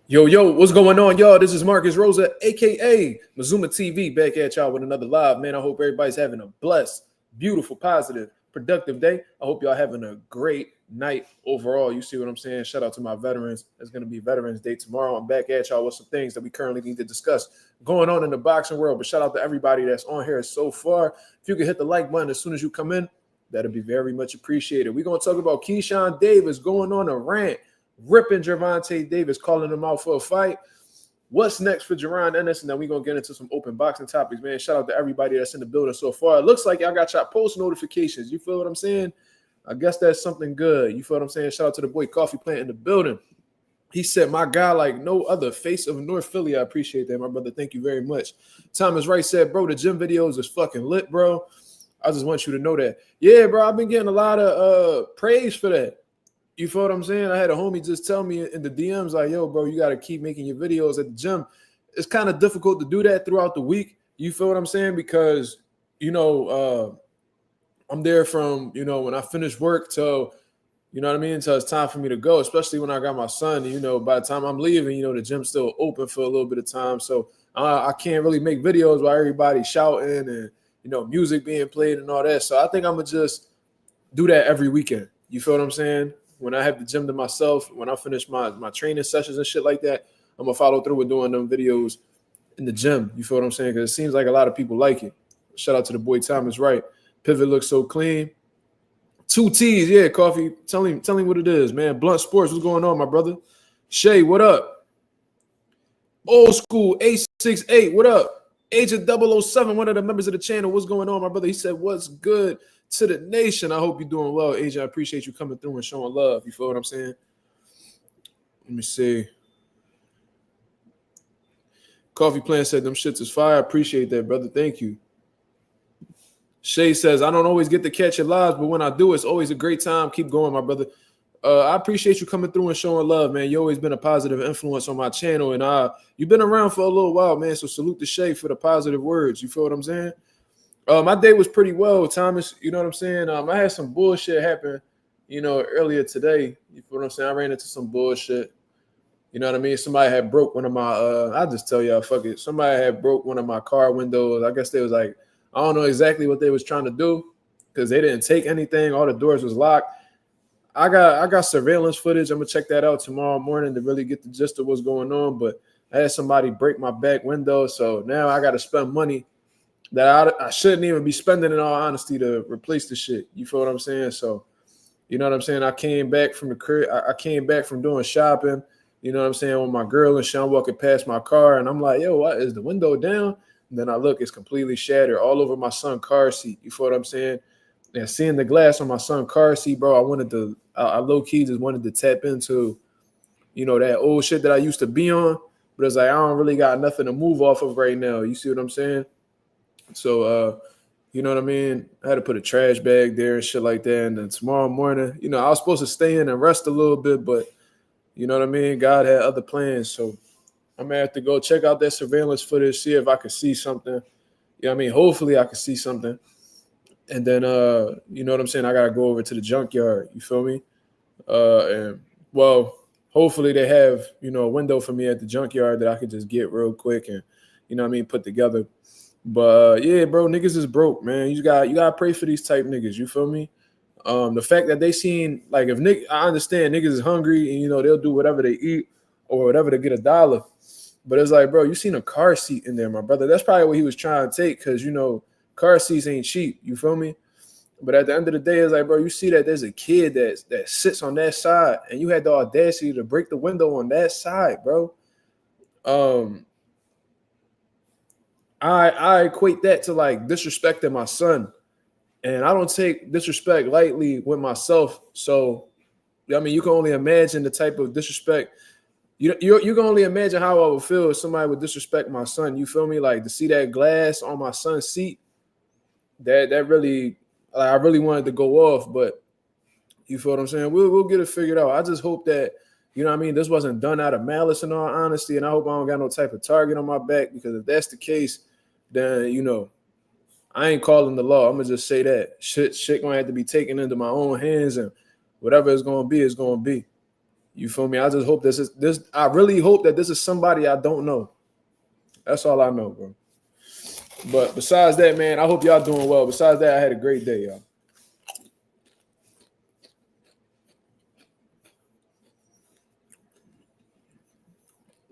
Yo, what's going on, y'all? This is Marcus Rosa, aka Mazuma TV, back at y'all with another live. Man, I hope everybody's having a blessed, beautiful, positive, productive day. I hope y'all having a great night overall. You see what I'm saying? Shout out to my veterans. It's going to be Veterans Day tomorrow. I'm back at y'all with some things that we currently need to discuss going on in the boxing world. But shout out to everybody that's on here so far. If you could hit the like button as soon as you come in, that'd be very much appreciated. We're going to talk about Keyshawn Davis going on a rant, ripping Gervonta Davis, calling him out for a fight. What's next for Jaron, Ennis? And then we're going to get into some open boxing topics, man. Shout out to everybody that's in the building so far. It looks like y'all got your post notifications. You feel what I'm saying? I guess that's something good. You feel what I'm saying? Shout out to the boy Coffee Plant in the building. He said, my guy like no other, face of North Philly. I appreciate that, my brother. Thank you very much. Thomas Wright said, bro, the gym videos is fucking lit, bro. I just want you to know that. Yeah, bro, I've been getting a lot of praise for that. You feel what I'm saying? I had a homie just tell me in the DMs, like, yo, bro, you got to keep making your videos at the gym. It's kind of difficult to do that throughout the week. You feel what I'm saying? Because, I'm there from, when I finish work till, you know what I mean, until it's time for me to go, especially when I got my son. By the time I'm leaving, the gym's still open for a little bit of time. So I can't really make videos while everybody's shouting and, music being played and all that. So I think I'm going to just do that every weekend. You feel what I'm saying? When I have the gym to myself, when I finish my training sessions and shit like that, I'm going to follow through with doing them videos in the gym. You feel what I'm saying? Because it seems like a lot of people like it. Shout out to the boy Thomas Wright. Pivot looks so clean. 2 T's, yeah, Coffee. Tell him what it is, man. Blunt Sports, what's going on, my brother? Shay, what up? Old School, 868, what up? Agent 007, one of the members of the channel, what's going on, my brother? He said, what's good to the nation? I hope you're doing well, Agent. I appreciate you coming through and showing love. You feel what I'm saying? Let me see. Coffee Plant said them shits is fire. I appreciate that, brother. Thank you. Shay says, I don't always get to catch your lives, but when I do, it's always a great time. Keep going, my brother. I appreciate you coming through and showing love, man. You always been a positive influence on my channel, and you've been around for a little while, man. So salute to Shay for the positive words. You feel what I'm saying? My day was pretty well, Thomas. You know what I'm saying? I had some bullshit happen, earlier today. You feel what I'm saying? I ran into some bullshit. You know what I mean? Somebody had broke one of my, I'll just tell y'all, fuck it. Somebody had broke one of my car windows. I guess they was like, I don't know exactly what they was trying to do because they didn't take anything. All the doors was locked. I got surveillance footage. I'm going to check that out tomorrow morning to really get the gist of what's going on. But I had somebody break my back window. So now I got to spend money that I shouldn't even be spending, in all honesty, to replace the shit. You feel what I'm saying? So, you know what I'm saying? I came back from the crib. I came back from doing shopping, you know what I'm saying, with my girl, and Sean walking past my car. And I'm like, yo, what, is the window down? And then I look, it's completely shattered all over my son's car seat. You feel what I'm saying? And seeing the glass on my son's car seat, bro, I low-key just wanted to tap into, that old shit that I used to be on. But it's like, I don't really got nothing to move off of right now. You see what I'm saying? So, you know what I mean? I had to put a trash bag there and shit like that. And then tomorrow morning, I was supposed to stay in and rest a little bit, but you know what I mean? God had other plans. So I'm going to have to go check out that surveillance footage, see if I can see something. You know what I mean? Hopefully I can see something. And then, you know what I'm saying? I got to go over to the junkyard. You feel me? Hopefully they have, a window for me at the junkyard that I could just get real quick and, put together. But yeah, bro, niggas is broke, man. You gotta pray for these type niggas. You feel me? The fact that they seen, like, if I understand niggas is hungry and they'll do whatever they eat or whatever to get $1. But it's like, bro, you seen a car seat in there, my brother. That's probably what he was trying to take, because car seats ain't cheap. You feel me? But at the end of the day, it's like, bro, you see that there's a kid that sits on that side, and you had the audacity to break the window on that side, bro. I equate that to like disrespecting my son, and I don't take disrespect lightly with myself. So, I mean, you can only imagine the type of disrespect. You can only imagine how I would feel if somebody would disrespect my son. You feel me? Like, to see that glass on my son's seat, that really, like, I really wanted to go off. But you feel what I'm saying? We'll get it figured out. I just hope that, this wasn't done out of malice, in all honesty, and I hope I don't got no type of target on my back, because if that's the case, then, I ain't calling the law. I'm going to just say that. Shit going to have to be taken into my own hands, and whatever it's going to be, it's going to be. You feel me? I just hope this. I really hope that this is somebody I don't know. That's all I know, bro. But besides that, man, I hope y'all doing well. Besides that, I had a great day, y'all.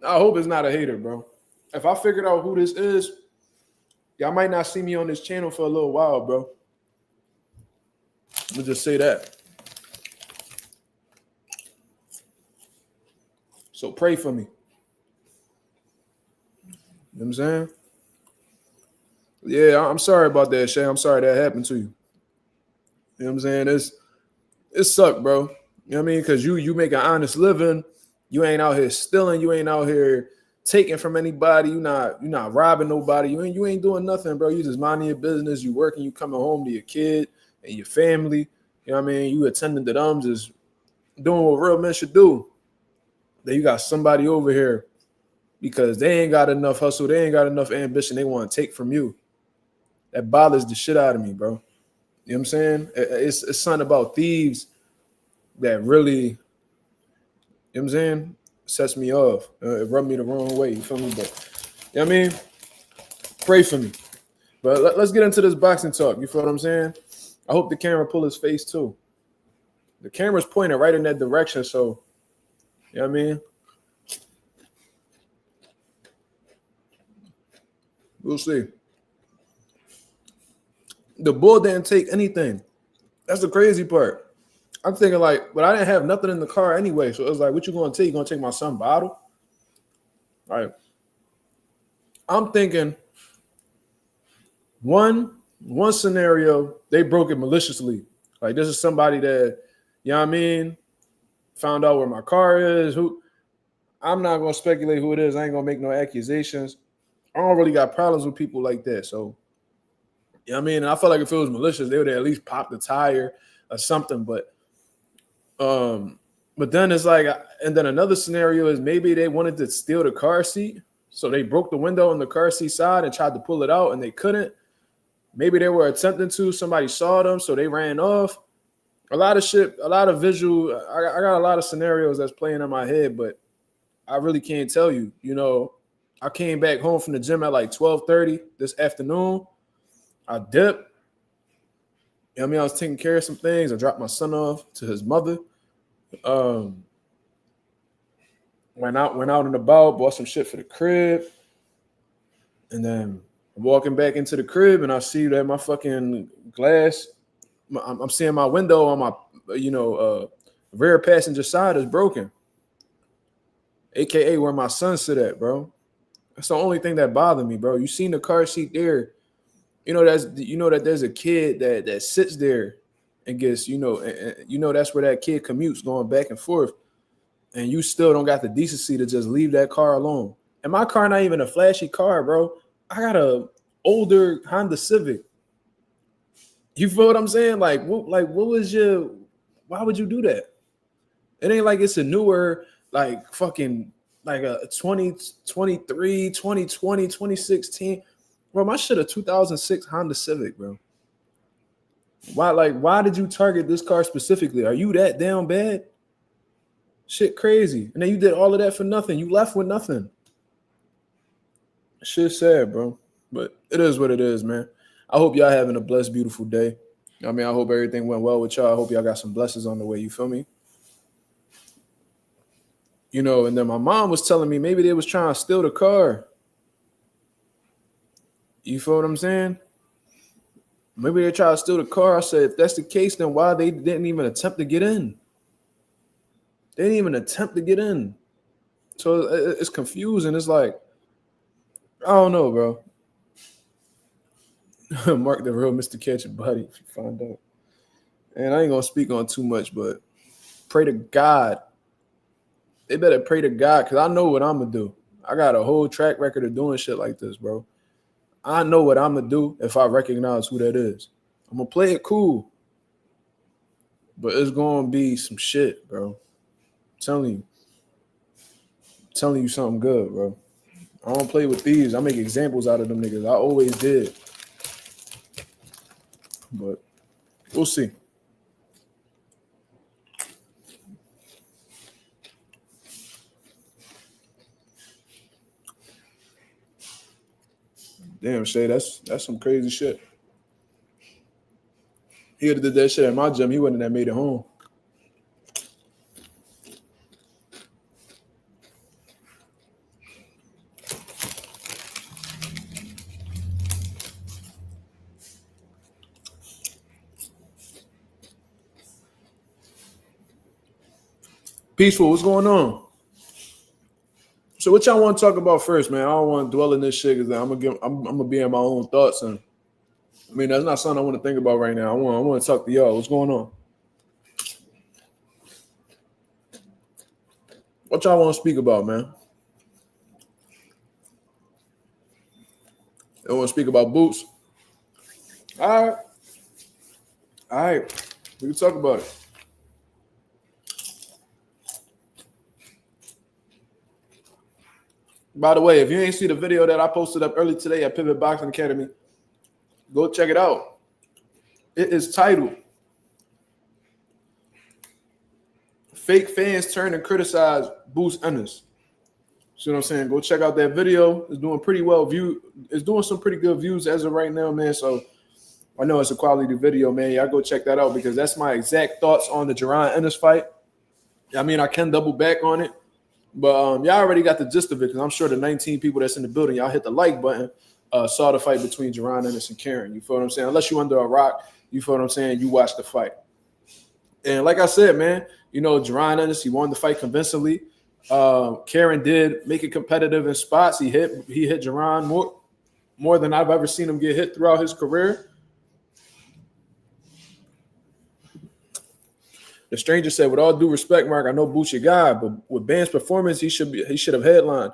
I hope it's not a hater, bro. If I figured out who this is, y'all might not see me on this channel for a little while, bro. Let me just say that. So pray for me. You know what I'm saying? Yeah, I'm sorry about that, Shay. I'm sorry that happened to you. You know what I'm saying? It sucked, bro. You know what I mean? Because you make an honest living. You ain't out here stealing. You ain't out here taking from anybody. You're not robbing nobody. You ain't doing nothing, bro. You just minding your business. You working. You coming home to your kid and your family. You know what I mean? You attending to them, just doing what real men should do. Then you got somebody over here because they ain't got enough hustle. They ain't got enough ambition. They want to take from you. That bothers the shit out of me, bro. You know what I'm saying? It's something about thieves that really, you know what I'm saying, sets me off. It rubbed me the wrong way. You feel me? But, you know what I mean? Pray for me. But let's get into this boxing talk. You feel what I'm saying? I hope the camera pull his face too. The camera's pointed right in that direction, so, you know what I mean? We'll see. The bull didn't take anything. That's the crazy part. I'm thinking like, but I didn't have nothing in the car anyway. So it was like, what you gonna take? You gonna take my son's bottle? All right. I'm thinking one scenario, they broke it maliciously. Like this is somebody that, you know what I mean, found out where my car is. Who I'm not gonna speculate who it is. I ain't gonna make no accusations. I don't really got problems with people like that. So, you know what I mean? And I felt like if it was malicious, they would at least pop the tire or something. But then it's like, and then another scenario is maybe they wanted to steal the car seat. So they broke the window on the car seat side and tried to pull it out and they couldn't. Maybe they were attempting to, somebody saw them, so they ran off. A lot of shit, a lot of visual. I got a lot of scenarios that's playing in my head, but I really can't tell you. You know, I came back home from the gym at like 12:30 this afternoon. I dipped. You know what I mean? I was taking care of some things. I dropped my son off to his mother. Went out and about, bought some shit for the crib. And then I'm walking back into the crib and I see that my fucking glass, I'm seeing my window on my, rear passenger side is broken. AKA where my son sit at, bro. That's the only thing that bothered me, bro. You seen the car seat there. You know that there's a kid that sits there and gets, that's where that kid commutes going back and forth. And you still don't got the decency to just leave that car alone. And my car not even a flashy car, bro. I got a older Honda Civic. You feel what I'm saying? why would you do that? It ain't like it's a newer, like fucking, like a 2023, 2020, 2016. Bro, my shit a 2006 Honda Civic, bro. Why did you target this car specifically? Are you that damn bad? Shit crazy. And then you did all of that for nothing. You left with nothing. Shit sad, bro. But it is what it is, man. I hope y'all having a blessed, beautiful day. I mean, I hope everything went well with y'all. I hope y'all got some blessings on the way. You feel me? You know, and then my mom was telling me maybe they was trying to steal the car. You feel what I'm saying? Maybe they tried to steal the car. I said, if that's the case, then why they didn't even attempt to get in? They didn't even attempt to get in. So it's confusing. It's like, I don't know, bro. Mark the real Mr. Catch It Buddy if you find out. And I ain't going to speak on too much, but pray to God. They better pray to God because I know what I'm going to do. I got a whole track record of doing shit like this, bro. I know what I'm going to do if I recognize who that is. I'm going to play it cool. But it's going to be some shit, bro. I'm telling you something good, bro. I don't play with thieves. I make examples out of them niggas. I always did. But we'll see. Damn, Shay, that's some crazy shit. He would have did that shit at my gym. He wouldn't have made it home. Peaceful, what's going on? So what y'all want to talk about first, man? I don't want to dwell in this shit because I'm gonna be in my own thoughts, and I mean that's not something I want to think about right now. I want to talk to y'all. What's going on? What y'all want to speak about, man? You want to speak about boots? All right, we can talk about it. By the way, if you ain't see the video that I posted up early today at Pivot Boxing Academy, go check it out. It is titled "Fake Fans Turn and Criticize Boots Ennis." See what I'm saying? Go check out that video. It's doing pretty well viewed. It's doing some pretty good views as of right now, man. So I know it's a quality video, man. Y'all go check that out because that's my exact thoughts on the Jaron Ennis fight. I mean, I can double back on it. But y'all already got the gist of it because I'm sure the 19 people that's in the building, y'all hit the like button, saw the fight between Jaron Ennis and Karen. You feel what I'm saying? Unless you under a rock, you feel what I'm saying? You watched the fight. And like I said, man, you know, Jaron Ennis, he won the fight convincingly. Karen did make it competitive in spots. He hit Jaron more than I've ever seen him get hit throughout his career. The stranger said, with all due respect, Mark, I know Boots your guy, but with Bam's performance, he should have headlined.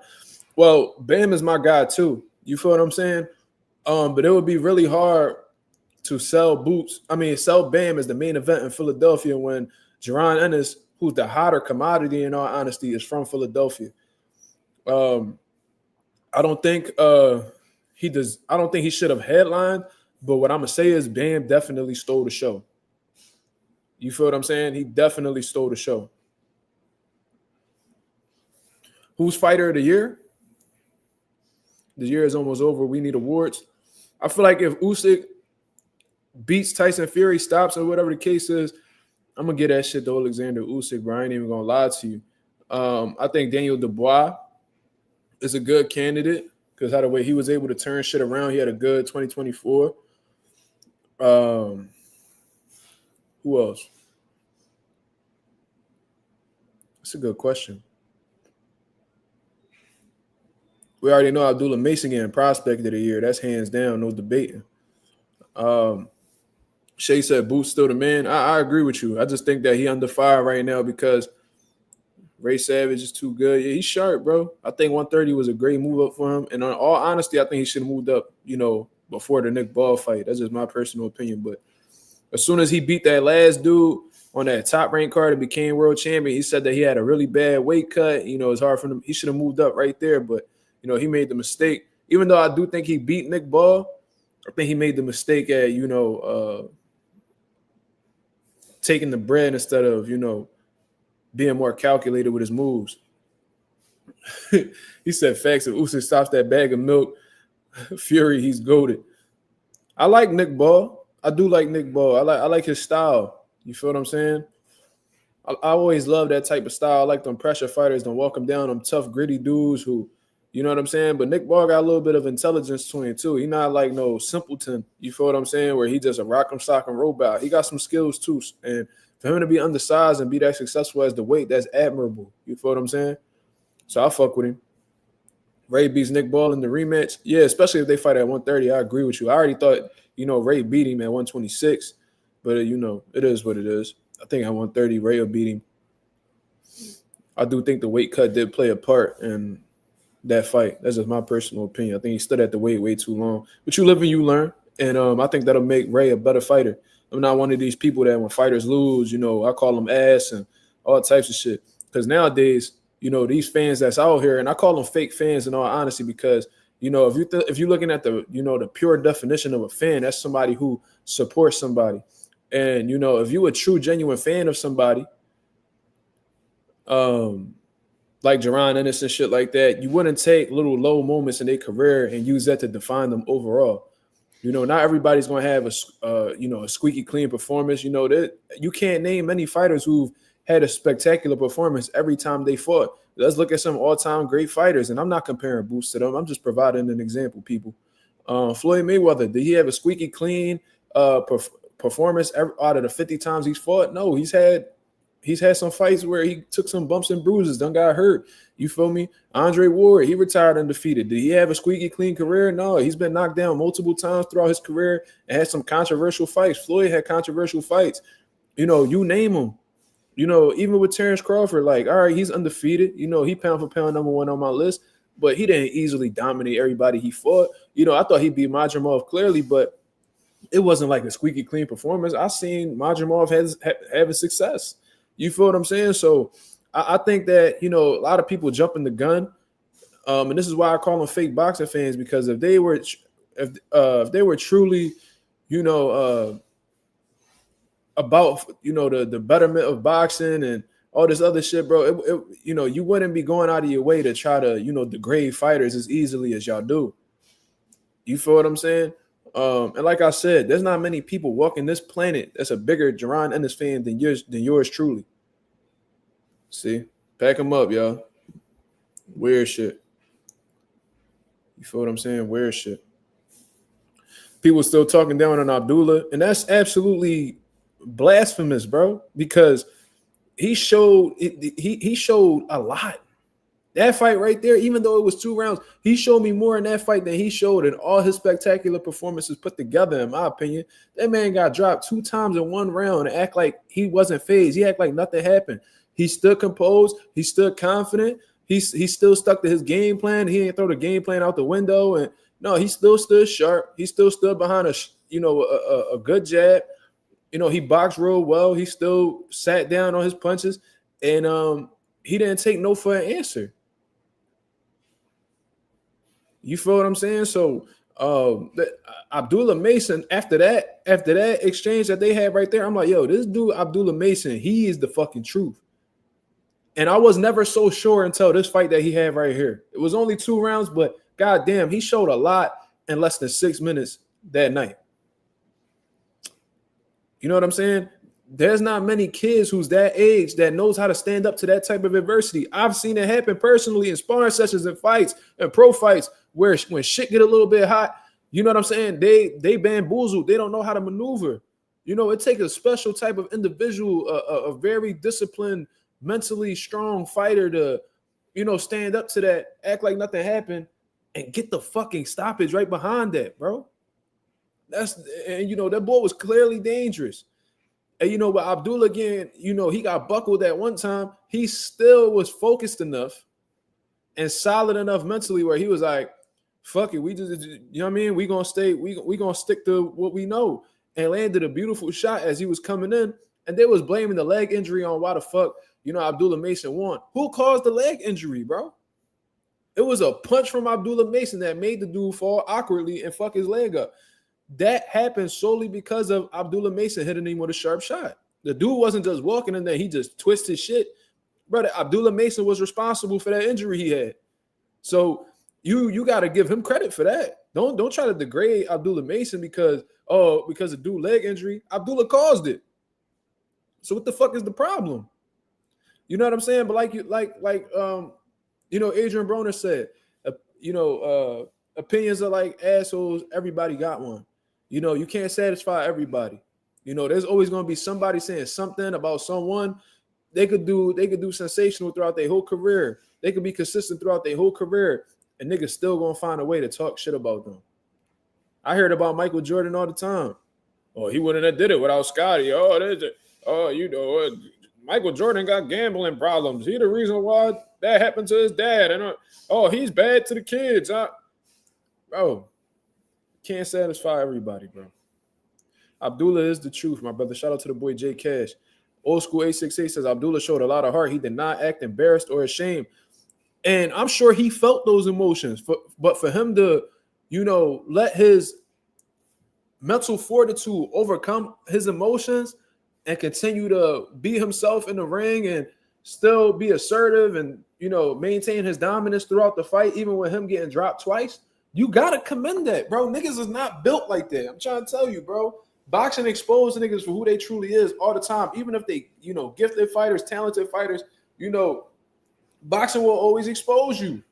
Well, Bam is my guy too. You feel what I'm saying? But it would be really hard to sell Bam as the main event in Philadelphia when Jaron Ennis, who's the hotter commodity in all honesty, is from Philadelphia. I don't think he should have headlined, but what I'm gonna say is Bam definitely stole the show. You feel what I'm saying? He definitely stole the show. Who's fighter of the year? The year is almost over. We need awards. I feel like if Usyk beats Tyson Fury, stops, or whatever the case is, I'm going to get that shit to Alexander Usyk, bro. I ain't even going to lie to you. I think Daniel Dubois is a good candidate because how the way he was able to turn shit around, he had a good 2024. Who else? That's a good question. We already know Abdullah Mason getting prospect of the year. That's hands down, no debating. Shay said Boots still the man. I agree with you. I just think that he under fire right now because Ray Savage is too good. Yeah, he's sharp, bro. I think 130 was a great move up for him. And in all honesty, I think he should have moved up, before the Nick Ball fight. That's just my personal opinion. But as soon as he beat that last dude on that top rank card and became world champion, he said that he had a really bad weight cut. It's hard for him. He should have moved up right there. But, he made the mistake. Even though I do think he beat Nick Ball, I think he made the mistake at, taking the bread instead of, being more calculated with his moves. He said, facts, if Usyk stops that bag of milk, Fury, he's goated. I like Nick Ball. I do like Nick Ball. I like his style. You feel what I'm saying? I always love that type of style. I like them pressure fighters, them walk them down, them tough, gritty dudes who, you know what I'm saying? But Nick Ball got a little bit of intelligence to him, too. He's not like no simpleton, you feel what I'm saying, where he just a rock'em, sock'em robot. He got some skills, too. And for him to be undersized and be that successful as the weight, that's admirable. You feel what I'm saying? So I fuck with him. Ray beats Nick Ball in the rematch. Yeah, especially if they fight at 130. I agree with you. I already thought, Ray beat him at 126. But, it is what it is. I think at 130, Ray will beat him. I do think the weight cut did play a part in that fight. That's just my personal opinion. I think he stood at the weight way too long. But you live and you learn. And I think that'll make Ray a better fighter. I'm not one of these people that when fighters lose, I call them ass and all types of shit. Because nowadays, these fans that's out here, and I call them fake fans in all honesty because, if you're looking at the, the pure definition of a fan, that's somebody who supports somebody. And, if you're a true, genuine fan of somebody, like Jaron, Ennis and shit like that, you wouldn't take little low moments in their career and use that to define them overall. Not everybody's going to have a squeaky clean performance. That you can't name many fighters who've had a spectacular performance every time they fought. Let's look at some all-time great fighters, and I'm not comparing Boots to them. I'm just providing an example, people. Floyd Mayweather, did he have a squeaky clean performance out of the 50 times he's fought? No, he's had some fights where he took some bumps and bruises, done got hurt. You feel me? Andre Ward, he retired undefeated. Did he have a squeaky clean career? No, he's been knocked down multiple times throughout his career and had some controversial fights. Floyd had controversial fights. You name them. Even with Terrence Crawford, like, all right, he's undefeated. He pound for pound #1 on my list, but he didn't easily dominate everybody he fought. I thought he beat MarkMazuma clearly, but it wasn't like a squeaky clean performance. I seen MarkMazuma having success. You feel what I'm saying? So I think that, a lot of people jumping the gun. And this is why I call them fake boxing fans, because if they were truly, about, the betterment of boxing and all this other shit, bro, you wouldn't be going out of your way to try to, degrade fighters as easily as y'all do. You feel what I'm saying? And like I said, there's not many people walking this planet that's a bigger Jaron Ennis fan than yours truly. See? Pack him up, y'all. Weird shit. You feel what I'm saying? Weird shit. People still talking down on Abdullah, and that's absolutely blasphemous, bro, because he showed a lot. That fight right there, even though it was 2 rounds, he showed me more in that fight than he showed in all his spectacular performances put together, in my opinion. That man got dropped 2 times in 1 round and act like he wasn't phased. He act like nothing happened. He stood composed. He stood confident. He still stuck to his game plan. He didn't throw the game plan out the window. And no, he still stood sharp. He still stood behind a good jab. He boxed real well. He still sat down on his punches, and he didn't take no for an answer. You feel what I'm saying? So Abdullah Mason, after that exchange that they had right there, I'm like, yo, this dude Abdullah Mason, he is the fucking truth. And I was never so sure until this fight that he had right here. It was only 2 rounds, but goddamn, he showed a lot in less than 6 minutes that night. You know what I'm saying? There's not many kids who's that age that knows how to stand up to that type of adversity. I've seen it happen personally in sparring sessions and fights and pro fights where when shit get a little bit hot, you know what I'm saying? They bamboozled. They don't know how to maneuver. It takes a special type of individual, a very disciplined, mentally strong fighter to, stand up to that, act like nothing happened, and get the fucking stoppage right behind that, bro. That boy was clearly dangerous. And but Abdullah, again, he got buckled at one time. He still was focused enough and solid enough mentally where he was like, fuck it, we just, you know what I mean? We gonna stick to what we know, and landed a beautiful shot as he was coming in. And they was blaming the leg injury on why the fuck, Abdullah Mason won. Who caused the leg injury, bro? It was a punch from Abdullah Mason that made the dude fall awkwardly and fuck his leg up. That happened solely because of Abdullah Mason hitting him with a sharp shot. The dude wasn't just walking in there, he just twisted shit. Brother, Abdullah Mason was responsible for that injury he had. So you got to give him credit for that. Don't try to degrade Abdullah Mason because of dude leg injury. Abdullah caused it. So what the fuck is the problem? You know what I'm saying? But like Adrian Broner said, opinions are like assholes. Everybody got one. You can't satisfy everybody. There's always going to be somebody saying something about someone. They could do sensational throughout their whole career. They could be consistent throughout their whole career, and niggas still going to find a way to talk shit about them. I heard about Michael Jordan all the time. Oh, he wouldn't have did it without Scotty. Michael Jordan got gambling problems. He the reason why that happened to his dad. And he's bad to the kids. Bro, can't satisfy everybody, bro. Abdullah is the truth, my brother. Shout out to the boy J Cash. Old School 868 says Abdullah showed a lot of heart. He did not act embarrassed or ashamed. And I'm sure he felt those emotions. But for him to, let his mental fortitude overcome his emotions and continue to be himself in the ring and still be assertive and, maintain his dominance throughout the fight, even with him getting dropped twice, you got to commend that, bro. Niggas is not built like that. I'm trying to tell you, bro. Boxing exposed niggas for who they truly is all the time. Even if they, gifted fighters, talented fighters, boxing will always expose you.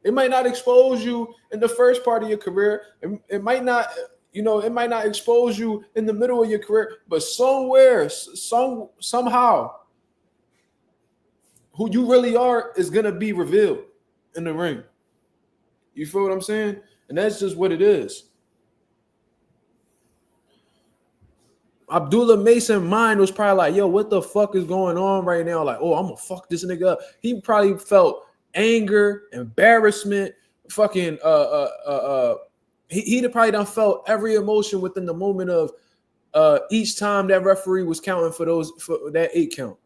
It might not expose you in the first part of your career. It might not, it might not expose you in the middle of your career, but somewhere, somehow, who you really are is going to be revealed in the ring. You feel what I'm saying? And that's just what it is. Abdullah Mason's mind was probably like, yo, what the fuck is going on right now? Like, oh, I'm going to fuck this nigga up. He probably felt anger, embarrassment, fucking, he probably done felt every emotion within the moment of each time that referee was counting for that 8 count.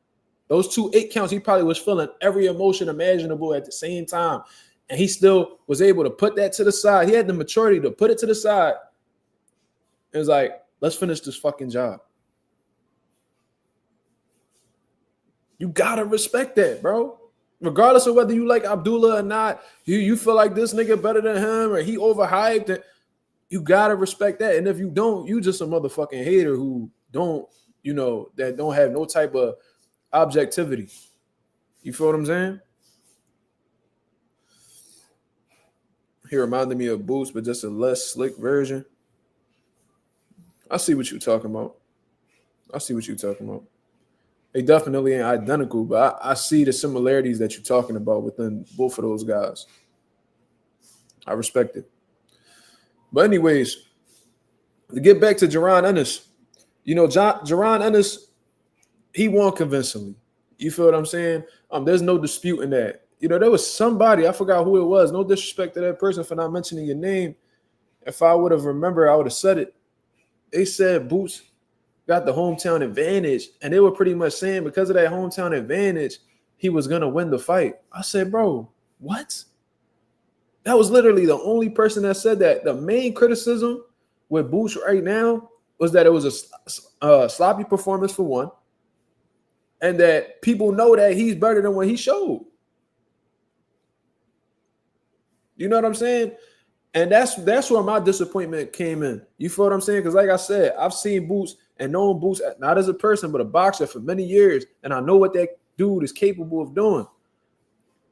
Those 2 8 counts, he probably was feeling every emotion imaginable at the same time. And he still was able to put that to the side. He had the maturity to put it to the side. It was like, let's finish this fucking job. You gotta respect that, bro. Regardless of whether you like Abdullah or not, you feel like this nigga better than him or he overhyped it. You gotta respect that. And if you don't, you just a motherfucking hater who don't, that don't have no type of objectivity. You feel what I'm saying? He reminded me of Boots, but just a less slick version. I see what you're talking about. They definitely ain't identical, but I see the similarities that you're talking about within both of those guys. I respect it. But anyways, to get back to Jaron Ennis, Jaron Ennis, he won convincingly. You feel what I'm saying? There's no disputing that. There was somebody, I forgot who it was. No disrespect to that person for not mentioning your name. If I would have remembered, I would have said it. They said Boots got the hometown advantage, and they were pretty much saying because of that hometown advantage, he was going to win the fight. I said, bro, what? That was literally the only person that said that. The main criticism with Boots right now was that it was a sloppy performance for one, and that people know that he's better than what he showed. You know what I'm saying? And that's where my disappointment came in. You feel what I'm saying? Because like I said, I've seen Boots and known Boots not as a person, but a boxer for many years. And I know what that dude is capable of doing.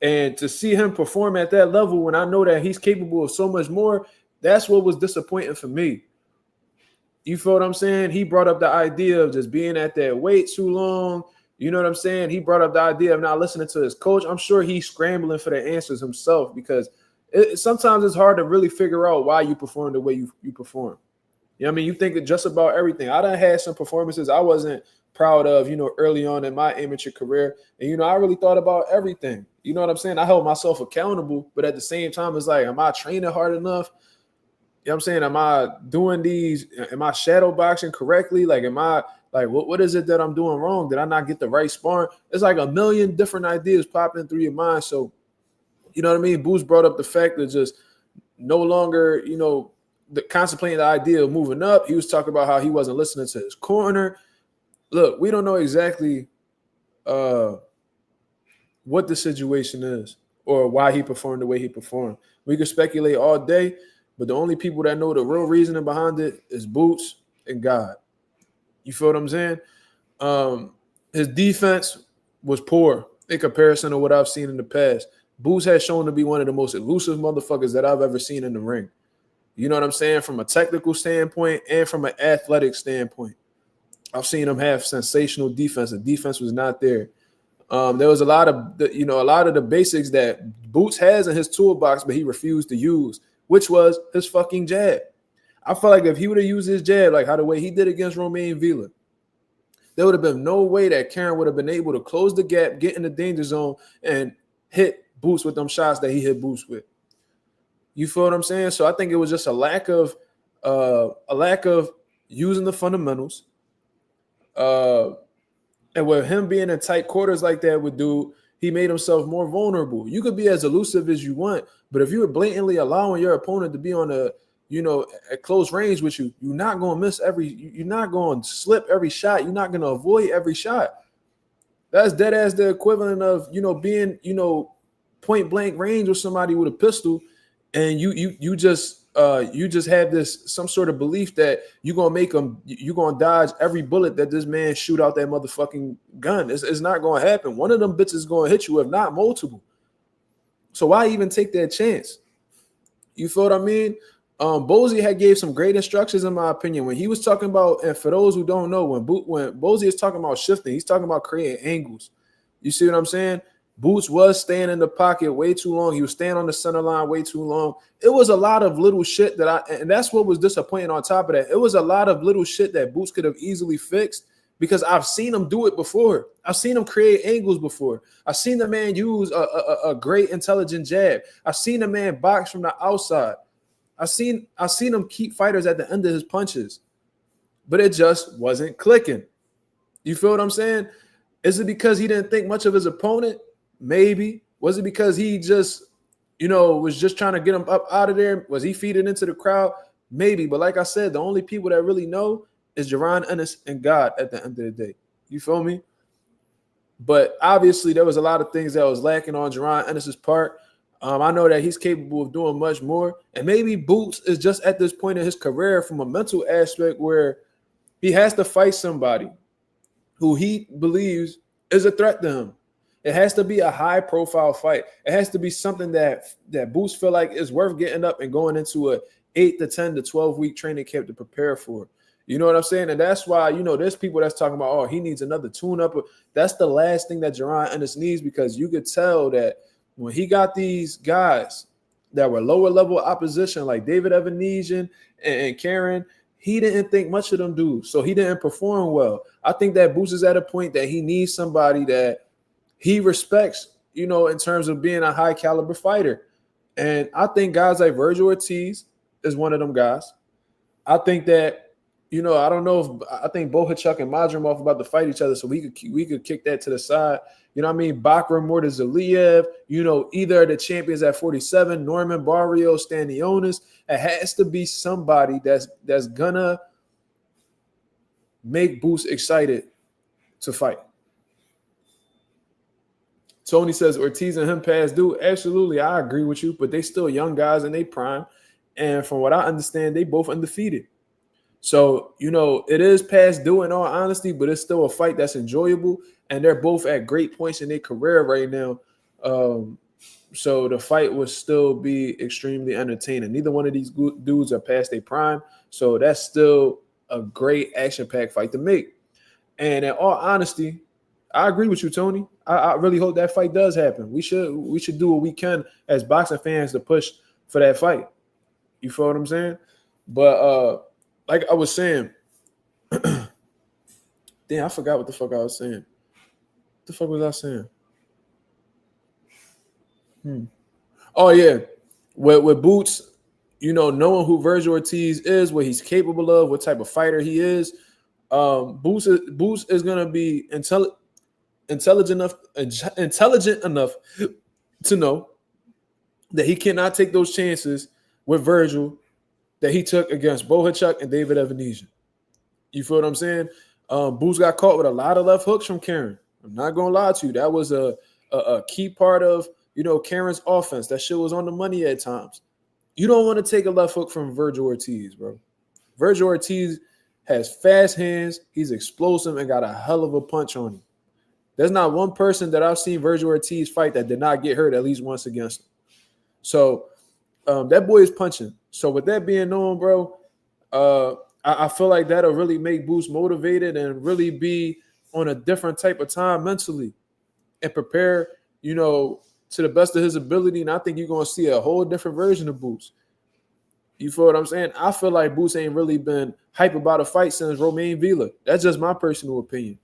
And to see him perform at that level when I know that he's capable of so much more, that's what was disappointing for me. You feel what I'm saying? He brought up the idea of just being at that weight too long. You know what I'm saying? He brought up the idea of not listening to his coach. I'm sure he's scrambling for the answers himself because sometimes it's hard to really figure out why you perform the way you perform. You know what I mean? You think just about everything. I done had some performances I wasn't proud of, early on in my amateur career. And, I really thought about everything. You know what I'm saying? I held myself accountable, but at the same time, it's like, am I training hard enough? You know what I'm saying? Am I doing am I shadow boxing correctly? Like, am I like, what is it that I'm doing wrong? Did I not get the right sparring? It's like a million different ideas popping through your mind. So, you know what I mean? Boots brought up the fact that just no longer, contemplating the idea of moving up. He was talking about how he wasn't listening to his corner. Look, we don't know exactly what the situation is or why he performed the way he performed. We could speculate all day, but the only people that know the real reasoning behind it is Boots and God. You feel what I'm saying? His defense was poor in comparison to what I've seen in the past. Boots has shown to be one of the most elusive motherfuckers that I've ever seen in the ring. You know what I'm saying? From a technical standpoint and from an athletic standpoint. I've seen him have sensational defense. The defense was not there. There was a lot of the basics that Boots has in his toolbox, but he refused to use, which was his fucking jab. I feel like if he would have used his jab, like the way he did against Romain Villa, there would have been no way that Karen would have been able to close the gap, get in the danger zone, and hit Boots with them shots that he hit Boots with. You feel what I'm saying? So I think it was just a lack of using the fundamentals. And with him being in tight quarters like that with dude, he made himself more vulnerable. You could be as elusive as you want, but if you're blatantly allowing your opponent to be on at close range with you, you're not going to miss you're not going to slip every shot. You're not going to avoid every shot. That's dead ass the equivalent of, being, point blank range with somebody with a pistol, and you just have this some sort of belief that you're gonna dodge every bullet that this man shoot out that motherfucking gun. It's not gonna happen. One of them bitches is gonna hit you, if not multiple. So why even take that chance? You feel what I mean? Bozy had gave some great instructions, in my opinion, when he was talking about, and for those who don't know, when Bozy is talking about shifting, he's talking about creating angles. You see what I'm saying? Boots was staying in the pocket way too long. He was staying on the center line way too long. It was a lot of little shit and that's what was disappointing on top of that. It was a lot of little shit that Boots could have easily fixed, because I've seen him do it before. I've seen him create angles before. I've seen the man use a great intelligent jab. I've seen the man box from the outside. I've seen him keep fighters at the end of his punches, but it just wasn't clicking. You feel what I'm saying? Is it because he didn't think much of his opponent? Maybe. Was it because he just, was just trying to get him up out of there? Was he feeding into the crowd? Maybe. But like I said, the only people that really know is Jaron, Ennis, and God at the end of the day. You feel me? But obviously, there was a lot of things that was lacking on Jaron Ennis's part. I know that he's capable of doing much more. And maybe Boots is just at this point in his career from a mental aspect where he has to fight somebody who he believes is a threat to him. It has to be a high-profile fight. It has to be something that Boots feel like is worth getting up and going into a 8 to 10 to 12-week training camp to prepare for. You know what I'm saying? And that's why, there's people that's talking about, oh, he needs another tune-up. That's the last thing that Jaron Ennis needs, because you could tell that when he got these guys that were lower-level opposition, like David Evanesian and Karen, he didn't think much of them dudes, so he didn't perform well. I think that Boots is at a point that he needs somebody that he respects, in terms of being a high-caliber fighter. And I think guys like Virgil Ortiz is one of them guys. I think that, I don't know if I think Bohachuk and Madrimov about to fight each other, so we could kick that to the side. You know what I mean? Bakram Mordazaliev, either of the champions at 47, Norman Barrio, Stanionis. It has to be somebody that's gonna make Boots excited to fight. Tony says Ortiz and him past due. Absolutely, I agree with you, but they still young guys in their prime. And from what I understand, they both undefeated. So, it is past due in all honesty, but it's still a fight that's enjoyable. And they're both at great points in their career right now. So the fight will still be extremely entertaining. Neither one of these dudes are past their prime. So that's still a great action-packed fight to make. And in all honesty, I agree with you, Tony. I really hope that fight does happen. We should do what we can as boxing fans to push for that fight. You feel what I'm saying? But like I was saying, damn, I forgot what the fuck I was saying. What the fuck was I saying? Oh yeah, with Boots, knowing who Virgil Ortiz is, what he's capable of, what type of fighter he is, Boots is gonna be intelligent enough to know that he cannot take those chances with Virgil that he took against Bohachuk and David Evanesian. You feel what I'm saying? Boots got caught with a lot of left hooks from Karen. I'm not gonna lie to you. That was a key part of Karen's offense. That shit was on the money at times. You don't want to take a left hook from Virgil Ortiz, bro. Virgil Ortiz has fast hands. He's explosive and got a hell of a punch on him. There's not one person that I've seen Virgil Ortiz fight that did not get hurt at least once against him. So that boy is punching. So with that being known, bro, I feel like that'll really make Boots motivated and really be on a different type of time mentally and prepare, to the best of his ability. And I think you're going to see a whole different version of Boots. You feel what I'm saying? I feel like Boots ain't really been hype about a fight since Romain Villa. That's just my personal opinion.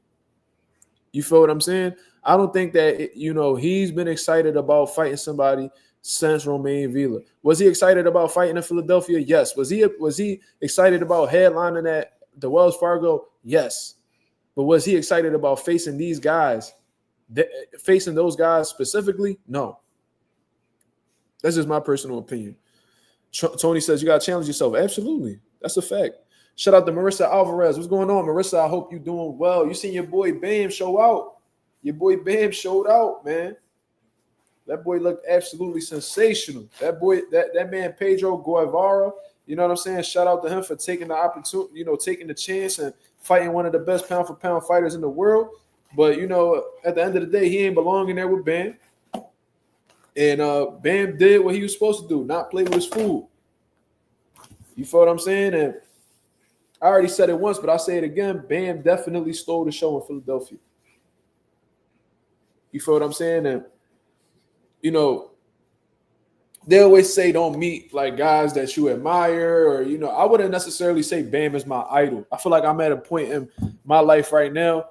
You feel what I'm saying? I don't think that, he's been excited about fighting somebody since Romain Villa. Was he excited about fighting in Philadelphia? Yes. Was he excited about headlining at the Wells Fargo? Yes. But was he excited about facing these guys, facing those guys specifically? No. That's just my personal opinion. Tony says you got to challenge yourself. Absolutely. That's a fact. Shout out to Marissa Alvarez. What's going on, Marissa? I hope you're doing well. You seen your boy Bam show out. Your boy Bam showed out, man. That boy looked absolutely sensational. That man Pedro Guevara, you know what I'm saying? Shout out to him for taking the opportunity, taking the chance and fighting one of the best pound for pound fighters in the world. But at the end of the day, he ain't belonging there with Bam. And Bam did what he was supposed to do, not play with his food. You feel what I'm saying? And I already said it once, but I'll say it again. Bam definitely stole the show in Philadelphia. You feel what I'm saying? And they always say don't meet like guys that you admire, or I wouldn't necessarily say Bam is my idol. I feel like I'm at a point in my life right now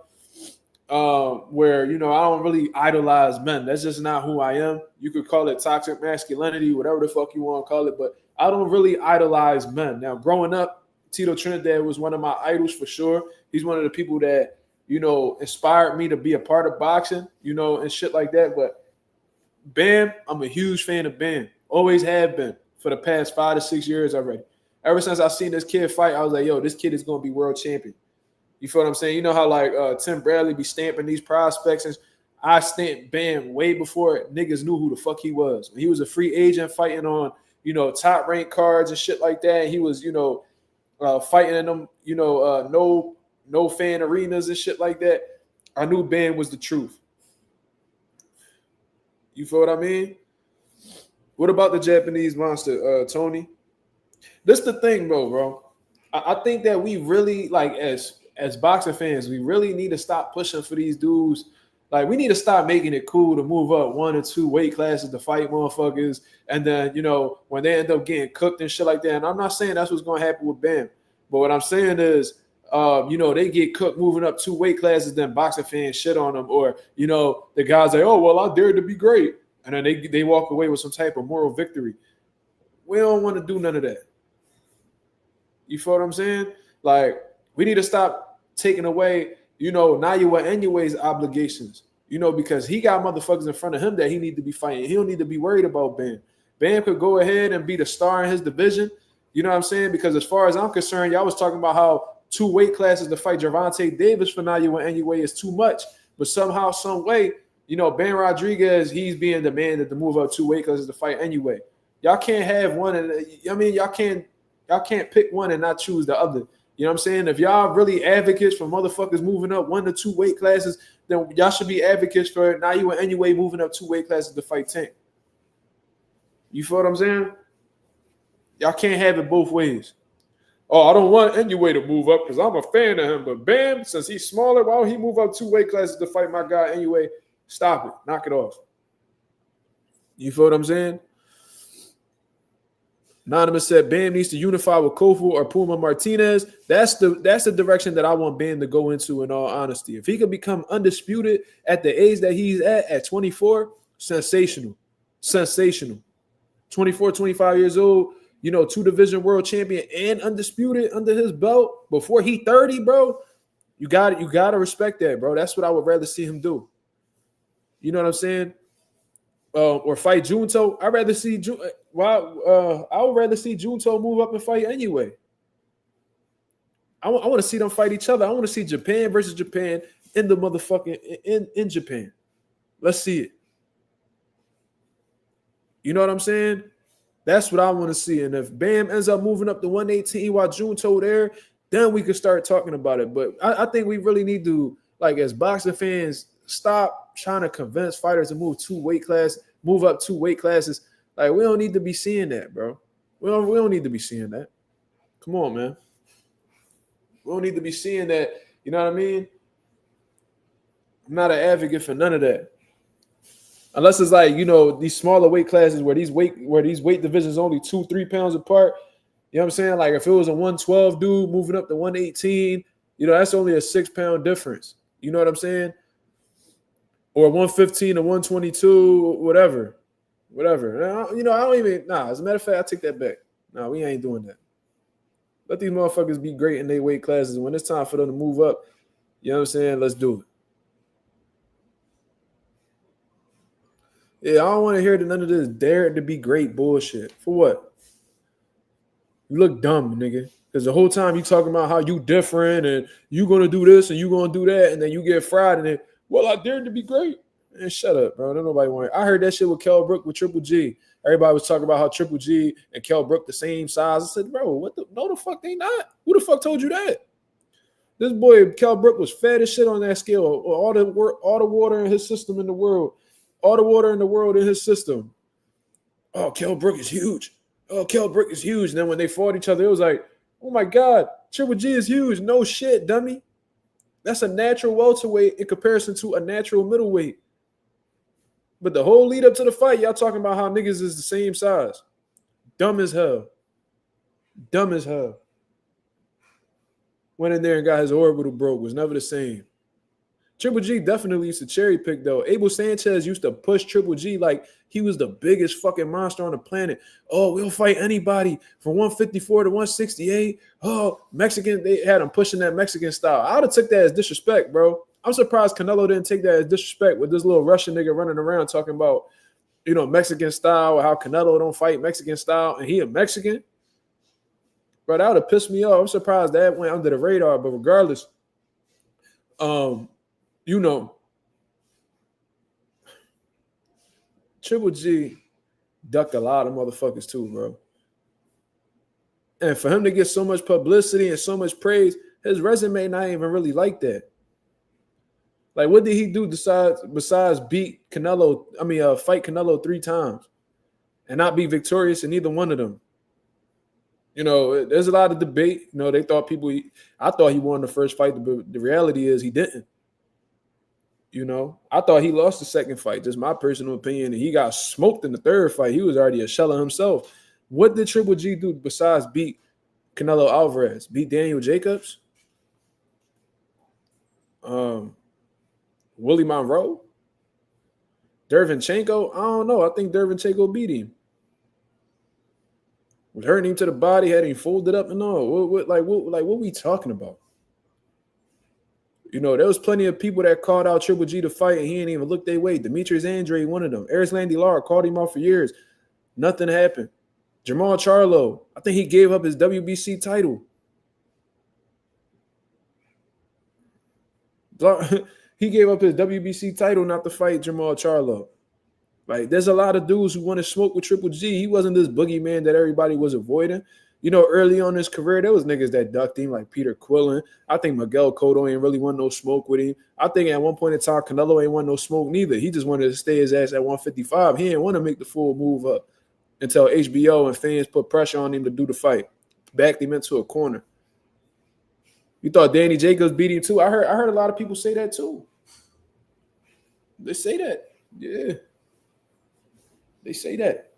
where I don't really idolize men. That's just not who I am. You could call it toxic masculinity, whatever the fuck you want to call it, but I don't really idolize men. Now, growing up, Tito Trinidad was one of my idols for sure. He's one of the people that inspired me to be a part of boxing, and shit like that. But Bam, I'm a huge fan of Bam. Always have been for the past 5 to 6 years already. Ever since I seen this kid fight, I was like, yo, this kid is going to be world champion. You feel what I'm saying? You know how like Tim Bradley be stamping these prospects, and I stamped Bam way before niggas knew who the fuck he was. When he was a free agent fighting on, top rank cards and shit like that. He was, fighting in them, no fan arenas and shit like that. I knew Bam was the truth. You feel what I mean? What about the Japanese monster, Tony? This the thing, bro. I think that we really, like, as boxing fans, we really need to stop pushing for these dudes. Like, we need to stop making it cool to move up 1 or 2 weight classes to fight motherfuckers. And then, when they end up getting cooked and shit like that. And I'm not saying that's what's going to happen with Bam. But what I'm saying is, they get cooked moving up 2 weight classes, then boxing fans shit on them. Or, the guys like, oh, well, I dared to be great. And then they walk away with some type of moral victory. We don't want to do none of that. You feel what I'm saying? Like, we need to stop taking away, Naiwa Inoue obligations, because he got motherfuckers in front of him that he need to be fighting. He don't need to be worried about Bam. Bam could go ahead and be the star in his division. You know what I'm saying? Because as far as I'm concerned, y'all was talking about how 2 weight classes to fight Gervonta Davis for Naiwa Inoue is too much. But somehow, some way, Ben Rodriguez, he's being demanded to move up 2 weight classes to fight anyway. Y'all can't have one, and y'all can't pick one and not choose the other. You know what I'm saying? If y'all really advocates for motherfuckers moving up 1 to 2 weight classes, then y'all should be advocates for Naiwa Inoue moving up 2 weight classes to fight Tank. You feel what I'm saying? Y'all can't have it both ways. Oh, I don't want Inoue to move up because I'm a fan of him. But Bam, since he's smaller, why don't he move up 2 weight classes to fight my guy Inoue? Stop it. Knock it off. You feel what I'm saying? Anonymous said Bam needs to unify with Kofu or Puma Martinez. That's the direction that I want Bam to go into, in all honesty. If he can become undisputed at the age that he's at 24, sensational. 24, 25 years old, 2-division world champion and undisputed under his belt before he 30, bro. You got to respect that, bro. That's what I would rather see him do. You know what I'm saying? Or fight Junto. I would rather see Junto move up and fight anyway. I want to see them fight each other. I want to see Japan versus Japan in the motherfucking in Japan. Let's see it. You know what I'm saying? That's what I want to see. And if Bam ends up moving up to 118 while Junto there, then we could start talking about it. But I think we really need to, like, as boxing fans, stop trying to convince fighters to move up 2 weight classes. Like, we don't need to be seeing that, bro. We don't need to be seeing that. Come on, man. We don't need to be seeing that. You know what I mean? I'm not an advocate for none of that. Unless it's like, these smaller weight classes where these weight divisions only 2-3 pounds apart. You know what I'm saying? Like, if it was a 112 dude moving up to 118, that's only a 6-pound difference. You know what I'm saying? Or 115 to 122, whatever. I don't even, as a matter of fact, I take that back. No, we ain't doing that. Let these motherfuckers be great in their weight classes. When it's time for them to move up, you know what I'm saying? Let's do it. Yeah, I don't want to hear none of this dare to be great bullshit. For what? You look dumb, nigga. Because the whole time you talking about how you different and you going to do this and you going to do that, and then you get fried, and then Well, I dared to be great. Man, shut up, bro. Don't nobody want it. I heard that shit with Kell Brook with Triple G. Everybody was talking about how Triple G and Kell Brook the same size. I said, bro, what the? No, the fuck they not. Who the fuck told you that? This boy Kell Brook was fat as shit on that scale. All the water in his system in the world. All the water in the world in his system. Oh, Kell Brook is huge. Oh, Kell Brook is huge. And then when they fought each other, it was like, oh my God, Triple G is huge. No shit, dummy. That's a natural welterweight in comparison to a natural middleweight. But the whole lead up to the fight, y'all talking about how niggas is the same size. Dumb as hell. Dumb as hell. Went in there and got his orbital broke. Was never the same. Triple G definitely used to cherry pick, though. Abel Sanchez used to push Triple G like he was the biggest fucking monster on the planet. Oh, we'll fight anybody from 154 to 168. Oh, Mexican, they had him pushing that Mexican style. I would have took that as disrespect, bro. I'm surprised Canelo didn't take that as disrespect with this little Russian nigga running around talking about, you know, Mexican style or how Canelo don't fight Mexican style and he a Mexican. Bro, that would have pissed me off. I'm surprised that went under the radar, but regardless, you know, Triple G ducked a lot of motherfuckers too, bro. And for him to get so much publicity and so much praise, his resume not even really like that. Like, what did he do besides beat Canelo? I mean, fight Canelo 3 times and not be victorious in either one of them. You know, there's a lot of debate. You know, they thought I thought he won the first fight, but the reality is he didn't. You know, I thought he lost the second fight, just my personal opinion, and he got smoked in the third fight. He was already a shell of himself. What did Triple G do besides beat Canelo Alvarez? Beat Daniel Jacobs? Willie Monroe? Derevyanchenko? I don't know. I think Derevyanchenko beat him. Was hurting him to the body, had him folded up and all. What we talking about? You know, there was plenty of people that called out Triple G to fight, and he ain't even look their way. Demetrius Andrade, one of them. Erislandy Lara called him out for years. Nothing happened. Jamal Charlo, I think he gave up his WBC title. He gave up his WBC title not to fight Jamal Charlo. Like, there's a lot of dudes who want to smoke with Triple G. He wasn't this boogeyman that everybody was avoiding. You know, early on in his career, there was niggas that ducked him, like Peter Quillen. I think Miguel Cotto ain't really want no smoke with him. I think at one point in time, Canelo ain't want no smoke neither. He just wanted to stay his ass at 155. He didn't want to make the full move up until HBO and fans put pressure on him to do the fight. Backed him into a corner. You thought Danny Jacobs beat him too? I heard a lot of people say that too. They say that. Yeah. They say that.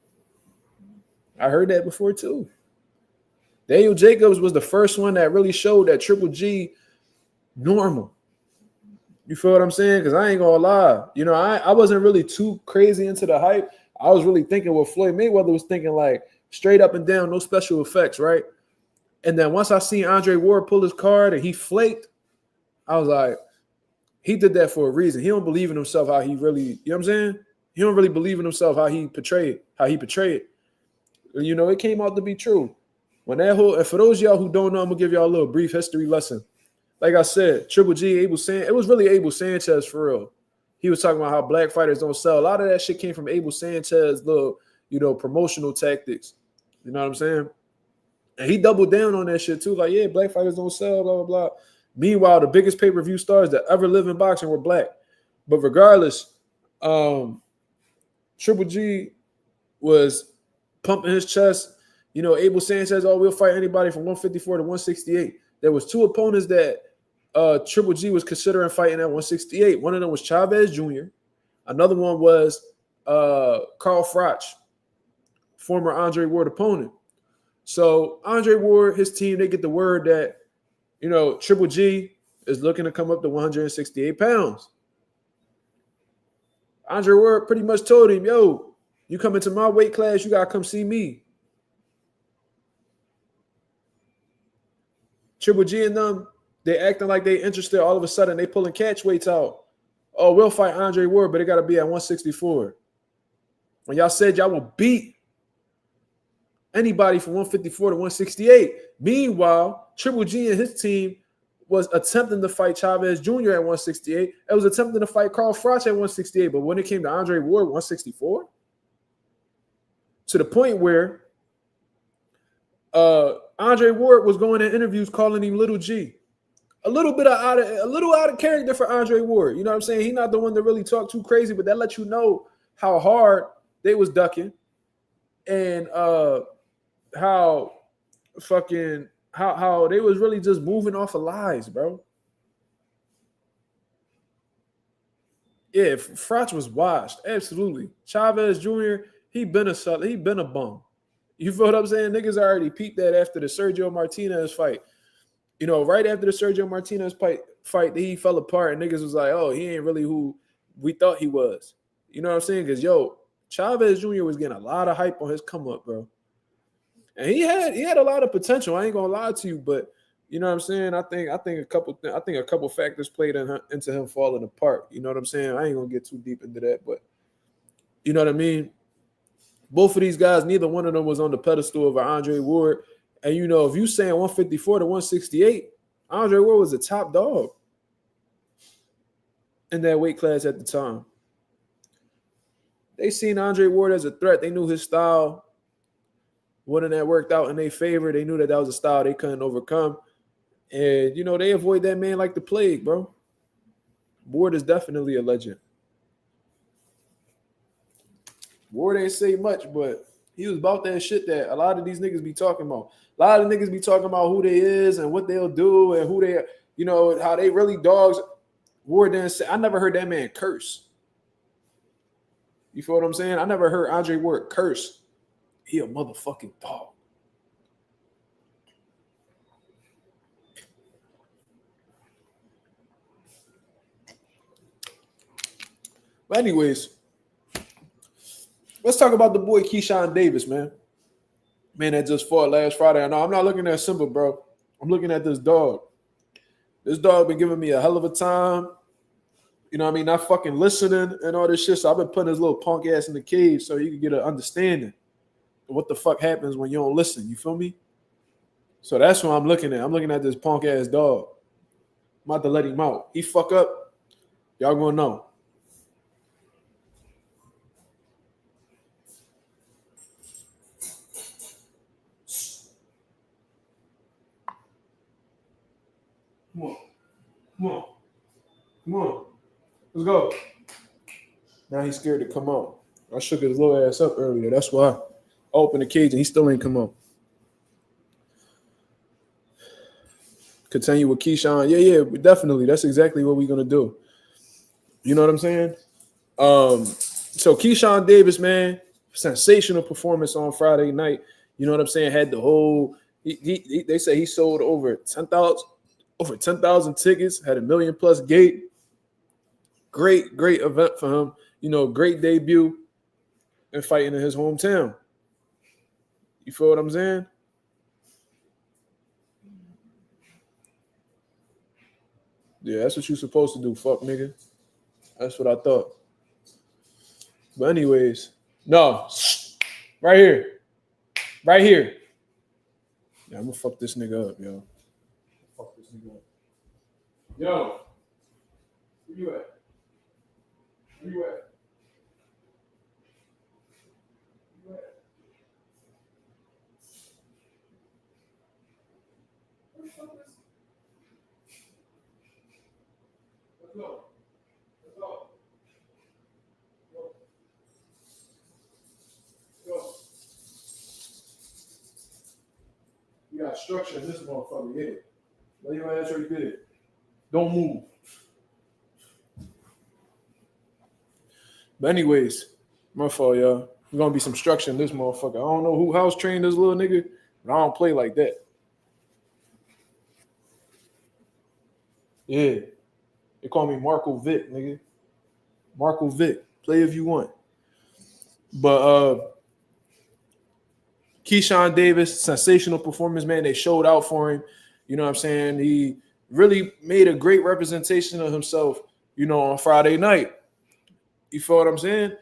I heard that before too. Daniel Jacobs was the first one that really showed that Triple G normal. You feel what I'm saying? Because I ain't gonna lie. You know, I wasn't really too crazy into the hype. I was really thinking what Floyd Mayweather was thinking, like straight up and down, no special effects, right? And then once I seen Andre Ward pull his card and he flaked, I was like, he did that for a reason. He don't believe in himself how he really, you know what I'm saying? He don't really believe in himself how he portrayed. You know, it came out to be true. When that whole, and for those of y'all who don't know, I'm gonna give y'all a little brief history lesson. Like I said, Triple G, it was really Abel Sanchez for real. He was talking about how black fighters don't sell. A lot of that shit came from Abel Sanchez, little, you know, promotional tactics. You know what I'm saying? And he doubled down on that shit too. Like, yeah, black fighters don't sell, blah, blah, blah. Meanwhile, the biggest pay-per-view stars that ever live in boxing were black. But regardless, Triple G was pumping his chest. You know, Abel Sanchez, we'll fight anybody from 154 to 168. There was 2 opponents that Triple G was considering fighting at 168. One of them was Chavez Jr. Another one was Carl Froch, former Andre Ward opponent. So Andre Ward, his team, they get the word that, you know, Triple G is looking to come up to 168 pounds. Andre Ward pretty much told him, yo, you come into my weight class, you got to come see me. Triple G and them, they acting like they interested. All of a sudden, they pulling catch weights out. Oh, we'll fight Andre Ward, but it got to be at 164. When y'all said y'all will beat anybody from 154 to 168. Meanwhile, Triple G and his team was attempting to fight Chavez Jr. at 168. It was attempting to fight Carl Froch at 168. But when it came to Andre Ward, 164, to the point where Andre Ward was going in interviews calling him Little G. A little out of character for Andre Ward. You know what I'm saying? He's not the one to really talk too crazy, but that lets you know how hard they was ducking and how they was really just moving off of lies, bro. Yeah, Froch was washed. Absolutely. Chavez Jr., he been a bum. You feel what I'm saying? Niggas already peeped that after the Sergio Martinez fight. You know, right after the Sergio Martinez fight, he fell apart, and niggas was like, oh, he ain't really who we thought he was. You know what I'm saying? Because, Chavez Jr. was getting a lot of hype on his come up, bro. And he had a lot of potential. I ain't gonna lie to you, but you know what I'm saying? I think a couple factors played into him falling apart. You know what I'm saying? I ain't gonna get too deep into that, but you know what I mean? Both of these guys, neither one of them was on the pedestal of Andre Ward. And you know, if you saying 154 to 168, Andre Ward was a top dog in that weight class at the time. They seen Andre Ward as a threat. They knew his style wouldn't have worked out in their favor. They knew that was a style they couldn't overcome. And, you know, they avoid that man like the plague, bro. Ward is definitely a legend. Ward ain't say much, but he was about that shit that a lot of these niggas be talking about. A lot of niggas be talking about who they is and what they'll do and who they, you know, how they really dogs. Ward didn't say, I never heard that man curse. You feel what I'm saying? I never heard Andre Ward curse. He a motherfucking dog. But anyways, let's talk about the boy Keyshawn Davis, man. Man that just fought last Friday. I know I'm not looking at Simba, bro. I'm looking at this dog. This dog been giving me a hell of a time. You know what I mean? Not fucking listening and all this shit. So I've been putting his little punk ass in the cage so he can get an understanding of what the fuck happens when you don't listen. You feel me? So that's what I'm looking at. I'm looking at this punk ass dog. I'm about to let him out. He fuck up. Y'all gonna know. Come on. Come on. Come on. Let's go. Now he's scared to come out. I shook his little ass up earlier. That's why I opened the cage and he still ain't come out. Continue with Keyshawn. Yeah, definitely. That's exactly what we're going to do. You know what I'm saying? So Keyshawn Davis, man, sensational performance on Friday night. You know what I'm saying? Had the whole they say he sold over 10,000 tickets, had 1 million plus gate. Great event for him. You know, great debut and fighting in his hometown. You feel what I'm saying? Yeah, that's what you're supposed to do, fuck nigga. That's what I thought. But anyways, no. Right here. Right here. Yeah, I'm gonna fuck this nigga up, yo. Fuck this nigga up. Yo. Where you at? Where you at? Let's go. Let's go. Go. You got structure in this motherfucker. Get it. Lay your ass where you get it. Don't move. But anyways, my fault, y'all. There's gonna be some structure in this motherfucker. I don't know who house trained this little nigga, but I don't play like that. Yeah. They call me Marco Vic, nigga. Marco Vic. Play if you want. But Keyshawn Davis, sensational performance, man. They showed out for him. You know what I'm saying? He really made a great representation of himself, you know, on Friday night. You feel what I'm saying?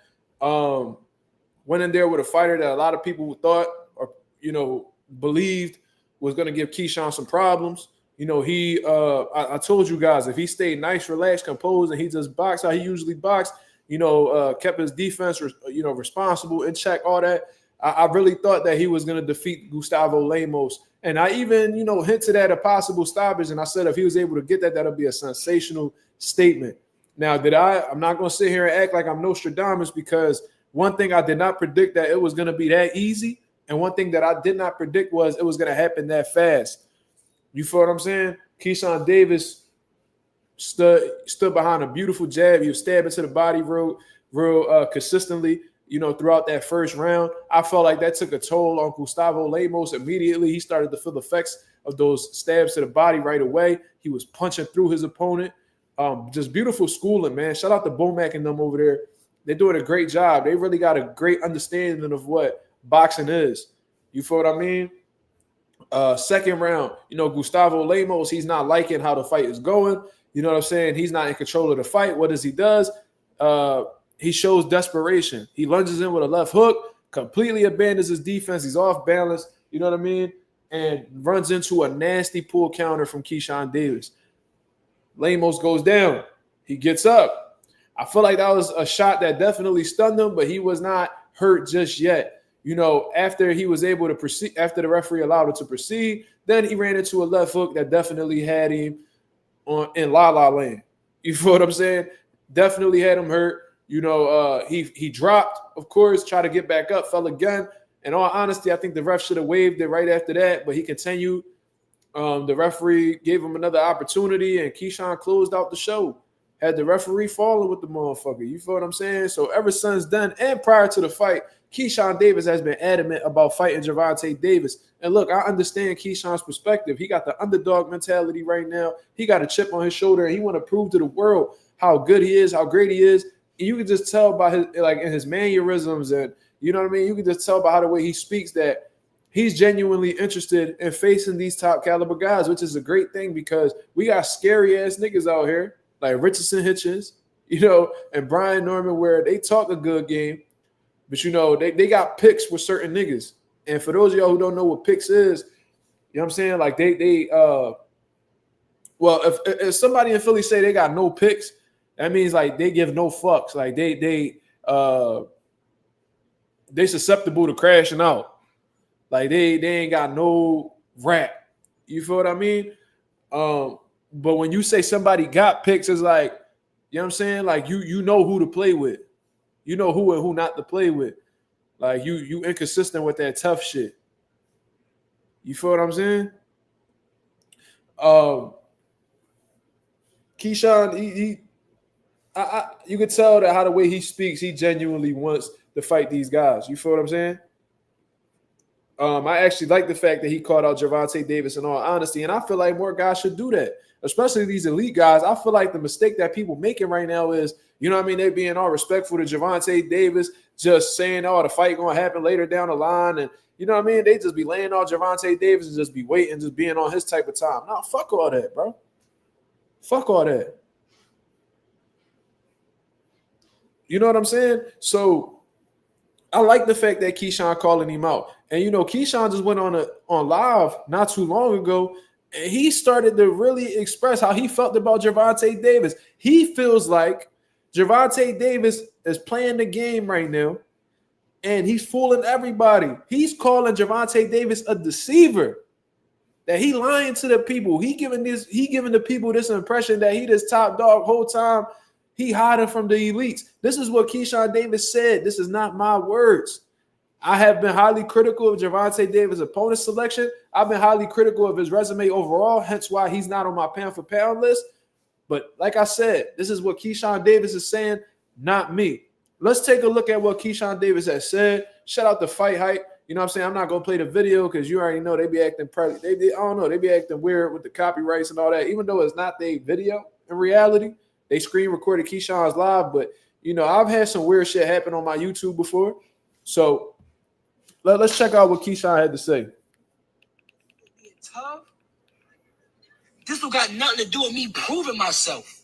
Went in there with a fighter that a lot of people thought or, you know, believed was going to give Keyshawn some problems. You know, I told you guys, if he stayed nice, relaxed, composed, and he just boxed how he usually boxed, you know, kept his defense, you know, responsible, in check, all that, I really thought that he was going to defeat Gustavo Lemos. And I even, you know, hinted at a possible stoppage. And I said, if he was able to get that, that'll be a sensational statement. Now, I'm not going to sit here and act like I'm Nostradamus, because one thing I did not predict that it was going to be that easy. And one thing that I did not predict was it was going to happen that fast. You feel what I'm saying? Keyshawn Davis stood behind a beautiful jab. He was stabbing to the body real consistently, you know, throughout that first round. I felt like that took a toll on Gustavo Lemos immediately. He started to feel the effects of those stabs to the body right away. He was punching through his opponent. Just beautiful schooling, man. Shout out to Bomac and them over there. They're doing a great job. They really got a great understanding of what boxing is. You feel what I mean? Second round, you know, Gustavo Lemos, he's not liking how the fight is going. You know what I'm saying? He's not in control of the fight. What does he do? He shows desperation. He lunges in with a left hook, completely abandons his defense. He's off balance, you know what I mean? And runs into a nasty pull counter from Keyshawn Davis. Lemos goes down. He gets up. I feel like that was a shot that definitely stunned him, but he was not hurt just yet. You know, after he was able to proceed, after the referee allowed him to proceed, then he ran into a left hook that definitely had him in la-la land. You feel what I'm saying? Definitely had him hurt. You know, he dropped, of course, tried to get back up, fell again. In all honesty, I think the ref should have waved it right after that, but he continued. The referee gave him another opportunity, and Keyshawn closed out the show. Had the referee falling with the motherfucker. You feel what I'm saying? So ever since then, and prior to the fight, Keyshawn Davis has been adamant about fighting Gervonta Davis. And look, I understand Keyshawn's perspective. He got the underdog mentality right now. He got a chip on his shoulder, and he want to prove to the world how good he is, how great he is. And you can just tell by his, like, in his mannerisms, and you know what I mean? You can just tell by how the way he speaks that he's genuinely interested in facing these top caliber guys, which is a great thing, because we got scary ass niggas out here like Richardson Hitchens, you know, and Brian Norman, where they talk a good game, but, you know, they got picks with certain niggas. And for those of y'all who don't know what picks is, you know what I'm saying? Like well, if somebody in Philly say they got no picks, that means like they give no fucks. Like they susceptible to crashing out. Like they ain't got no rap. You feel what I mean? But when you say somebody got picks, it's like, you know what I'm saying? Like you know who to play with. You know who and who not to play with. Like you inconsistent with that tough shit. You feel what I'm saying? Keyshawn, you could tell that how the way he speaks, he genuinely wants to fight these guys. You feel what I'm saying? I actually like the fact that he called out Gervonta Davis in all honesty, and I feel like more guys should do that, especially these elite guys. I feel like the mistake that people making right now is, you know what I mean, they being all respectful to Gervonta Davis, just saying, oh, the fight going to happen later down the line, and you know what I mean? They just be laying on Gervonta Davis and just be waiting, just being on his type of time. Nah, fuck all that, bro. Fuck all that. You know what I'm saying? So I like the fact that Keyshawn calling him out. And, you know, Keyshawn just went on live not too long ago, and he started to really express how he felt about Gervonta Davis. He feels like Gervonta Davis is playing the game right now, and he's fooling everybody. He's calling Gervonta Davis a deceiver, that he lying to the people. He giving the people this impression that he this top dog whole time. He hiding from the elites. This is what Keyshawn Davis said. This is not my words. I have been highly critical of Gervonta Davis' opponent selection. I've been highly critical of his resume overall, hence why he's not on my pound-for-pound list. But like I said, this is what Keyshawn Davis is saying, not me. Let's take a look at what Keyshawn Davis has said. Shout out to Fight Hype. You know what I'm saying? I'm not going to play the video because you already know they be acting I don't know. They be acting weird with the copyrights and all that, even though it's not their video in reality. They screen recorded Keyshawn's live, but, you know, I've had some weird shit happen on my YouTube before. So let's check out what Keyshawn had to say. Tough. This don't got nothing to do with me proving myself.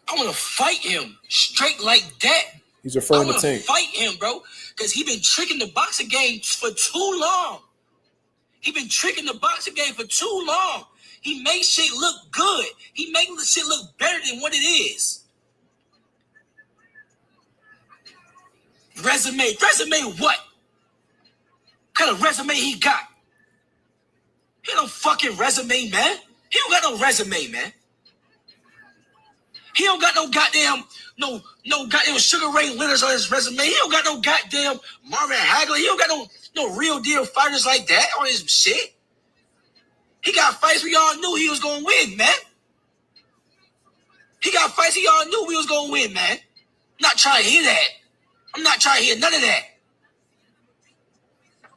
I want to fight him straight like that. He's referring to Tank. Fight him, bro, because he been tricking the boxing game for too long. He been tricking the boxing game for too long. He makes shit look good. He making the shit look better than what it is. Resume what? What kind of resume he got? He don't fucking resume, man. He don't got no resume, man. He don't got no goddamn Sugar Ray Leonard on his resume. He don't got no goddamn Marvin Hagler. He don't got no real deal fighters like that on his shit. He got fights we all knew he was gonna win, man. He got fights he all knew we was gonna win, man. I'm not trying to hear that. I'm not trying to hear none of that.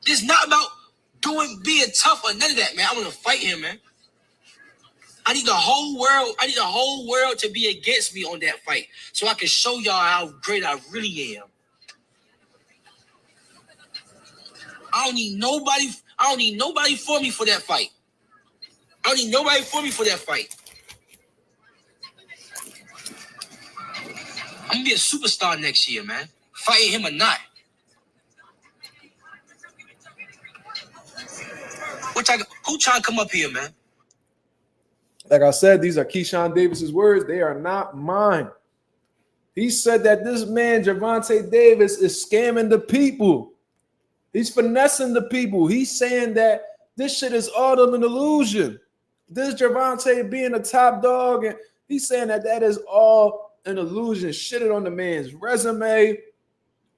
This not about being tough or none of that, man. I want to fight him, man. I need the whole world to be against me on that fight, so I can show y'all how great I really am. I don't need nobody for me for that fight. I don't need nobody for me for that fight. I'm gonna be a superstar next year, man. Fighting him or not. Who trying to come up here, man? Like I said, these are Keyshawn Davis's words. They are not mine. He said that this man, Gervonta Davis, is scamming the people. He's finessing the people. He's saying that this shit is all an illusion. This Gervonta being a top dog, and he's saying that is all an illusion. Shitted on the man's resume,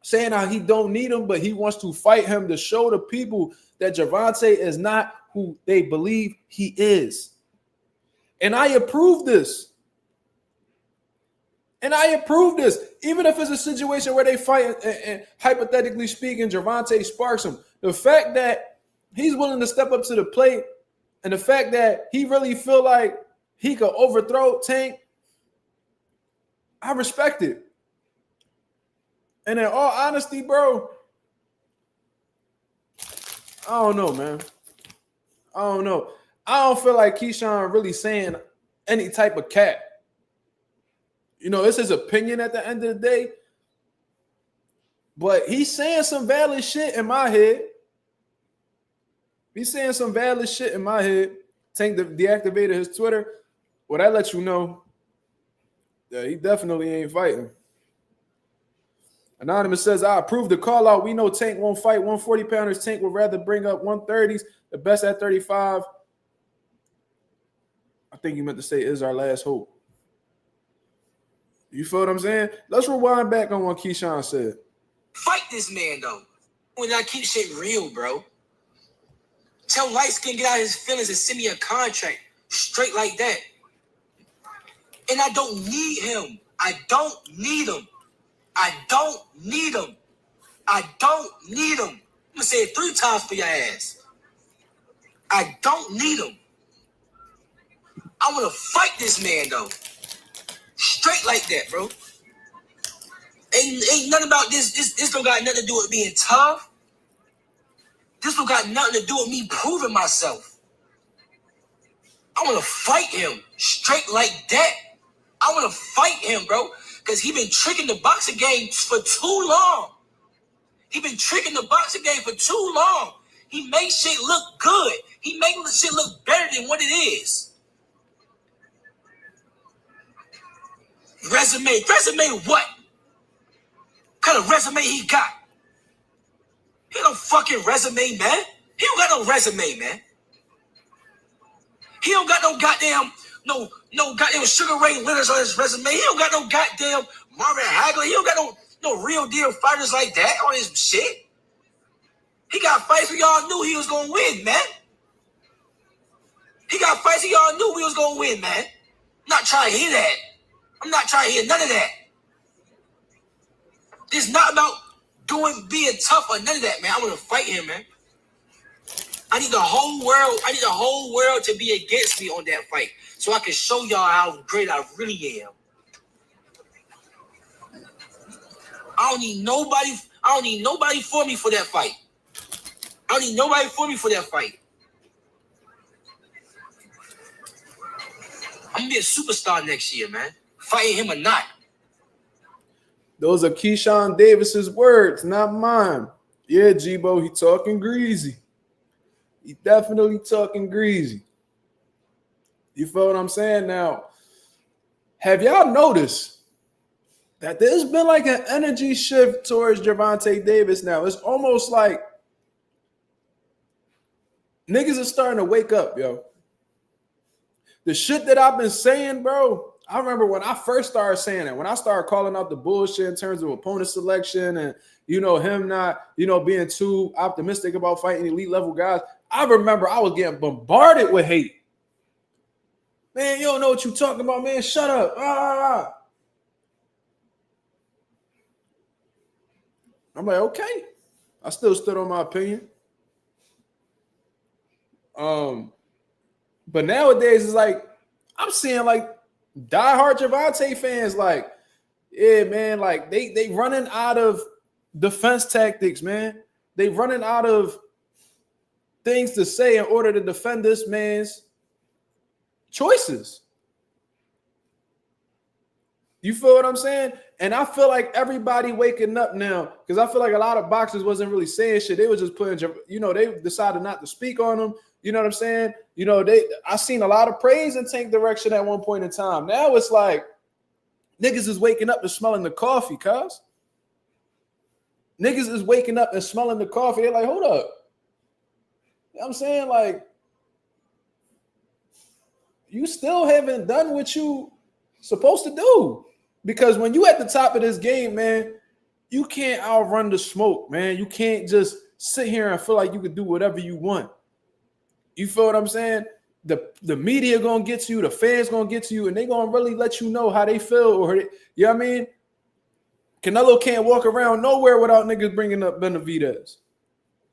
saying how he don't need him, but he wants to fight him to show the people that Gervonta is not who they believe he is. And I approve this. Even if it's a situation where they fight and hypothetically speaking, Gervonta sparks him. The fact that he's willing to step up to the plate and the fact that he really feel like he could overthrow Tank, I respect it. And in all honesty, bro, I don't know, man. I don't know. I don't feel like Keyshawn really saying any type of cap. You know, it's his opinion at the end of the day. But he's saying some valid shit in my head. Tank deactivated his Twitter. Well, that lets you know that he definitely ain't fighting. Anonymous says, I approve the call out. We know Tank won't fight 140-pounders. Tank would rather bring up 130s. The best at 35. I think you meant to say is our last hope. You feel what I'm saying? Let's rewind back on what Keyshawn said. Fight this man, though. When I keep shit real, bro. Tell Light Skin get out of his feelings and send me a contract. Straight like that. And I don't need him. I don't need him. I'm going to say it 3 times for your ass. I don't need him. I want to fight this man, though. Straight like that, bro. Ain't nothing about this. This don't got nothing to do with being tough. This don't got nothing to do with me proving myself. I want to fight him straight like that. I want to fight him, bro, because he been tricking the boxing game for too long. He makes shit look good. He making the shit look better than what it is. Resume what? What kind of resume he got? He don't fucking resume, man. He don't got no resume, man. He don't got no goddamn Sugar Ray Leonard on his resume. He don't got no goddamn Marvin Hagler. He don't got no real deal fighters like that on his shit. He got fights we all knew he was gonna win, man. I'm not trying to hear that. I'm not trying to hear none of that. This not about being tough or none of that, man. I want to fight him, man. I need the whole world to be against me on that fight, so I can show y'all how great I really am. I don't need nobody for me for that fight. I'm gonna be a superstar next year, man. Fighting him or not. Those are Keyshawn Davis's words, not mine. Yeah, G-Bo, he talking greasy. He definitely talking greasy. You feel what I'm saying? Now, have y'all noticed that there's been like an energy shift towards Gervonta Davis now? It's almost like niggas are starting to wake up, yo. The shit that I've been saying, bro, I remember when I first started saying it, when I started calling out the bullshit in terms of opponent selection and, him not, being too optimistic about fighting elite level guys. I remember I was getting bombarded with hate. Man, you don't know what you talking about, man. Shut up. I'm like, okay. I still stood on my opinion. But nowadays it's like I'm seeing like diehard Gervonta fans like, yeah, man, like they running out of defense tactics, man. They running out of things to say in order to defend this man's choices. You feel what I'm saying? And I feel like everybody waking up now because I feel like a lot of boxers wasn't really saying shit. They were just putting, they decided not to speak on them. You know what I'm saying? I seen a lot of praise in Tank direction at one point in time. Now it's like niggas is waking up and smelling the coffee, cuz. Niggas is waking up and smelling the coffee. They're like, hold up. You know what I'm saying? Like, you still haven't done what you supposed to do. Because when you at the top of this game, man, you can't outrun the smoke, man. You can't just sit here and feel like you can do whatever you want. You feel what I'm saying? The media gonna get to you, the fans gonna get to you, and they gonna really let you know how they feel. Or you know what I mean? Canelo can't walk around nowhere without niggas bringing up Benavidez.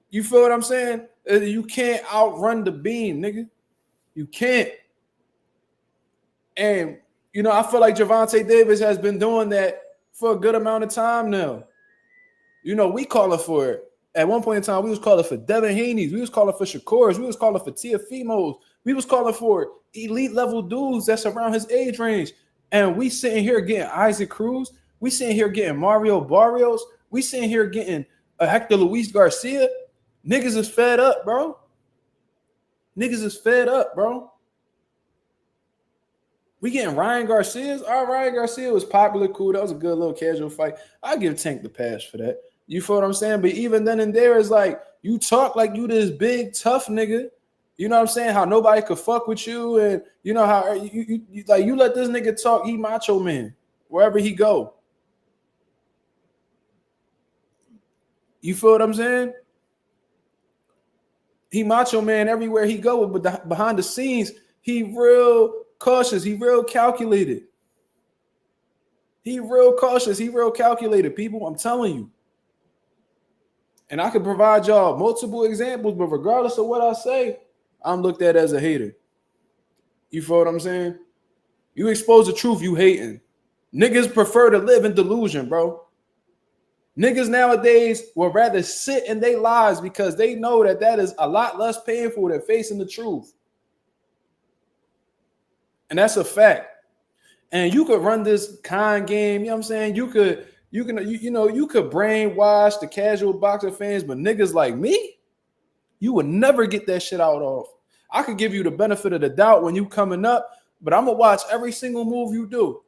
You feel what I'm saying? You can't outrun the beam, nigga. You can't. And I feel like Gervonta Davis has been doing that for a good amount of time now. We calling for it. At one point in time, we was calling for Devin Haney's. We was calling for Shakur's. We was calling for Tiafimo's. We was calling for elite level dudes that's around his age range. And we sitting here getting Isaac Cruz. We sitting here getting Mario Barrios. We sitting here getting Hector Luis Garcia. Niggas is fed up, bro. Niggas is fed up, bro. We getting Ryan Garcia's. Ryan Garcia was popular, cool. That was a good little casual fight. I give Tank the pass for that. You feel what I'm saying? But even then and there, is like you talk like you this big tough nigga. You know what I'm saying? How nobody could fuck with you, and how you let this nigga talk. He macho man wherever he go. You feel what I'm saying? He macho man everywhere he go, but behind the scenes, he real cautious. He real calculated. He real cautious. He real calculated, people. I'm telling you. And I could provide y'all multiple examples, but regardless of what I say, I'm looked at as a hater. You feel what I'm saying? You expose the truth, you hating. Niggas prefer to live in delusion, bro. Niggas nowadays would rather sit in their lies because they know that is a lot less painful than facing the truth. And that's a fact. And you could run this kind game, you know what I'm saying? You could brainwash the casual boxer fans, but niggas like me, you would never get that shit out of. I could give you the benefit of the doubt when you coming up, but I'm gonna watch every single move you do.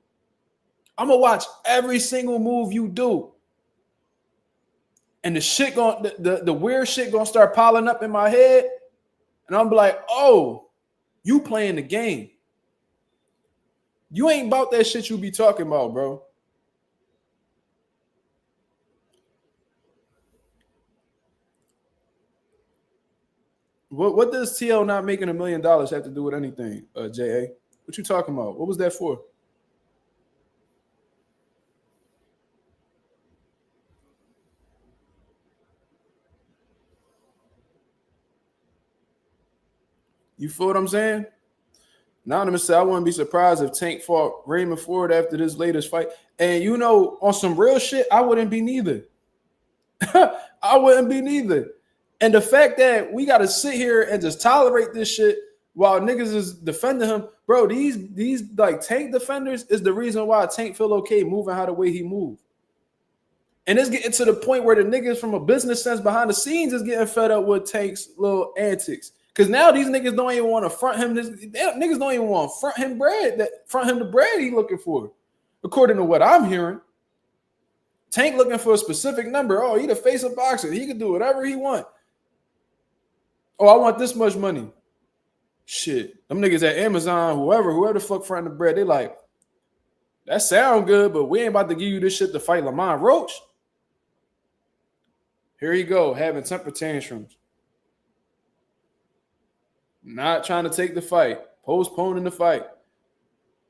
I'm gonna watch every single move you do. And the weird shit gonna start piling up in my head. And I'm like, oh, you playing the game. You ain't about that shit you be talking about, bro. What does TL not making $1 million have to do with anything, JA? What you talking about? What was that for? You feel what I'm saying? Anonymous said, I wouldn't be surprised if Tank fought Raymond Ford after this latest fight. And on some real shit, I wouldn't be neither. I wouldn't be neither. And the fact that we got to sit here and just tolerate this shit while niggas is defending him, bro, these like Tank defenders is the reason why Tank feel okay moving how the way he moved. And it's getting to the point where the niggas from a business sense behind the scenes is getting fed up with Tank's little antics. Because now these niggas don't even want to front him. Niggas don't even want to front him the bread he looking for. According to what I'm hearing. Tank looking for a specific number. Oh, he the face of boxing. He can do whatever he want. Oh, I want this much money. Shit. Them niggas at Amazon, whoever the fuck fronting the bread, they like, that sound good, but we ain't about to give you this shit to fight Lamont Roach. Here you go, having temper tantrums. Not trying to take the fight, postponing the fight.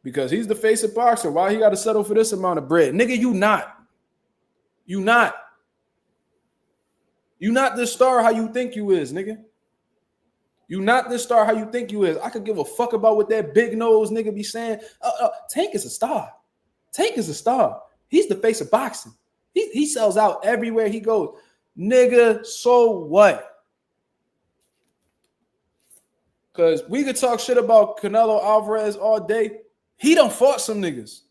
Because he's the face of boxing. Why he got to settle for this amount of bread? Nigga, you not. You not. You not this star how you think you is, nigga. You not this star how you think you is. I could give a fuck about what that big nose nigga be saying. Tank is a star. Tank is a star. He's the face of boxing. He sells out everywhere he goes. Nigga, so what? Because we could talk shit about Canelo Alvarez all day. He done fought some niggas.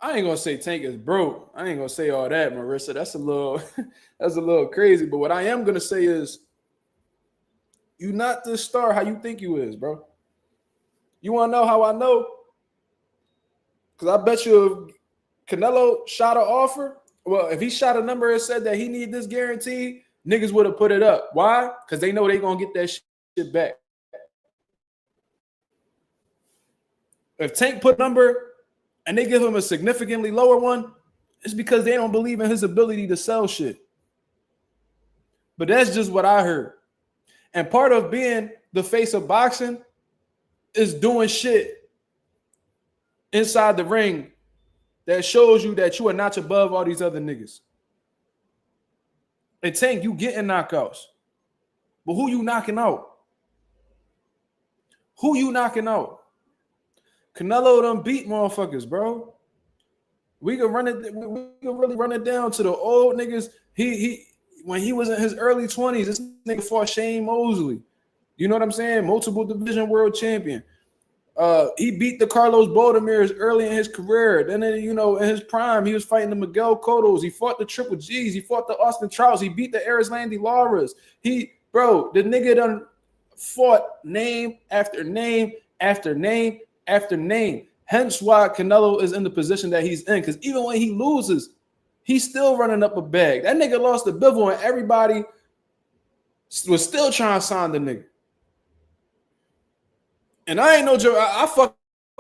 I ain't gonna say Tank is broke. I ain't gonna say all that, Marissa. That's a little crazy. But what I am gonna say is, you not this star how you think you is, bro. You wanna know how I know? Because I bet you if Canelo shot an offer, well, if he shot a number and said that he need this guarantee, niggas would have put it up. Why? Because they know they gonna get that shit back. If Tank put a number and they give him a significantly lower one, it's because they don't believe in his ability to sell shit. But that's just what I heard. And part of being the face of boxing is doing shit inside the ring that shows you that you are not above all these other niggas. And Tank, you getting knockouts. But who you knocking out? Who you knocking out? Canelo done beat motherfuckers, bro. We can run it. We can really run it down to the old niggas. He when he was in his early 20s, this nigga fought Shane Mosley. You know what I'm saying? Multiple division world champion. He beat the Carlos Baldomirs early in his career. Then, in his prime, he was fighting the Miguel Cottos. He fought the Triple G's. He fought the Austin Trouts. He beat the Erislandy Lauras. The nigga done fought name after name after name after name. Hence why Canelo is in the position that he's in. Because even when he loses, he's still running up a bag. That nigga lost to Bivol and everybody was still trying to sign the nigga. And I ain't know I fuck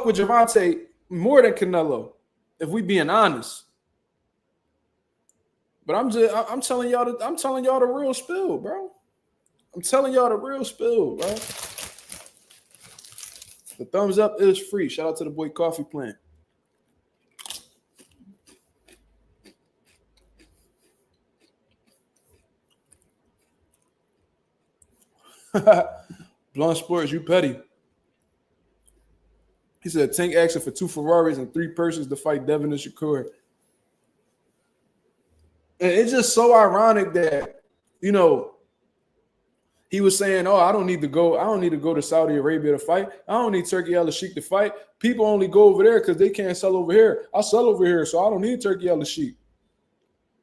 with Gervonta more than Canelo, if we being honest. But I'm telling y'all the real spill, bro. I'm telling y'all the real spill, bro. The thumbs up is free. Shout out to the boy Coffee Plant. Blunt Sports, you petty. He said Tank asking for 2 Ferraris and 3 Porsches to fight Devin and Shakur. And it's just so ironic that, he was saying, "Oh, I don't need to go to Saudi Arabia to fight. I don't need Turkey Al-Sheikh to fight. People only go over there because they can't sell over here. I sell over here, so I don't need Turkey Al-Sheikh."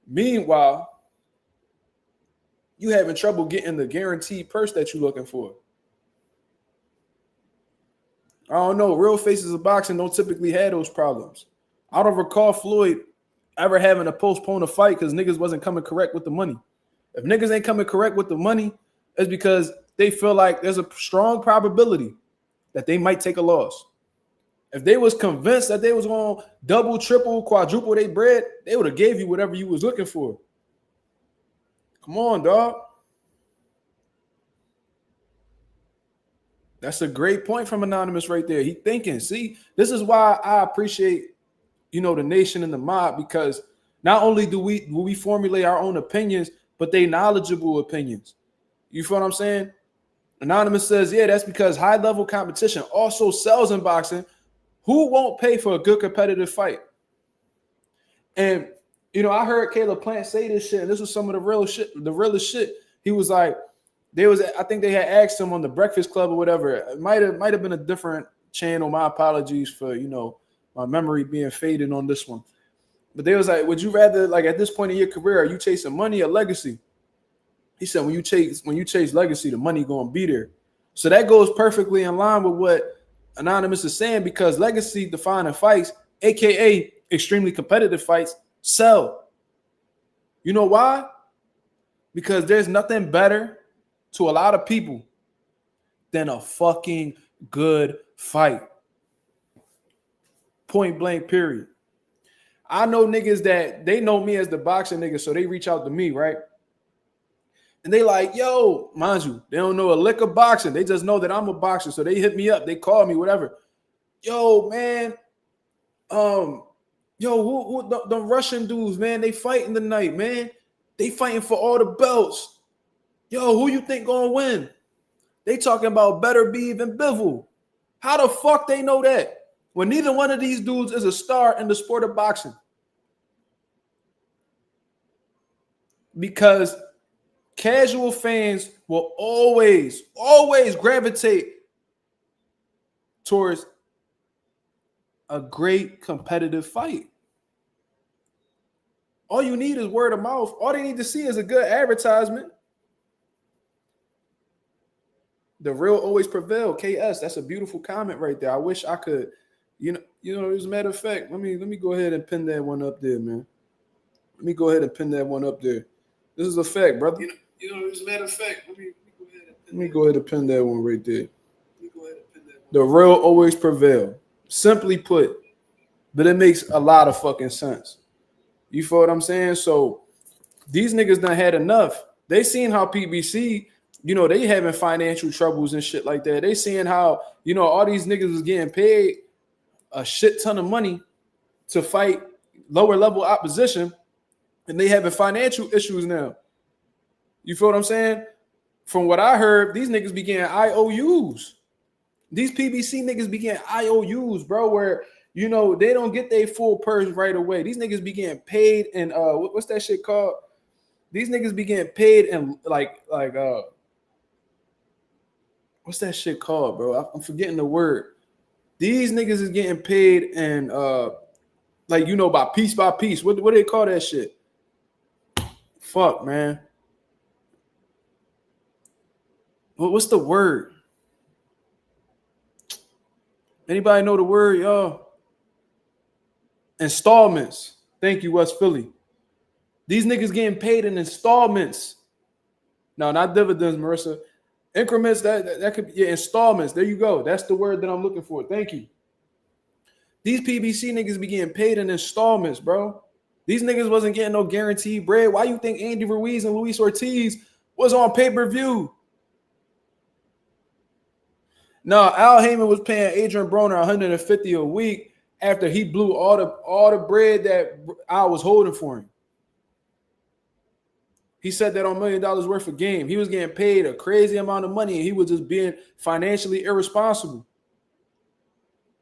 Meanwhile, you having trouble getting the guaranteed purse that you're looking for. I don't know. Real faces of boxing don't typically have those problems. I don't recall Floyd ever having to postpone a fight because niggas wasn't coming correct with the money. If niggas ain't coming correct with the money, it's because they feel like there's a strong probability that they might take a loss. If they was convinced that they was going to double, triple, quadruple their bread, they would have gave you whatever you was looking for. Come on, dog. That's a great point from Anonymous right there. He thinking, see, this is why I appreciate, the nation and the mob, because not only do we formulate our own opinions, but they knowledgeable opinions. You feel what I'm saying? Anonymous says, yeah, that's because high-level competition also sells in boxing. Who won't pay for a good competitive fight? And, I heard Caleb Plant say this shit, and this was some of the realest shit. He was like, I think they had asked him on the Breakfast Club or whatever. It might have been a different channel. My apologies for, my memory being faded on this one. But they was like, would you rather, like, at this point in your career, are you chasing money or legacy? He said, when you chase legacy, the money gonna be there. So that goes perfectly in line with what Anonymous is saying, because legacy defining fights, aka extremely competitive fights, sell. You know why? Because there's nothing better to a lot of people than a fucking good fight. Point blank, period. I know niggas that they know me as the boxing nigga, so they reach out to me, right? And they like, yo, mind you, they don't know a lick of boxing. They just know that I'm a boxer, so they hit me up. They call me, whatever. Yo, man, the Russian dudes, man, they fighting tonight, man. They fighting for all the belts. Yo, who you think gonna win? They talking about Better Beeve and Bivol. How the fuck they know that? When neither one of these dudes is a star in the sport of boxing. Because casual fans will always gravitate towards a great competitive fight. All you need is word of mouth. All they need to see is a good advertisement. The real always prevail. KS, that's a beautiful comment right there. I wish I could, as a matter of fact, let me go ahead and pin that one up there, man. Let me go ahead and pin that one up there. This is a fact, brother. As a matter of fact, let me go ahead and pin that one right there. The real always prevail. Simply put, but it makes a lot of fucking sense. You feel what I'm saying? So these niggas done had enough. They seen how PBC, they having financial troubles and shit like that. They seeing how, all these niggas is getting paid a shit ton of money to fight lower level opposition, and they having financial issues now. You feel what I'm saying? From what I heard, these niggas be getting IOUs. These PBC niggas be getting IOUs, bro, where, they don't get their full purse right away. These niggas be getting paid in, what's that shit called? These niggas be getting paid in, what's that shit called, bro? I'm forgetting the word. These niggas is getting paid in, by piece by piece. What do they call that shit? Fuck, man. What's the word? Anybody know the word, y'all? Installments. Thank you, West Philly. These niggas getting paid in installments. No, not dividends, Marissa. Increments, that could be installments. There you go. That's the word that I'm looking for. Thank you. These PBC niggas be getting paid in installments, bro. These niggas wasn't getting no guaranteed bread. Why you think Andy Ruiz and Luis Ortiz was on pay-per-view? No, Al Heyman was paying Adrian Broner $150 a week after he blew all the bread that Al was holding for him. He said that on $1 million worth of game. He was getting paid a crazy amount of money, and he was just being financially irresponsible.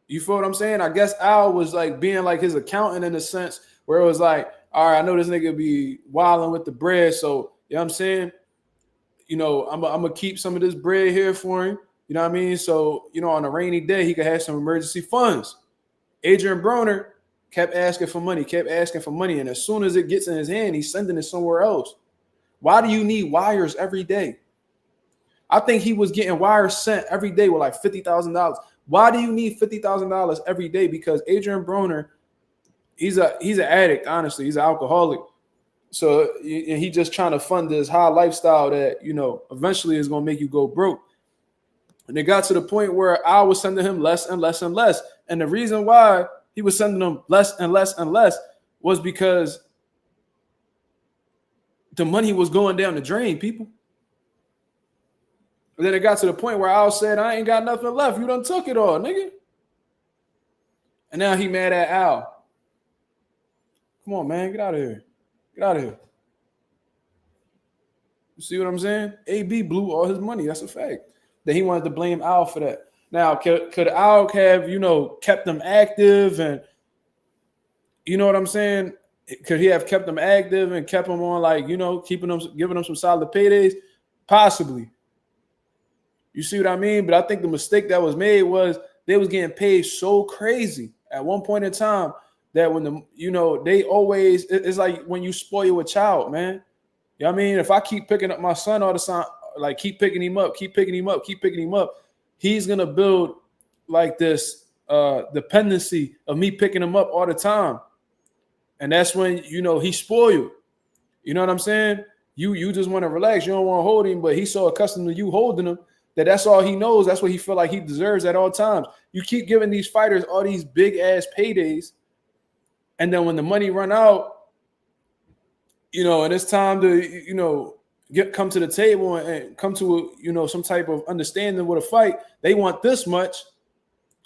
You feel what I'm saying? I guess Al was like being like his accountant in a sense, where it was like, all right, I know this nigga be wilding with the bread, so you know what I'm saying? I'm gonna keep some of this bread here for him. You know what I mean? So, on a rainy day, he could have some emergency funds. Adrian Broner kept asking for money. And as soon as it gets in his hand, he's sending it somewhere else. Why do you need wires every day? I think he was getting wires sent every day with like $50,000. Why do you need $50,000 every day? Because Adrian Broner, he's an addict, honestly. He's an alcoholic. So he just trying to fund this high lifestyle that, eventually is going to make you go broke. And it got to the point where I was sending him less and less and less. And the reason why he was sending them less and less and less was because the money was going down the drain, people. And then it got to the point where Al said, I ain't got nothing left. You done took it all, nigga. And now he mad at Al. Come on, man. Get out of here. Get out of here. You see what I'm saying? AB blew all his money. That's a fact. Then he wanted to blame Al for that. Now, could Al have, kept them active and, you know what I'm saying? Could he have kept them active and kept them on, like, keeping them, giving them some solid paydays? Possibly. You see what I mean? But I think the mistake that was made was they was getting paid so crazy at one point in time that when they always, it's like when you spoil a child, man. You know what I mean? If I keep picking up my son all the time, like keep picking him up, he's gonna build like this dependency of me picking him up all the time. And that's when, he's spoiled. You know what I'm saying? You just want to relax. You don't want to hold him, but he's so accustomed to you holding him that's all he knows. That's what he feel like he deserves at all times. You keep giving these fighters all these big ass paydays, and then when the money run out, and it's time to come to the table and come to some type of understanding with a fight, they want this much.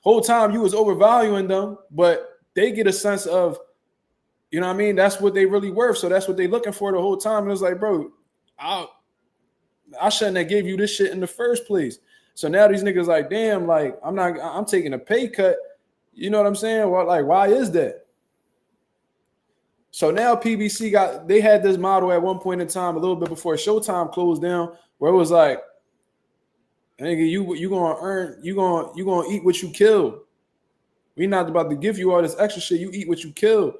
Whole time you was overvaluing them, but they get a sense of, you know what I mean? That's what they really worth. So that's what they looking for the whole time. And it's like, bro, I shouldn't have gave you this shit in the first place. So now these niggas like, damn, like I'm taking a pay cut. You know what I'm saying? Well, like, why is that? So now PBC they had this model at one point in time, a little bit before Showtime closed down, where it was like, nigga, you gonna eat what you kill. We not about to give you all this extra shit. You eat what you kill.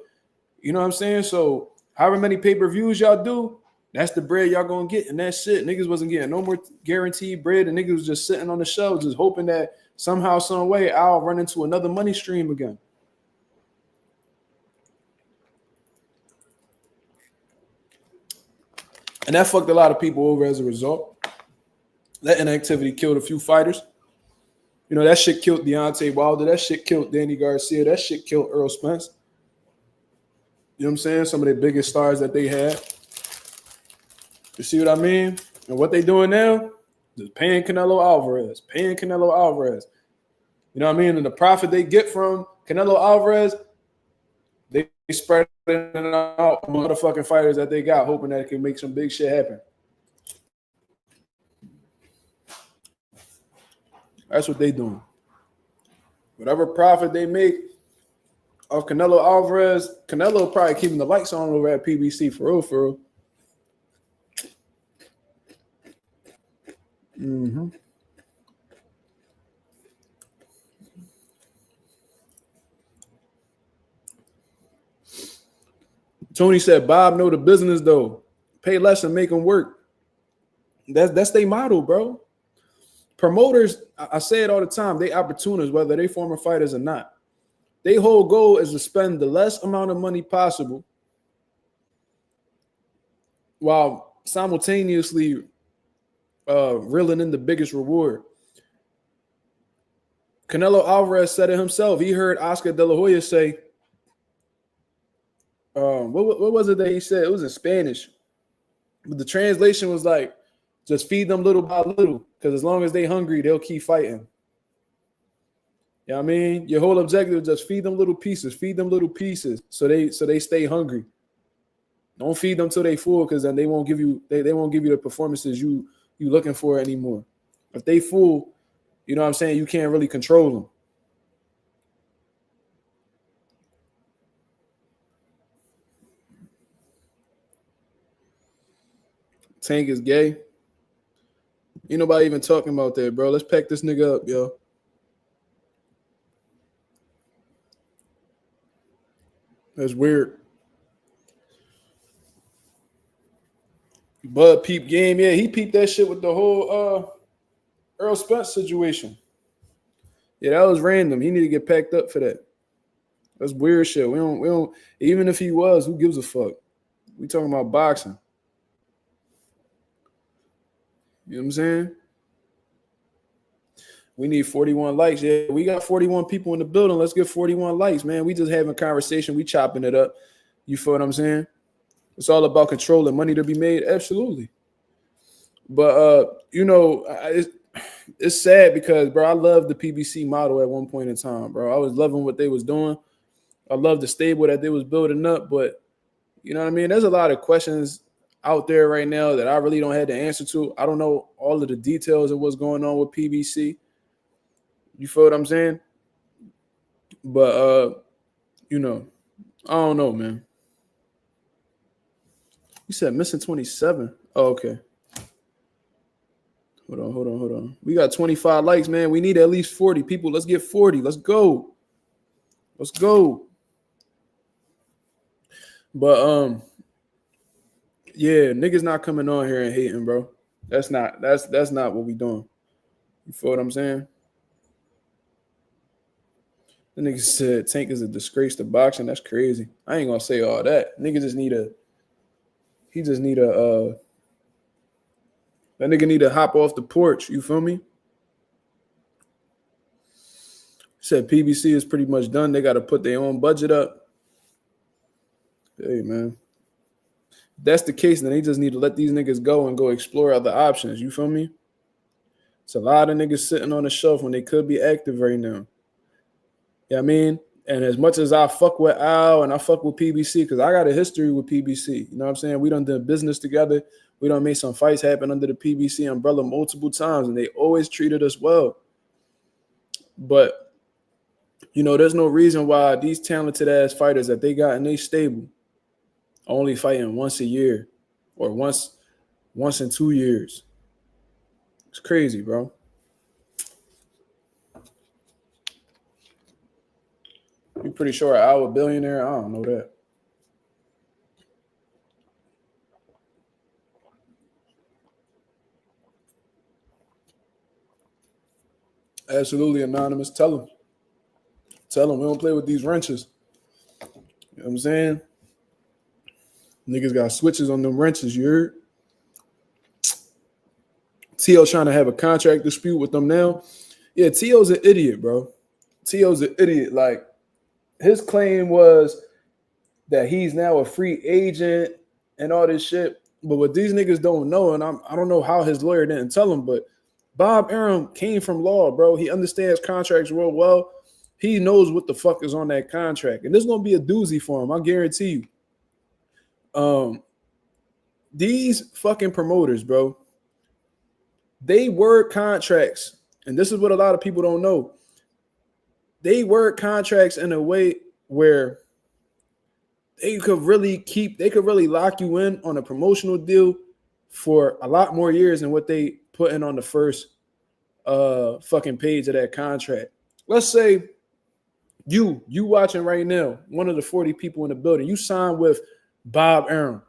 You know what I'm saying? So however many pay-per-views y'all do, that's the bread y'all gonna get, and that's it. Niggas wasn't getting no more guaranteed bread, and niggas was just sitting on the shelf, just hoping that somehow, some way, I'll run into another money stream again. And that fucked a lot of people over as a result. That inactivity killed a few fighters. That shit killed Deontay Wilder. That shit killed Danny Garcia. That shit killed Earl Spence. You know what I'm saying? Some of the biggest stars that they had. You see what I mean? And what they doing now is paying Canelo Alvarez. You know what I mean? And the profit they get from Canelo Alvarez, they spread it out on motherfucking fighters that they got, hoping that it can make some big shit happen. That's what they doing. Whatever profit they make of Canelo Alvarez, Canelo probably keeping the lights on over at PBC for real. Mm-hmm. Tony said, Bob know the business though. Pay less and make them work. That's their model, bro. Promoters, I say it all the time, they opportunists, whether they former fighters or not. Their whole goal is to spend the less amount of money possible while simultaneously reeling in the biggest reward. Canelo Alvarez said it himself. He heard Oscar De La Hoya say, what was it that he said? It was in Spanish. But the translation was like, just feed them little by little, because as long as they hungry, they'll keep fighting. You know what I mean? Your whole objective is just feed them little pieces so they stay hungry. Don't feed them till they full, because then they won't give you the performances you looking for anymore. If they full, you know what I'm saying, you can't really control them. Tank is gay. Ain't nobody even talking about that, bro. Let's pack this nigga up, yo. That's weird. Bud peep game. Yeah, he peeped that shit with the whole Earl Spence situation. Yeah, that was random. He need to get packed up for that. That's weird shit. We don't even if he was, who gives a fuck? We talking about boxing. You know what I'm saying? We need 41 likes. Yeah, we got 41 people in the building. Let's get 41 likes, man. We just having a conversation. We chopping it up. You feel what I'm saying? It's all about control and money to be made. Absolutely. But, it's sad because, bro, I loved the PBC model at one point in time, bro. I was loving what they was doing. I love the stable that they was building up. But, you know what I mean? There's a lot of questions out there right now that I really don't have the answer to. I don't know all of the details of what's going on with PBC. You feel what I'm saying? But, I don't know, man. You said missing 27. Oh, okay. Hold on. We got 25 likes, man. We need at least 40 people. Let's get 40. Let's go. But yeah, niggas not coming on here and hating, bro. That's not what we doing. You feel what I'm saying? The nigga said Tank is a disgrace to boxing. That's crazy. I ain't gonna say all that. Nigga just need a that nigga need to hop off the porch. You feel me? Said PBC is pretty much done. They got to put their own budget up. Hey, man. If that's the case, then they just need to let these niggas go and go explore other options. You feel me? It's a lot of niggas sitting on the shelf when they could be active right now. Yeah, I mean, and as much as I fuck with Al and I fuck with PBC, because I got a history with PBC. You know what I'm saying? We done did business together. We done made some fights happen under the PBC umbrella multiple times, and they always treated us well. But, you know, there's no reason why these talented-ass fighters that they got in their stable only fighting once a year or once in 2 years. It's crazy, bro. You pretty sure Al a billionaire? I don't know that. Absolutely anonymous. Tell them we don't play with these wrenches. You know what I'm saying? Niggas got switches on them wrenches, you heard? T.O. trying to have a contract dispute with them now. Yeah, T.O.'s an idiot, bro. T.O.'s an idiot. Like, his claim was that he's now a free agent and all this shit. But what these niggas don't know, and I don't know how his lawyer didn't tell him, but Bob Arum came from law, bro. He understands contracts real well. He knows what the fuck is on that contract. And this is going to be a doozy for him, I guarantee you. These fucking promoters, bro, they word contracts. And this is what a lot of people don't know. They word contracts in a way where they could really lock you in on a promotional deal for a lot more years than what they put in on the first fucking page of that contract. Let's say you watching right now, one of the 40 people in the building, you sign with Bob Arum.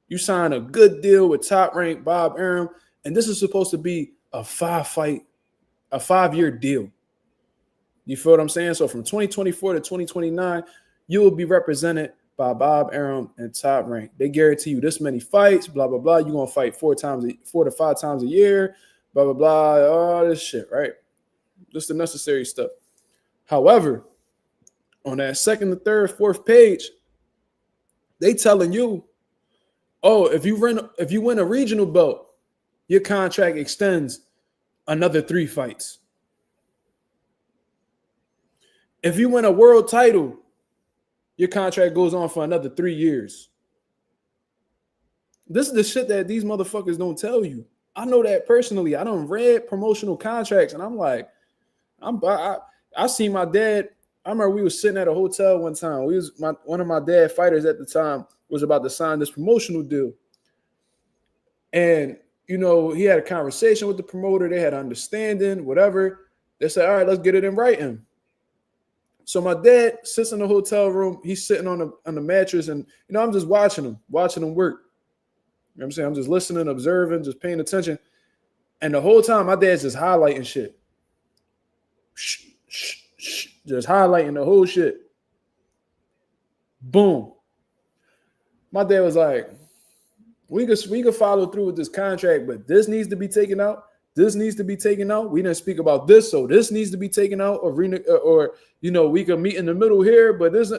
You sign a good deal with top rank Bob Arum, and this is supposed to be a 5-year deal. You feel what I'm saying? So from 2024 to 2029, you will be represented by Bob Arum and Top Rank. They guarantee you this many fights, blah, blah, blah. You're going to fight 4 to 5 times a year, blah, blah, blah, all this shit, right? Just the necessary stuff. However, on that second, the third, fourth page, they telling you, oh, if you win a regional belt, your contract extends another 3 fights. If you win a world title, your contract goes on for another 3 years. This is the shit that these motherfuckers don't tell you. I know that personally. I done read promotional contracts, and I'm like, I seen my dad. I remember we was sitting at a hotel one time. One of my dad fighters at the time was about to sign this promotional deal. And, you know, he had a conversation with the promoter. They had understanding, whatever. They said, all right, let's get it in writing. So my dad sits in the hotel room. He's sitting on the mattress, and you know, I'm just watching him work. You know what I'm saying? I'm just listening, observing, just paying attention. And the whole time, my dad's just highlighting shit. Just highlighting the whole shit. Boom. My dad was like, we could follow through with this contract, but this needs to be taken out. This needs to be taken out. We didn't speak about this, so this needs to be taken out, or you know, we can meet in the middle here, but this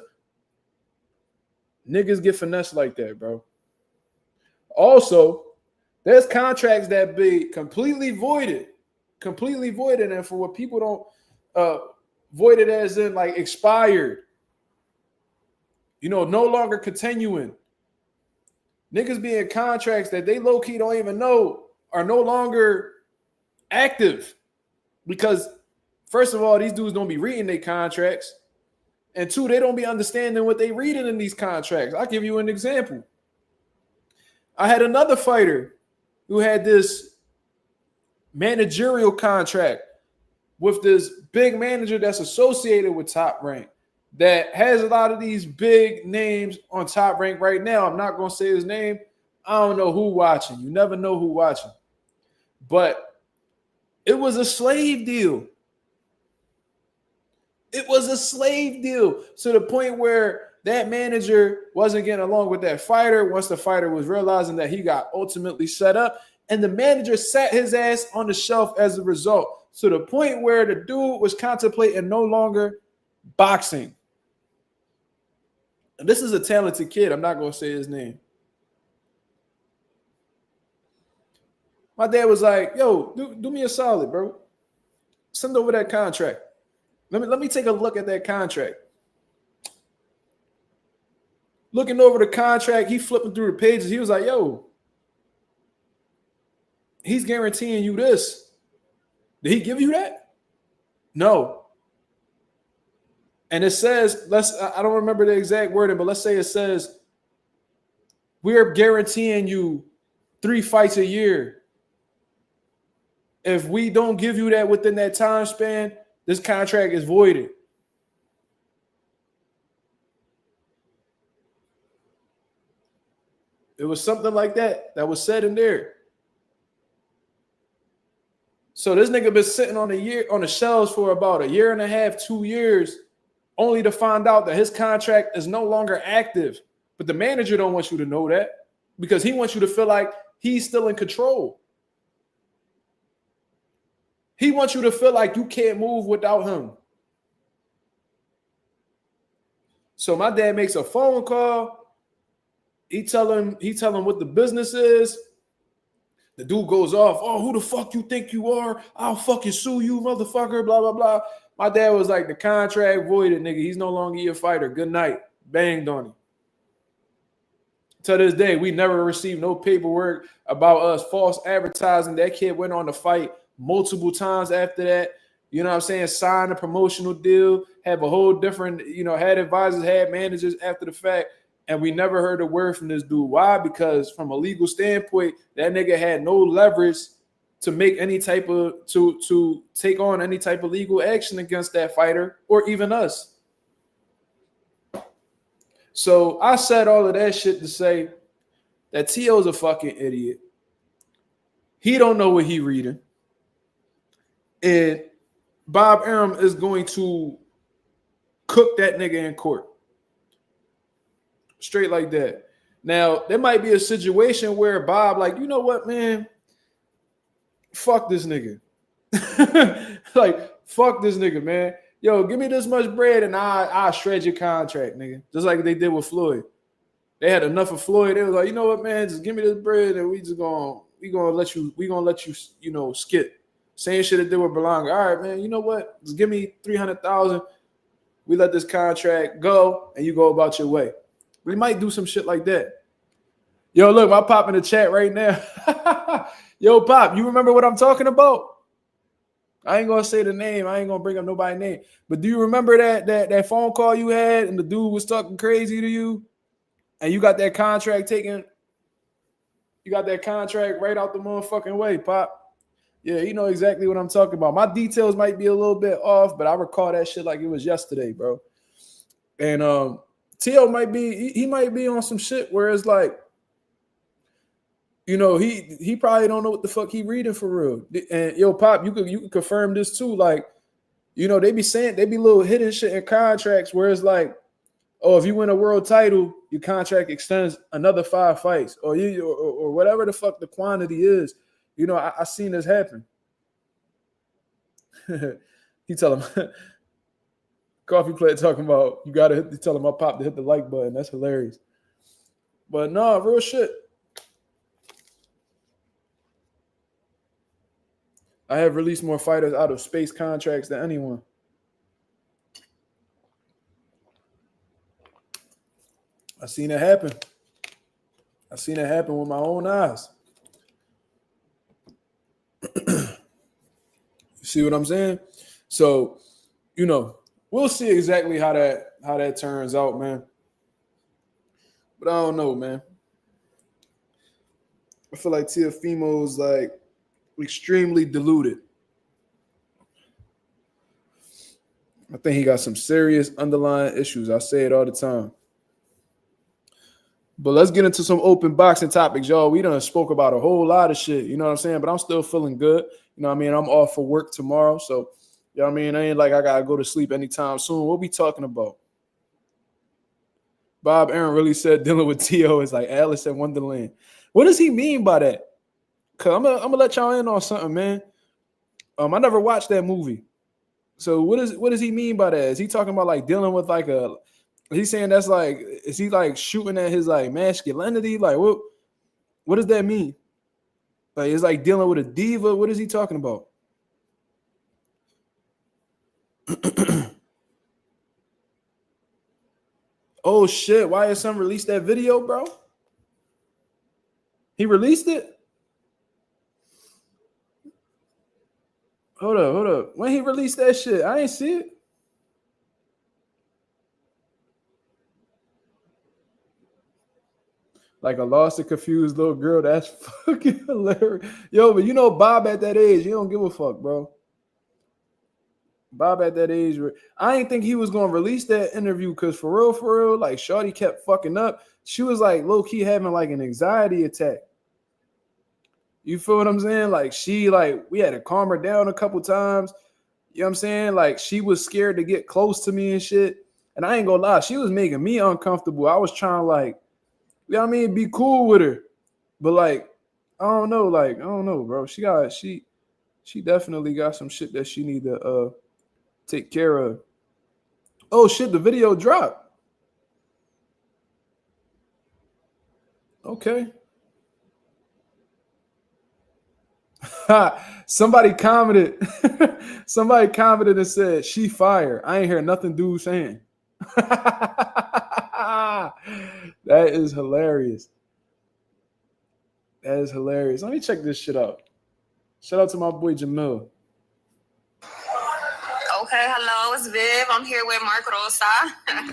niggas get finessed like that, bro. Also, there's contracts that be completely voided, and for what people don't voided as in like expired, you know, no longer continuing. Niggas be in contracts that they low-key don't even know are no longer active, because first of all, these dudes don't be reading their contracts, and 2, they don't be understanding what they reading in these contracts. I'll give you an example. I had another fighter who had this managerial contract with this big manager that's associated with Top Rank that has a lot of these big names on Top Rank right now. I'm not going to say his name. I don't know who watching. You never know who watching. But it was a slave deal. It was a slave deal to the point where that manager wasn't getting along with that fighter once the fighter was realizing that he got ultimately set up. And the manager sat his ass on the shelf as a result, to the point where the dude was contemplating no longer boxing. And this is a talented kid. I'm not going to say his name. My dad was like, yo, do me a solid, bro. Send over that contract. Let me take a look at that contract. Looking over the contract, he flipping through the pages. He was like, yo, he's guaranteeing you this. Did he give you that? No. And it says, I don't remember the exact wording, but let's say it says, we're guaranteeing you 3 fights a year. If we don't give you that within that time span, this contract is voided. It was something like that was said in there. So this nigga been sitting on the shelves for about 1.5 years, 2 years, only to find out that his contract is no longer active. But the manager don't want you to know that, because he wants you to feel like he's still in control. He wants you to feel like you can't move without him. So my dad makes a phone call. He tell him what the business is. The dude goes off. Oh, who the fuck you think you are? I'll fucking sue you, motherfucker. Blah, blah, blah. My dad was like, the contract voided, nigga. He's no longer your fighter. Good night. Banged on him. To this day, we never received no paperwork about us false advertising. That kid went on to fight multiple times after that. You know what I'm saying? Signed a promotional deal. Have a whole different, had advisors, had managers after the fact. And we never heard a word from this dude. Why? Because from a legal standpoint, that nigga had no leverage to make any type of to take on any type of legal action against that fighter or even us. So I said all of that shit to say that T.O.'s a fucking idiot. He don't know what he reading. And Bob Arum is going to cook that nigga in court. Straight like that. Now, there might be a situation where Bob, like, you know what, man? Fuck this nigga. Like, fuck this nigga, man. Yo, give me this much bread and I'll shred your contract, nigga. Just like they did with Floyd. They had enough of Floyd. They was like, you know what, man? Just give me this bread and we gonna let you, skip. Same shit they did with Berlanga. All right, man, you know what? Just give me $300,000. We let this contract go and you go about your way. We might do some shit like that. Yo, look, my pop in the chat right now. Yo, Pop, you remember what I'm talking about? I ain't gonna say the name. I ain't gonna bring up nobody's name. But do you remember that phone call you had and the dude was talking crazy to you? And you got that contract taken? You got that contract right out the motherfucking way, Pop. Yeah, you know exactly what I'm talking about. My details might be a little bit off, but I recall that shit like it was yesterday, bro. And T.O. might be on some shit where it's like, he probably don't know what the fuck he reading for real. And yo, Pop, you could confirm this too. Like, they be little hidden shit in contracts where it's like, oh, if you win a world title, your contract extends another 5 fights, or whatever the fuck the quantity is. I seen this happen. He tell him, Coffee Plate talking about you gotta tell him my pop to hit the like button. That's hilarious. But no, real shit. I have released more fighters out of space contracts than anyone. I seen it happen. I seen it happen with my own eyes. You see what I'm saying? So, we'll see exactly how that turns out, man. But I don't know, man. I feel like Teofimo's like extremely deluded. I think he got some serious underlying issues. I say it all the time. But let's get into some open boxing topics, y'all. We done spoke about a whole lot of shit, you know what I'm saying? But I'm still feeling good. You know what I mean? I'm off for work tomorrow. So, you know what I mean? I ain't like I got to go to sleep anytime soon. What we talking about? Bob Aaron really said dealing with T.O. is like Alice in Wonderland. What does he mean by that? Because I'm gonna let y'all in on something, man. I never watched that movie. So what does he mean by that? Is he talking about like dealing with like a? He's saying that's like, is he like shooting at his like masculinity? Like what does that mean? Like it's like dealing with a diva. What is he talking about? Oh shit! Why his son released that video, bro? He released it. Hold up. When he released that shit, I ain't see it. Like a lost and confused little girl. That's fucking hilarious. Yo, but you know Bob at that age, he don't give a fuck, bro. Bob at that age, I didn't think he was gonna release that interview because for real, like Shorty kept fucking up. She was like low key having like an anxiety attack. You feel what I'm saying? Like we had to calm her down a couple times. You know what I'm saying? Like she was scared to get close to me and shit. And I ain't gonna lie, she was making me uncomfortable. I was trying to like, you know what I mean, be cool with her. But like, I don't know, bro. She definitely got some shit that she need to take care of. Oh shit, the video dropped. Okay. Somebody commented and said, she fire. I ain't hear nothing dude saying. That is hilarious. That is hilarious. Let me check this shit out. Shout out to my boy Jamil. Okay, hello, it's Viv. I'm here with Mark Rosa.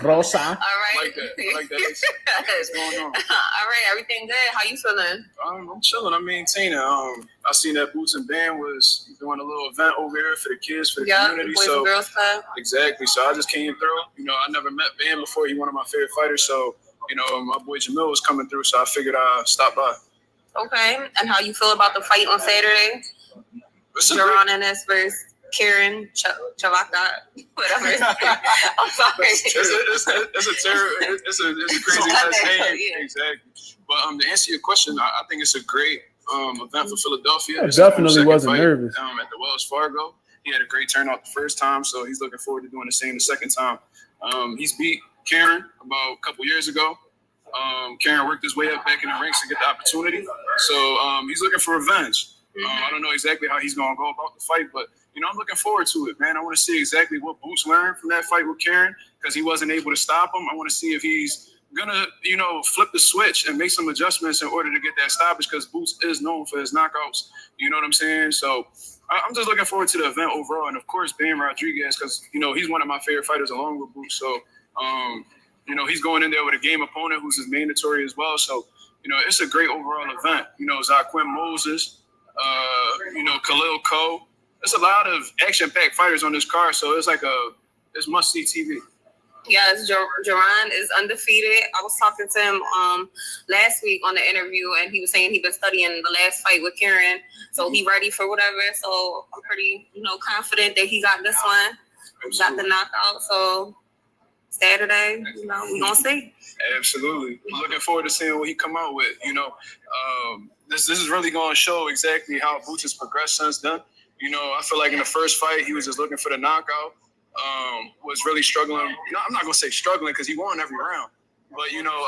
Rosa. All right. I like that. What's going on? All right, everything good. How you feeling? I'm chilling. I'm maintaining. I seen that Boots and Band was doing a little event over here for the kids, for the community. Boys and Girls Club. Exactly. So I just came through. You know, I never met Band before. He's one of my favorite fighters. So, you know, my boy Jamil was coming through. So I figured I'd stop by. Okay. And how you feel about the fight on Saturday? Jaron Ennis versus Karen Chavaka, whatever. I'm sorry. It's a crazy name. Yeah. Exactly. But to answer your question, I think it's a great event for Philadelphia. I definitely wasn't nervous. At the Wells Fargo, he had a great turnout the first time, so he's looking forward to doing the same the second time. He's beat Karen about a couple years ago. Karen worked his way up back in the ranks to get the opportunity, so he's looking for revenge. I don't know exactly how he's going to go about the fight, but you know, I'm looking forward to it, man. I want to see exactly what Boots learned from that fight with Karen because he wasn't able to stop him. I want to see if he's gonna, you know, flip the switch and make some adjustments in order to get that stoppage because Boots is known for his knockouts. You know what I'm saying? So I'm just looking forward to the event overall, and of course, Bam Rodriguez because you know he's one of my favorite fighters along with Boots. So you know, he's going in there with a game opponent who's his mandatory as well. So you know, it's a great overall event. You know, Zaquin Moses. You know, Khalil Coe. There's a lot of action-packed fighters on this card, so it's must-see TV. Yes, Jaron is undefeated. I was talking to him last week on the interview, and he was saying he'd been studying the last fight with Karen, so he ready for whatever. So I'm pretty, you know, confident that he got this one. He got the knockout, so Saturday, you know, we're going to see. Absolutely. I'm looking forward to seeing what he come out with, you know. This is really going to show exactly how Boots has progressed since then. You know, I feel like in the first fight, he was just looking for the knockout, was really struggling. You know, I'm not going to say struggling because he won every round. But, you know,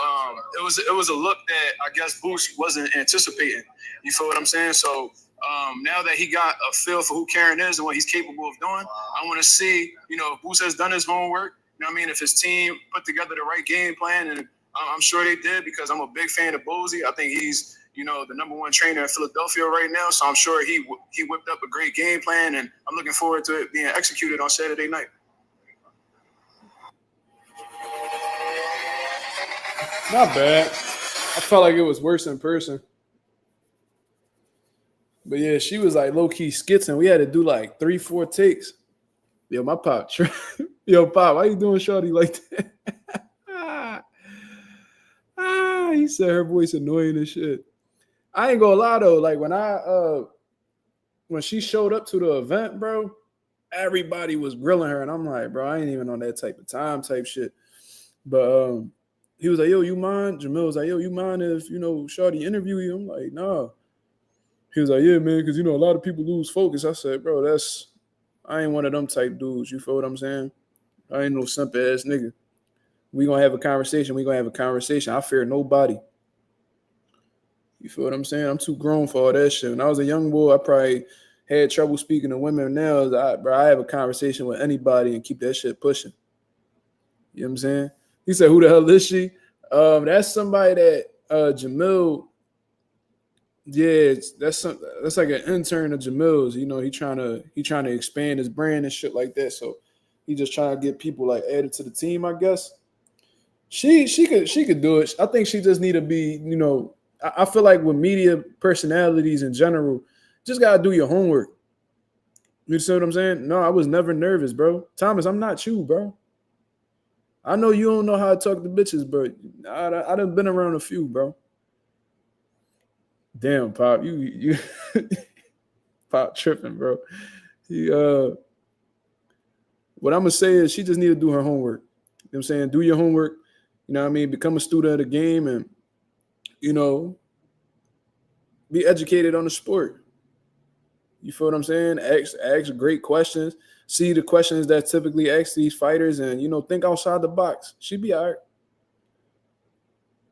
it was a look that I guess Boots wasn't anticipating. You feel what I'm saying? So now that he got a feel for who Karen is and what he's capable of doing, I want to see, you know, if Boots has done his homework. You know what I mean? If his team put together the right game plan, and I'm sure they did because I'm a big fan of Bozy. I think he's, you know, the number one trainer in Philadelphia right now. So I'm sure he whipped up a great game plan, and I'm looking forward to it being executed on Saturday night. Not bad. I felt like it was worse in person. But yeah, she was like low key skitzing. We had to do like 3-4 takes. Yo, my pop. Yo, pop, why you doing shorty like that? He said her voice annoying as shit. I ain't gonna lie though. Like when she showed up to the event, bro, everybody was grilling her, and I'm like, bro, I ain't even on that type of time type shit. But he was like, yo, you mind? Jamil was like, yo, you mind if shorty interview you? I'm like, nah. He was like, yeah, man, because a lot of people lose focus. I said, bro, I ain't one of them type dudes. You feel what I'm saying? I ain't no simp ass nigga. We gonna have a conversation. I fear nobody. You feel what I'm saying? I'm too grown for all that shit. When I was a young boy, I probably had trouble speaking to women. Now, I have a conversation with anybody and keep that shit pushing. You know what I'm saying? He said, who the hell is she? That's somebody that Jamil. Yeah, that's like an intern of Jamil's. He trying to expand his brand and shit like that. So he just trying to get people like added to the team, I guess. She could do it. I think she just need to be, I feel like with media personalities in general, just gotta do your homework. You see what I'm saying? No, I was never nervous, bro. Thomas, I'm not you, bro. I know you don't know how to talk to bitches, but I done been around a few, bro. Damn, Pop, you Pop tripping, bro. What I'm gonna say is she just need to do her homework. You know what I'm saying? Do your homework. You know what I mean? Become a student of the game and, be educated on the sport. You feel what I'm saying? Ask great questions. See the questions that typically ask these fighters and, think outside the box. She be all right.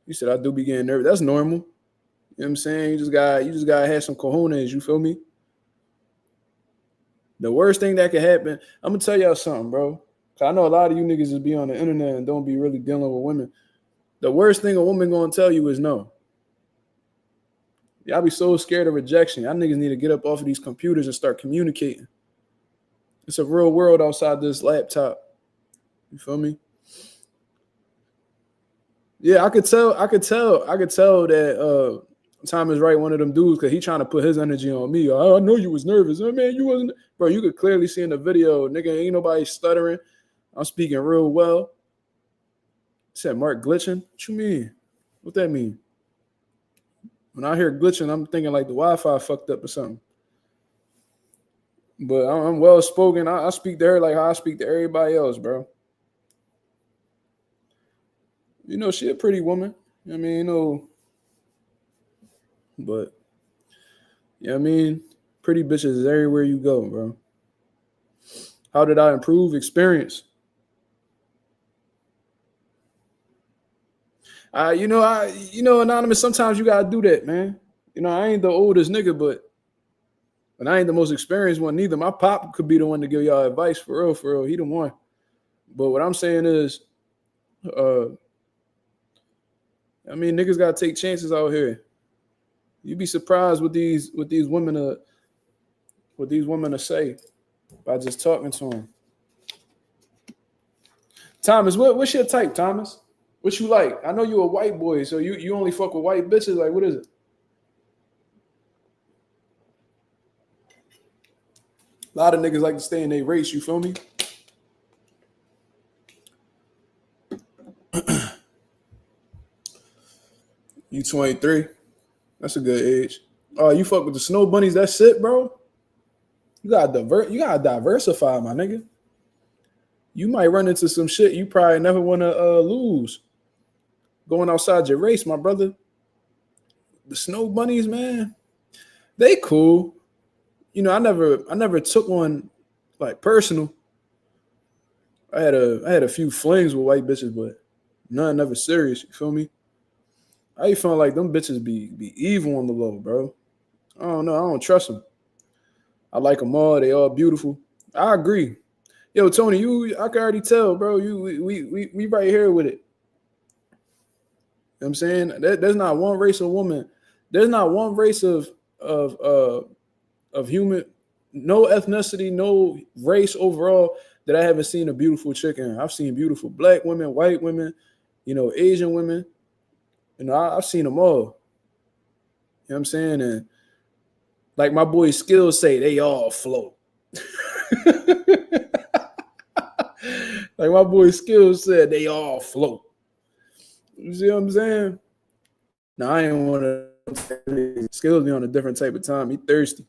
You said I do be getting nervous. That's normal. You know what I'm saying? You just gotta have some cojones, you feel me? The worst thing that could happen, I'm gonna tell y'all something, bro. I know a lot of you niggas just be on the internet and don't be really dealing with women. The worst thing a woman gonna tell you is no. Y'all be so scared of rejection. Y'all niggas need to get up off of these computers and start communicating. It's a real world outside this laptop. You feel me? Yeah, I could tell that Tom is right, one of them dudes, because he trying to put his energy on me. I know you was nervous. Oh, man, you wasn't. Bro, you could clearly see in the video, nigga, ain't nobody stuttering. I'm speaking real well. Said Mark glitching? What you mean? What that mean? When I hear glitching, I'm thinking like the Wi-Fi fucked up or something. But I'm well spoken. I speak to her like how I speak to everybody else, bro. She a pretty woman. I mean, but pretty bitches is everywhere you go, bro. How did I improve? Experience. Anonymous, sometimes you gotta do that, man. I ain't the oldest nigga, but I ain't the most experienced one neither. My pop could be the one to give y'all advice for real. He the one. But what I'm saying is, niggas gotta take chances out here. You'd be surprised what these women are say by just talking to them. Thomas, what's your type, Thomas? What you like? I know you a white boy, so you only fuck with white bitches. Like, what is it? A lot of niggas like to stay in their race. You feel me? You 23. That's a good age. Oh, you fuck with the snow bunnies. That's it, bro. You gotta diversify, my nigga. You might run into some shit you probably never want to lose. Going outside your race, my brother. The snow bunnies, man, they cool. I never took one like personal. I had a few flings with white bitches, but none never serious. You feel me? I feel like them bitches be evil on the low, bro. I don't know. I don't trust them. I like them all. They all beautiful. I agree. Yo, Tony, I can already tell, bro. We right here with it. You know what I'm saying? There's not one race of woman. There's not one race of human, no ethnicity, no race overall that I haven't seen a beautiful chick in. I've seen beautiful black women, white women, Asian women. I've seen them all. You know what I'm saying? And Like my boy Skills say, they all float. Like my boy Skills said, they all float. You see what I'm saying? Now I ain't want to. Skills be on a different type of time. He thirsty.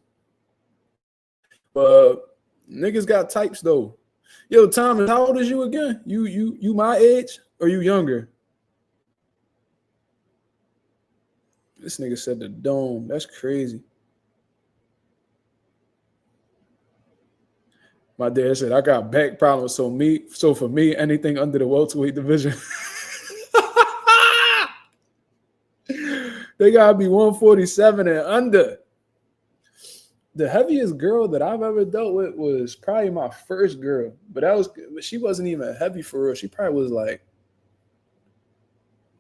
But niggas got types though. Yo, Thomas, how old is you again? You my age or you younger? This nigga said the dome. That's crazy. My dad said I got back problems, so for me, anything under the welterweight division. They gotta be 147 and under. The heaviest girl that I've ever dealt with was probably my first girl, but she wasn't even heavy for real. She probably was like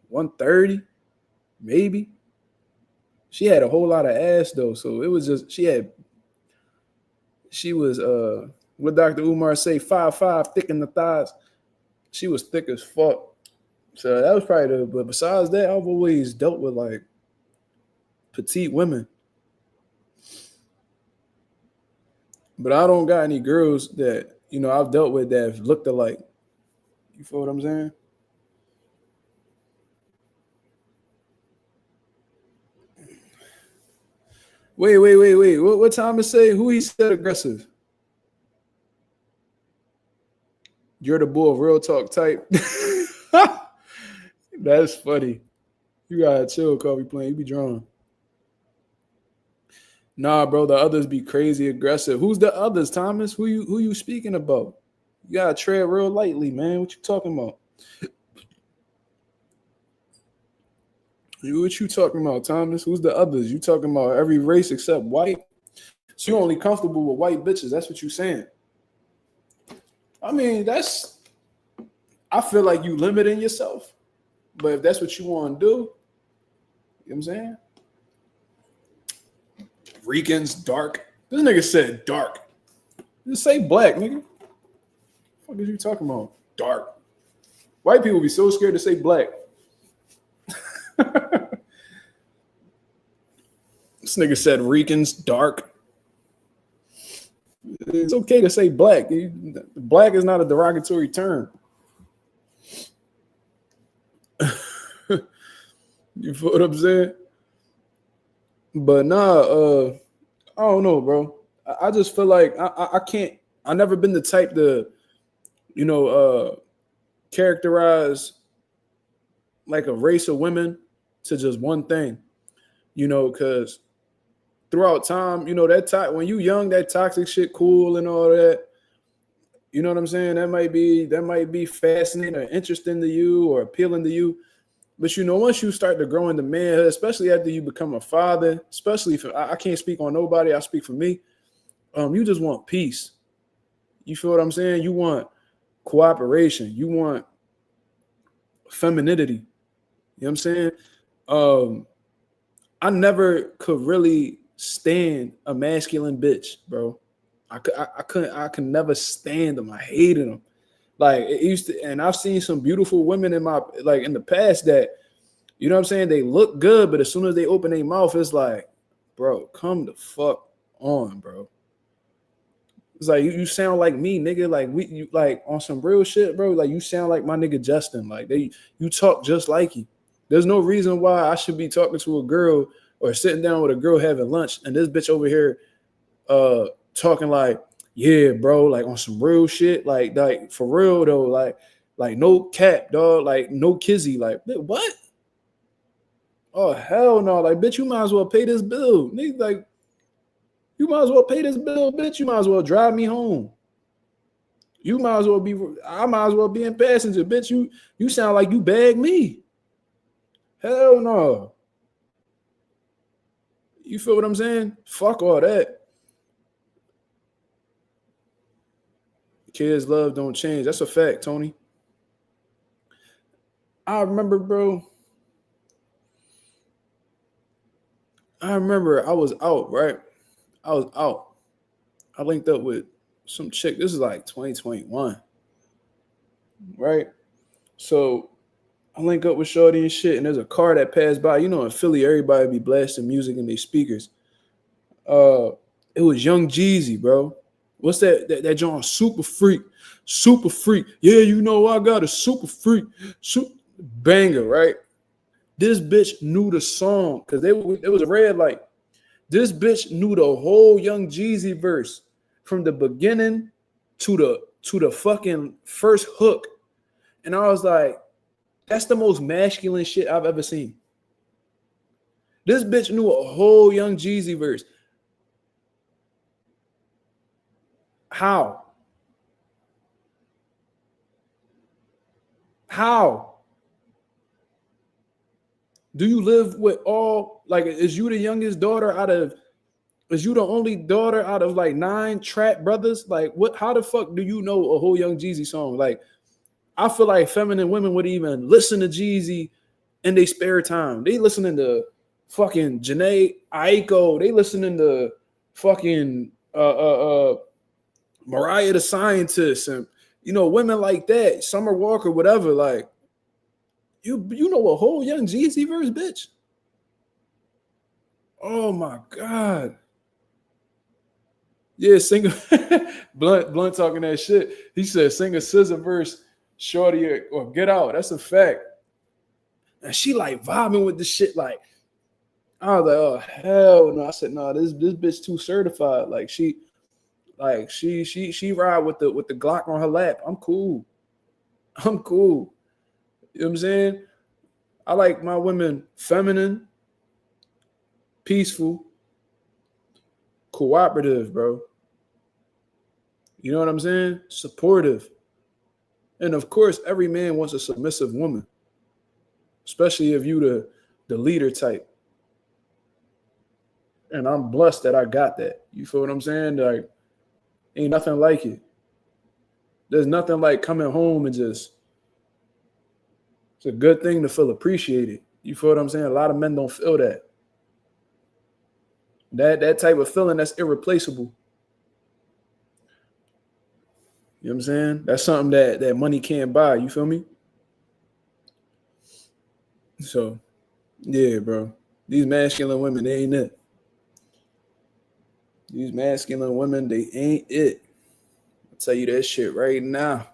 130, maybe. She had a whole lot of ass though, so it was just she was what Dr. Umar say, 5'5", thick in the thighs. She was thick as fuck. So that was probably but besides that, I've always dealt with like petite women. But I don't got any girls that, I've dealt with that have looked alike. You feel what I'm saying? Wait. What Thomas say? Who he said aggressive? You're the bull, real talk type. That's funny. You gotta chill, Kobe playing. You be drawn. Nah, bro, the others be crazy aggressive. Who's the others, Thomas? Who you speaking about? You gotta tread real lightly, man. What you talking about? What you talking about, Thomas? Who's the others? You talking about every race except white? So you only comfortable with white bitches. That's what you saying. I mean, I feel like you limiting yourself. But if that's what you want to do, you know what I'm saying? Ricans, dark. This nigga said dark. Just say black, nigga. What are you talking about? Dark. White people be so scared to say black. This nigga said Ricans, dark. It's okay to say black. Black is not a derogatory term. You feel what I'm saying? But nah, I don't know, bro. I just feel like I can't. I never been the type to, characterize like a race of women to just one thing, because throughout time, that when you young, that toxic shit cool and all that. You know what I'm saying? That might be fascinating or interesting to you or appealing to you. But once you start to grow into manhood, especially after you become a father, especially if I can't speak on nobody, I speak for me. You just want peace. You feel what I'm saying? You want cooperation. You want femininity. You know what I'm saying? I never could really stand a masculine bitch, bro. I could never stand them. I hated them. Like it used to, and I've seen some beautiful women in the past that, you know what I'm saying, they look good, but as soon as they open their mouth, it's like, bro, come the fuck on, bro. It's like you sound like me, nigga. Like you like on some real shit, bro. Like you sound like my nigga Justin. Like you talk just like you. There's no reason why I should be talking to a girl or sitting down with a girl having lunch, and this bitch over here talking like, yeah, bro, like on some real shit, like for real though, like no cap, dog, like no kizzy, like what? Oh hell no, like bitch, you might as well pay this bill, nigga. Like you might as well pay this bill, bitch. You might as well drive me home. I might as well be in passenger, bitch. You sound like you bagged me. Hell no. You feel what I'm saying? Fuck all that. Kids' love don't change. That's a fact, Tony. I remember, bro. I was out, right? I was out. I linked up with some chick. This is like 2021, right? So I link up with Shorty and shit, and there's a car that passed by. In Philly, everybody be blasting music in their speakers. It was Young Jeezy, bro. What's that John? Super freak. Yeah, you know I got a super freak. Banger, right? This bitch knew the song because it was a red light. This bitch knew the whole Young Jeezy verse from the beginning to the fucking first hook. And I was like, that's the most masculine shit I've ever seen. This bitch knew a whole Young Jeezy verse. How? Do you live with all, like, is you the youngest daughter is you the only daughter out of like 9 trap brothers? Like, what, how the fuck do you know a whole Young Jeezy song? Like, I feel like feminine women would even listen to Jeezy in their spare time. They listening to fucking Janae Aiko. They listening to fucking Mariah the Scientist and women like that, Summer Walker, whatever. Like, you know a whole Young Jeezy verse, bitch. Oh my god. Yeah, singer Blunt talking that shit. He said sing a scissor verse, shorty or get out. That's a fact. And she like vibing with the shit. Like, I was like, oh hell no. I said, no, this bitch too certified. Like she ride with the Glock on her lap. I'm cool. You know what I'm saying? I like my women feminine, peaceful, cooperative, bro. You know what I'm saying? Supportive. And of course, every man wants a submissive woman, especially if you the leader type. And I'm blessed that I got that. You feel what I'm saying? Like, ain't nothing like it. There's nothing like coming home and it's a good thing to feel appreciated. You feel what I'm saying? A lot of men don't feel that. That type of feeling, that's irreplaceable. You know what I'm saying? That's something that money can't buy. You feel me? So, yeah, bro. These masculine women, they ain't it. These masculine women, they ain't it. I'll tell you that shit right now.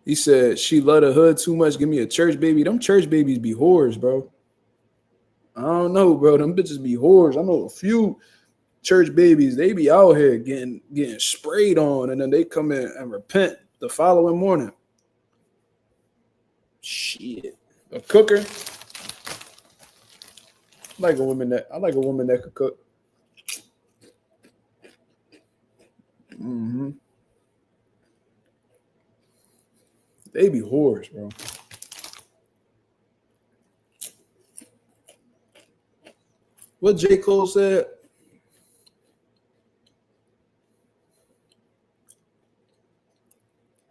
He said, she love the hood too much. Give me a church baby. Them church babies be whores, bro. I don't know, bro. Them bitches be whores. I know a few church babies. They be out here getting sprayed on, and then they come in and repent the following morning. Shit. A cooker. I like a woman that could cook. Mm-hmm. They be whores, bro. What J. Cole said?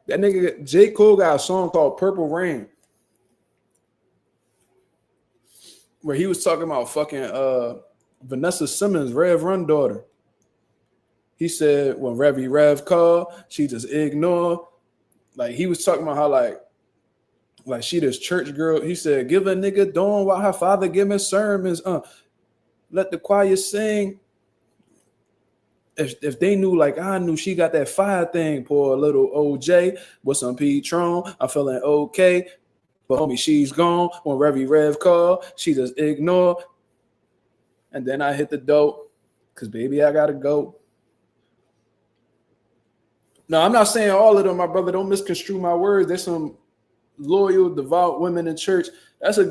That nigga J. Cole got a song called Purple Rain, where he was talking about fucking Vanessa Simmons, Rev Run daughter. He said when Revy Rev called, she just ignore. Like, he was talking about how like she this church girl. He said, give a nigga dawn while her father giving sermons. Let the choir sing. If they knew like I knew, she got that fire thing. Pour a little OJ with some Patron. I'm feeling okay. But homie, she's gone. When Revy Rev call, she just ignore. And then I hit the dope. Cause baby, I gotta go. No, I'm not saying all of them, my brother. Don't misconstrue my words. There's some loyal, devout women in church. That's an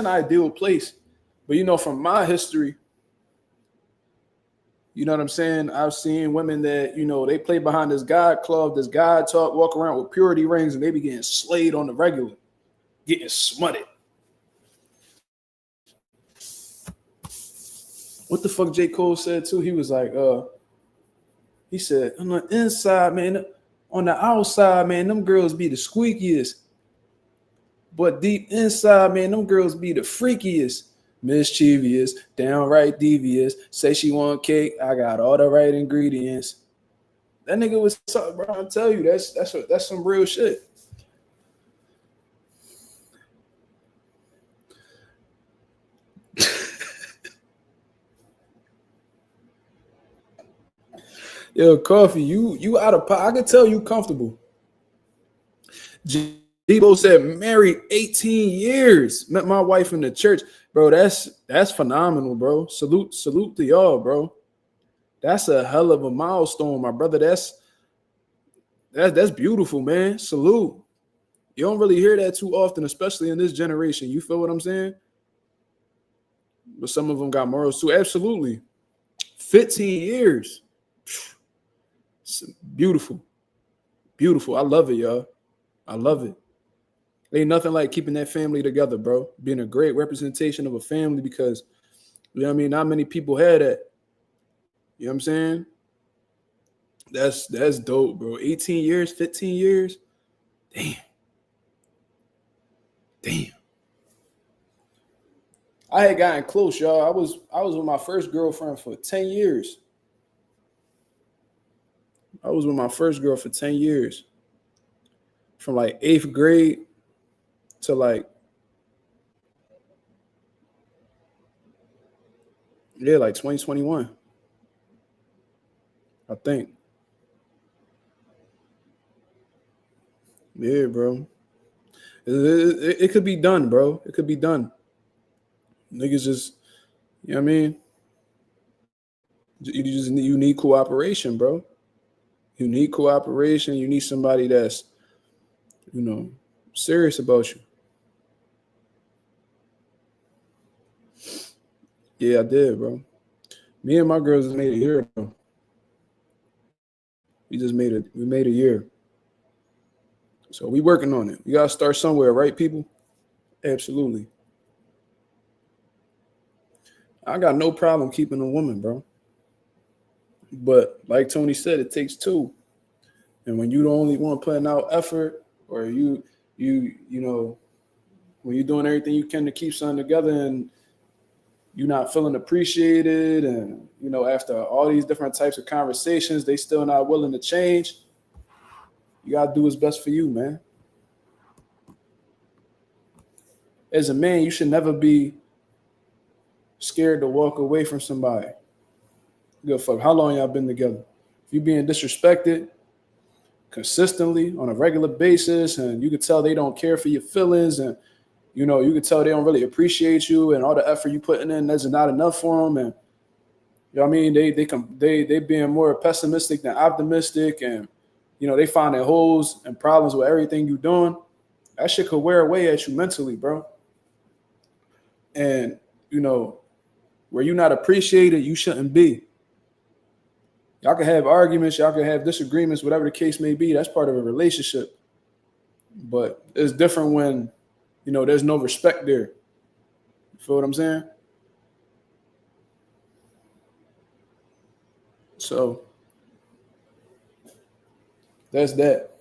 ideal place. But from my history, you know what I'm saying? I've seen women that, they play behind this God club, this God talk, walk around with purity rings, and they be getting slayed on the regular, getting smutted. What the fuck J. Cole said too? He was like, he said, on the inside, man, on the outside, man, them girls be the squeakiest. But deep inside, man, them girls be the freakiest. Mischievous, downright devious. Say she want cake, I got all the right ingredients. That nigga was something, bro. I tell you, that's some real shit. Yo, Coffee, you out of pot. I can tell you comfortable. Debo said married 18 years. Met my wife in the church. Bro, that's phenomenal, bro. Salute to y'all, bro. That's a hell of a milestone, my brother. That's beautiful, man. Salute. You don't really hear that too often, especially in this generation. You feel what I'm saying? But some of them got morals too. Absolutely. 15 years. It's beautiful. Beautiful. I love it, y'all. I love it. Ain't nothing like keeping that family together, bro. Being a great representation of a family because, you know what I mean? Not many people had that. You know what I'm saying? That's dope, bro. 18 years, 15 years. Damn. I had gotten close, y'all. I was with my first girlfriend for 10 years. I was with my first girl for 10 years. From like 8th grade to like 2021. I think. Yeah, bro. It could be done, bro. It could be done. Niggas just, you know what I mean? You need cooperation, bro. You need cooperation. You need somebody that's, you know, serious about you. Yeah, I did, bro. Me and my girls just made a year, bro. We made a year. So we working on it. We gotta start somewhere, right, people? Absolutely. I got no problem keeping a woman, bro. But like Tony said, it takes two. And when you the only one putting out effort, or you know, when you're doing everything you can to keep something together and you're not feeling appreciated, and you know, after all these different types of conversations, they still not willing to change, you gotta do what's best for you, man. As a man, you should never be scared to walk away from somebody. Good fuck. How long y'all been together? If you being disrespected consistently on a regular basis, and you can tell they don't care for your feelings, and you know, you can tell they don't really appreciate you, and all the effort you putting in, that's not enough for them. And you know what I mean? They being more pessimistic than optimistic, and you know, they finding holes and problems with everything you doing. That shit could wear away at you mentally, bro. And you know, where you're not appreciated, you shouldn't be. Y'all can have arguments, y'all can have disagreements, whatever the case may be. That's part of a relationship. But it's different when, you know, there's no respect there. You feel what I'm saying? So that's that.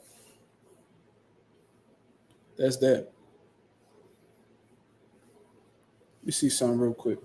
That's that. Let me see something real quick.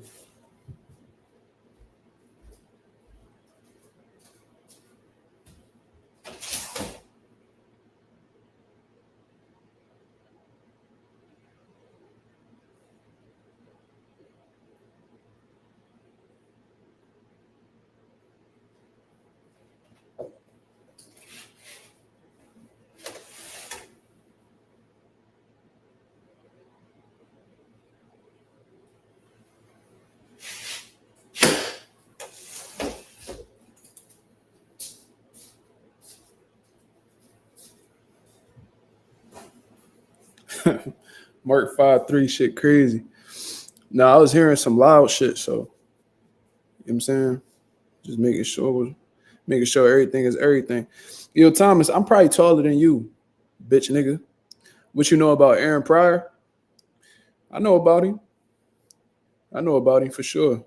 Mark 5-3 shit crazy. Now I was hearing some loud shit, so you know what I'm saying? Just making sure everything is everything. Yo, Thomas, I'm probably taller than you, bitch nigga. What you know about Aaron Pryor? I know about him. I know about him for sure.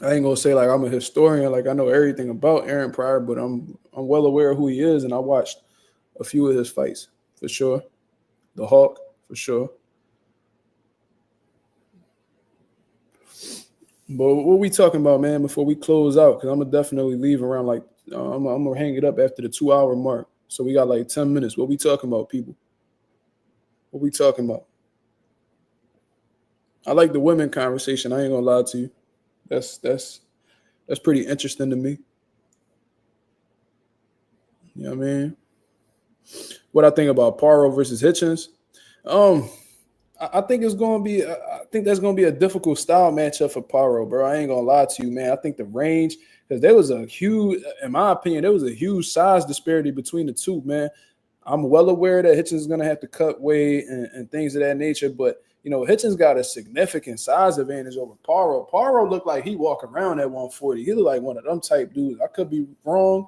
I ain't gonna say like I'm a historian, like I know everything about Aaron Pryor, but I'm well aware of who he is, and I watched a few of his fights for sure. The Hawk for sure. But what we talking about, man? Before we close out, because I'm gonna definitely leave around like I'm gonna hang it up after the 2-hour mark. So we got like 10 minutes. What we talking about, people? What we talking about? I like the women conversation. I ain't gonna lie to you. That's pretty interesting to me. You know what I mean? What I think about Paro versus Hitchens, I think it's gonna be. I think that's gonna be a difficult style matchup for Paro, bro. I ain't gonna lie to you, man. I think the range, because there was a huge, in my opinion, there was a huge size disparity between the two, man. I'm well aware that Hitchens is gonna have to cut weight and things of that nature, but you know, Hitchens got a significant size advantage over Paro. Paro looked like he walk around at 140. He looked like one of them type dudes. I could be wrong,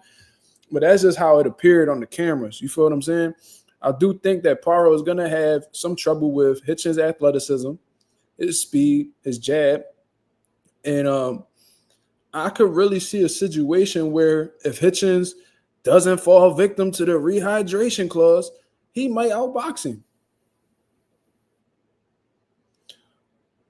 but that's just how it appeared on the cameras. You feel what I'm saying? I do think that Paro is going to have some trouble with Hitchens' athleticism, his speed, his jab. And I could really see a situation where if Hitchens doesn't fall victim to the rehydration clause, he might outbox him.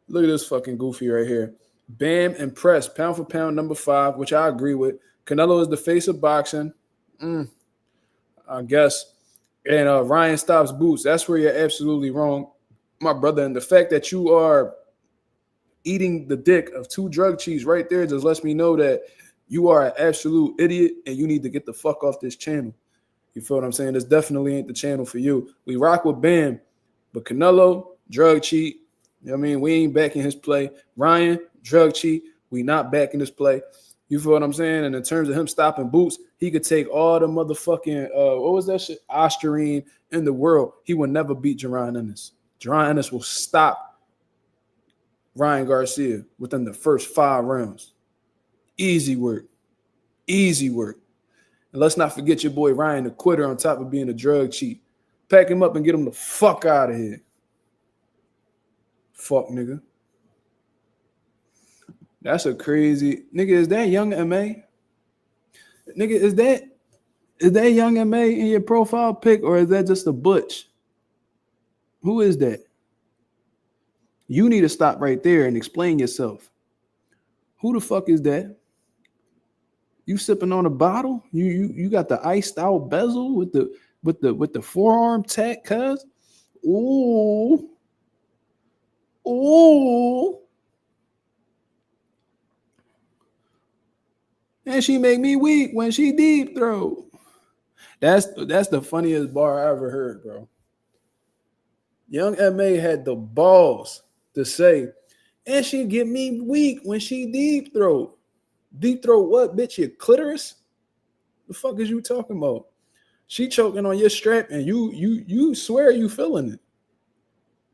Look at this fucking goofy right here. Bam and press, pound for pound, number 5, which I agree with. Canelo is the face of boxing. I guess. And Ryan stops boots. That's where you're absolutely wrong, my brother. And the fact that you are eating the dick of 2 drug cheats right there just lets me know that you are an absolute idiot and you need to get the fuck off this channel. You feel what I'm saying? This definitely ain't the channel for you. We rock with Bam, but Canelo, drug cheat. You know what I mean? We ain't backing his play. Ryan, drug cheat. We not backing his play. You feel what I'm saying? And in terms of him stopping boots, he could take all the motherfucking, what was that shit? Ostarine in the world. He will never beat Jaron Ennis. Jaron Ennis will stop Ryan Garcia within the first 5 rounds. Easy work. Easy work. And let's not forget your boy Ryan, the quitter, on top of being a drug cheat. Pack him up and get him the fuck out of here. Fuck, nigga. That's a crazy nigga. Is that Young MA? Nigga, is that Young MA in your profile pic, or is that just a butch? Who is that? You need to stop right there and explain yourself. Who the fuck is that? You sipping on a bottle? You got the iced out bezel with the forearm tack, cuz? Ooh. Ooh. And she make me weak when she deep throw. That's the funniest bar I ever heard, bro. Young MA had the balls to say, and she get me weak when she deep throw. Deep throw what, bitch? Your clitoris? The fuck is you talking about? She choking on your strap and you swear you feeling it.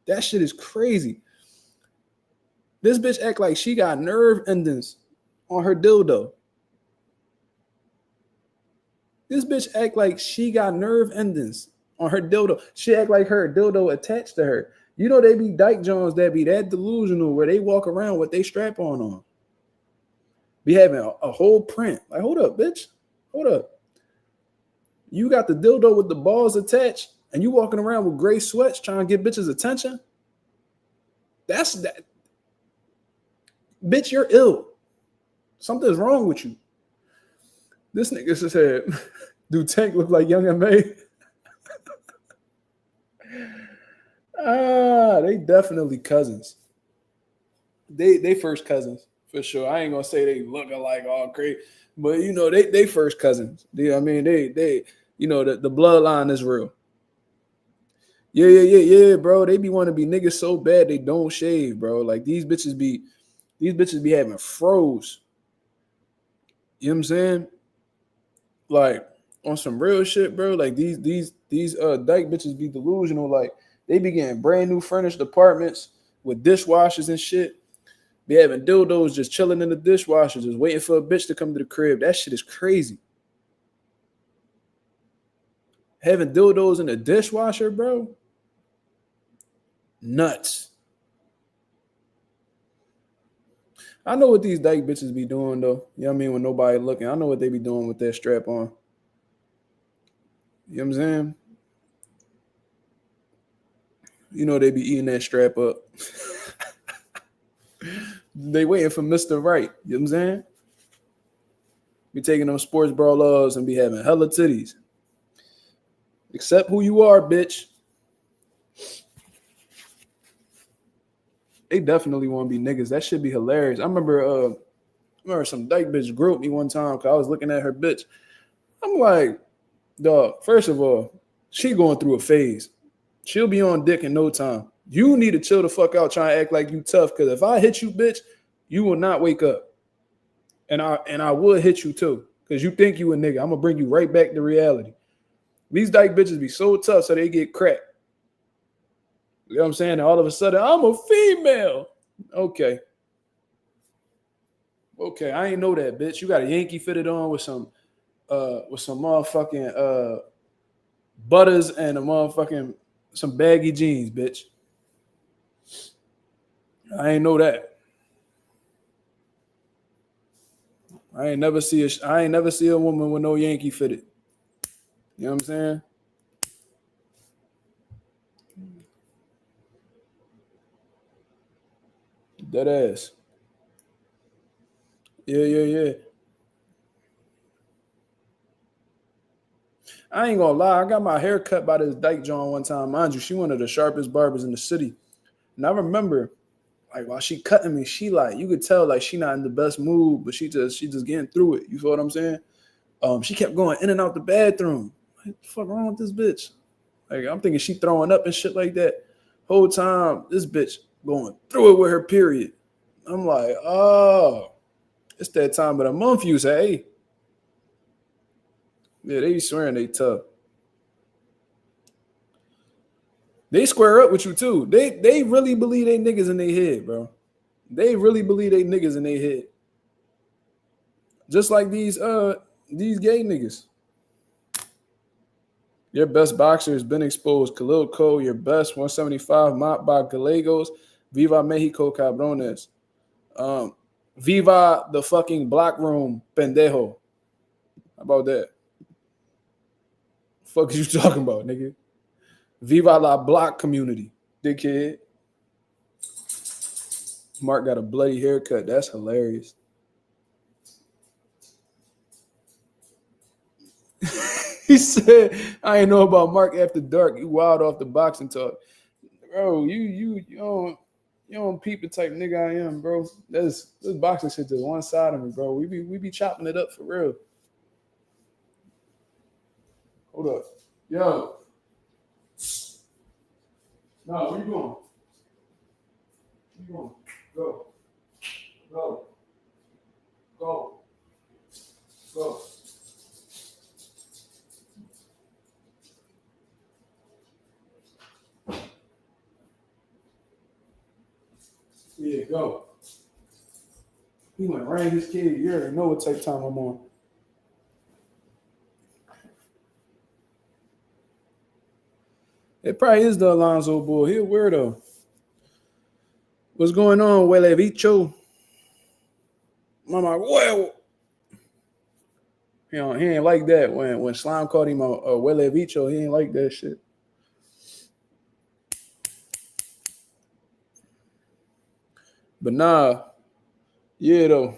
That shit is crazy. This bitch act like she got nerve endings on her dildo. This bitch act like she got nerve endings on her dildo. She act like her dildo attached to her. You know they be dyke Jones that be that delusional where they walk around with they strap on. Be having a whole print. Like, hold up, bitch. Hold up. You got the dildo with the balls attached and you walking around with gray sweats trying to get bitches' attention? That's that. Bitch, you're ill. Something's wrong with you. This nigga just said, do Tank look like Young MA? They definitely cousins. They first cousins for sure. I ain't gonna say they look alike all crazy, but you know they first cousins. I mean they you know the bloodline is real. Yeah, bro. They be want to be niggas so bad they don't shave, bro. Like these bitches be having froze. You know what I'm saying? Like on some real shit, bro. Like these dyke bitches be delusional. Like they be getting brand new furnished apartments with dishwashers and shit. Be having dildos just chilling in the dishwasher, just waiting for a bitch to come to the crib. That shit is crazy. Having dildos in the dishwasher, bro. Nuts. I know what these dyke bitches be doing, though. You know what I mean? When nobody looking. I know what they be doing with that strap on. You know what I'm saying? You know they be eating that strap up. They waiting for Mr. Right. You know what I'm saying? Be taking them sports bra loves and be having hella titties. Accept who you are, bitch. They definitely want to be niggas. That should be hilarious. I remember some dyke bitch groped me one time because I was looking at her bitch. I'm like, dog, first of all, she going through a phase. She'll be on dick in no time. You need to chill the fuck out trying to act like you tough, because if I hit you, bitch, you will not wake up. And I would hit you too, because you think you a nigga. I'm going to bring you right back to reality. These dyke bitches be so tough so they get cracked. You know what I'm saying? And all of a sudden, I'm a female. Okay, I ain't know that, bitch. You got a Yankee fitted on with some motherfucking butters and some baggy jeans, bitch. I ain't know that. I ain't never see a woman with no Yankee fitted. You know what I'm saying? Dead ass. Yeah. I ain't gonna lie. I got my hair cut by this dyke John one time. Mind you, she one of the sharpest barbers in the city. And I remember, like, while she cutting me, she like, you could tell like she not in the best mood, but she just getting through it. You feel what I'm saying? She kept going in and out the bathroom. Like, what the fuck wrong with this bitch? Like, I'm thinking she throwing up and shit like that. Whole time, this bitch going through it with her period. I'm like, oh, it's that time of the month you say. Yeah, they be swearing they tough. They square up with you too. They really believe they niggas in their head, bro. They really believe they niggas in their head. Just like these gay niggas. Your best boxer has been exposed. Khalil Cole, your best 175 mopped by Gallegos. Viva Mexico, cabrones. Viva the fucking block room, pendejo. How about that? Fuck is you talking about, nigga? Viva la block community, dickhead. Mark got a bloody haircut. That's hilarious. He said, I ain't know about Mark after dark. You wild off the boxing talk. Bro, you don't peep the type nigga I am, bro. This boxing shit just one side of me, bro. We be chopping it up for real. Hold up. Yo. No, where you going? Where you going? Go. Go. Go. Go. Yeah, go. He went right his kid. You already know what type time I'm on. It probably is the Alonzo bull. He a weirdo. What's going on, Wele Vicho? Mama, well, he ain't like that. When Slime called him a Wele Vicho, he ain't like that shit. But nah, yeah though.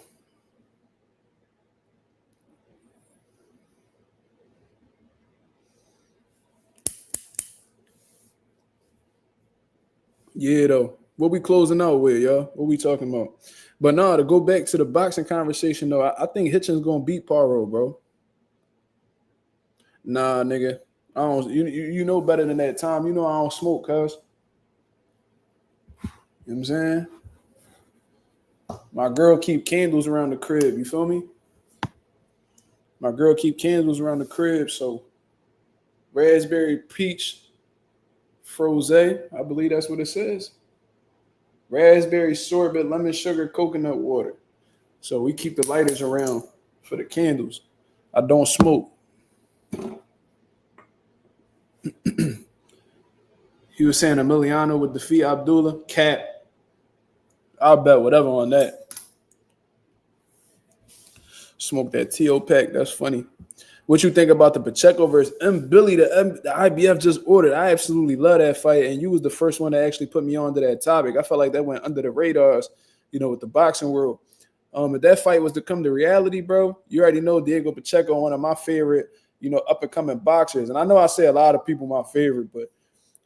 Yeah though. What we closing out with, y'all? What we talking about? But nah, to go back to the boxing conversation though, I think Hitchens gonna beat Paro, bro. Nah, nigga. I don't. You know better than that, Tom. You know I don't smoke, cuz. You know what I'm saying? My girl keep candles around the crib. You feel me? My girl keep candles around the crib. So raspberry peach froze, I believe that's what it says. Raspberry sorbet, lemon sugar, coconut water. So we keep the lighters around for the candles. I don't smoke. He was saying Emiliano would defeat Abdullah. Cap. I'll bet whatever on that. Smoke that T.O. pack. That's funny. What you think about the Pacheco versus M. Billy, the IBF just ordered? I absolutely love that fight, and you was the first one to actually put me on to that topic. I felt like that went under the radars, with the boxing world. If that fight was to come to reality, bro, you already know Diego Pacheco, one of my favorite, up-and-coming boxers. And I know I say a lot of people my favorite, but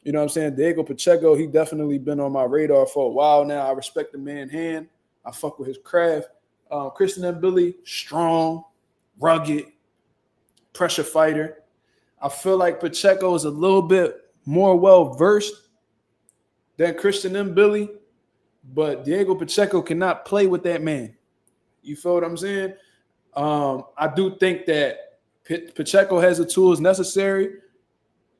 You know what I'm saying? Diego Pacheco, he definitely been on my radar for a while now. I respect the man hand. I fuck with his craft. Christian Mbili, strong, rugged, pressure fighter. I feel like Pacheco is a little bit more well-versed than Christian Mbili, but Diego Pacheco cannot play with that man. You feel what I'm saying? I do think that Pacheco has the tools necessary.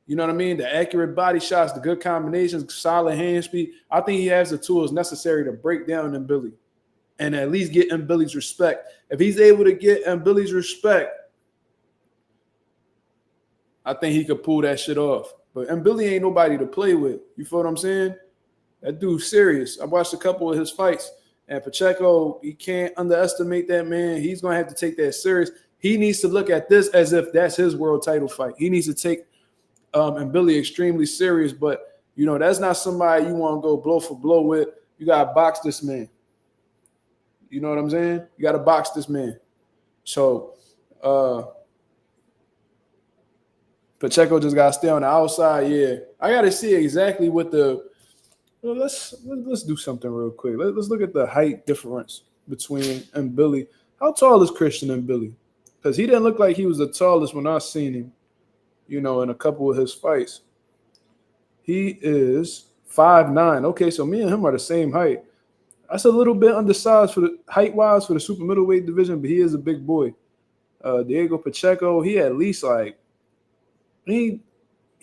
You know what I mean? The accurate body shots, the good combinations, solid hand speed. I think he has the tools necessary to break down Mbili and at least get Mbili's respect. If he's able to get Mbili's respect, I think he could pull that shit off. But Mbili ain't nobody to play with. You feel what I'm saying? That dude's serious. I watched a couple of his fights. And Pacheco, he can't underestimate that man. He's going to have to take that serious. He needs to look at this as if that's his world title fight. He needs to take Mbili extremely serious. But, you know, that's not somebody you want to go blow for blow with. You got to box this man. You know what I'm saying? You got to box this man. So, Pacheco just got to stay on the outside. Yeah, I got to see exactly what the well, let's do something real quick. Let's look at the height difference between Mbili. How tall is Christian Mbili? Because he didn't look like he was the tallest when I seen him, you know, in a couple of his fights. He is 5'9". Okay, so me and him are the same height. That's a little bit undersized for the height-wise for the super middleweight division, but he is a big boy. Diego Pacheco, he at least like he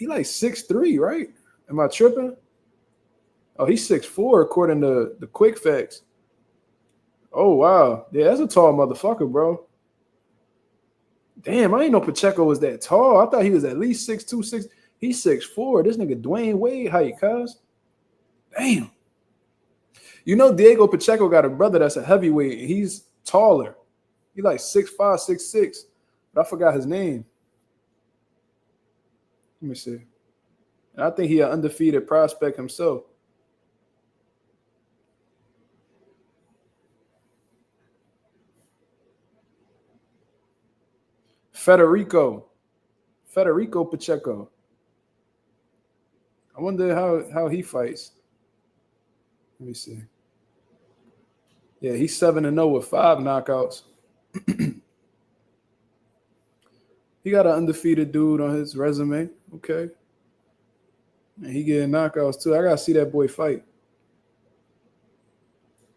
like 6'3", right? Am I tripping? Oh, he's 6'4", according to the quick facts. Oh, wow. Yeah, that's a tall motherfucker, bro. Damn, I didn't know Pacheco was that tall. I thought he was at least 6'2", 6. He's 6'4". This nigga Dwayne Wade height, cuz. Damn. You know Diego Pacheco got a brother that's a heavyweight. He's taller. He like 6'5", 6'6". But I forgot his name. Let me see. And I think he an undefeated prospect himself. Federico Pacheco. I wonder how he fights. Let me see. Yeah, he's 7-0 with 5 knockouts. He got an undefeated dude on his resume. Okay. And he getting knockouts too. I gotta see that boy fight.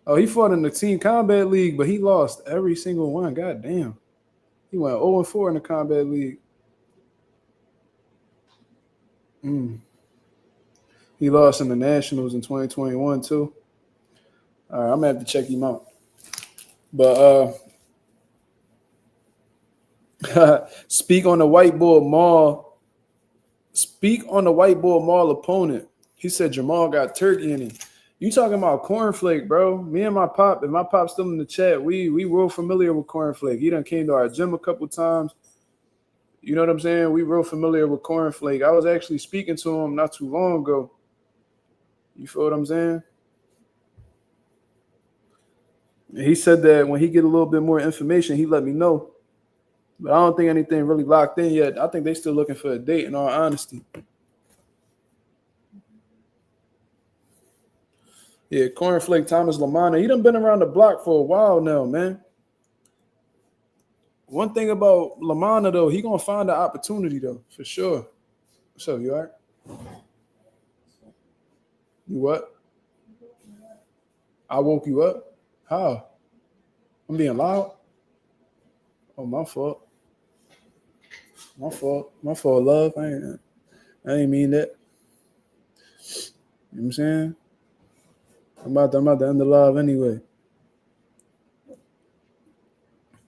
Oh, he fought in the Team Combat League, but he lost every single one. God damn. He went 0-4 in the Combat League. He lost in the Nationals in 2021 too. All right, I'm gonna have to check him out. But speak on the whiteboard mall opponent. He said Jamal got turkey in him. You talking about Cornflake, bro? Me and my pop, if my pop's still in the chat, we real familiar with Cornflake. He done came to our gym a couple times. You know what I'm saying? We real familiar with Cornflake. I was actually speaking to him not too long ago. You feel what I'm saying? And he said that when he get a little bit more information, he let me know. But I don't think anything really locked in yet. I think they still looking for a date, in all honesty. Yeah, Cornflake Thomas Lamana. He done been around the block for a while now, man. One thing about Lamana, though, he going to find the opportunity, though, for sure. What's up, you all right? You what? I woke you up? How? I'm being loud? Oh, my fault. My fault, love. I ain't mean that. You know what I'm saying? I'm about to end the live anyway.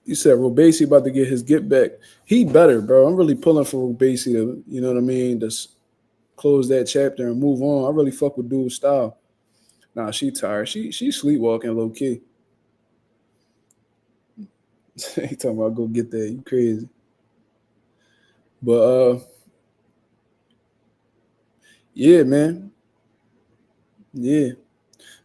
You said Robesi about to get his get back. He better, bro. I'm really pulling for Robesi to, you know what I mean, to close that chapter and move on. I really fuck with dude's style. Nah, she tired. She sleepwalking low key. He talking about go get that. You crazy. But yeah, man. Yeah.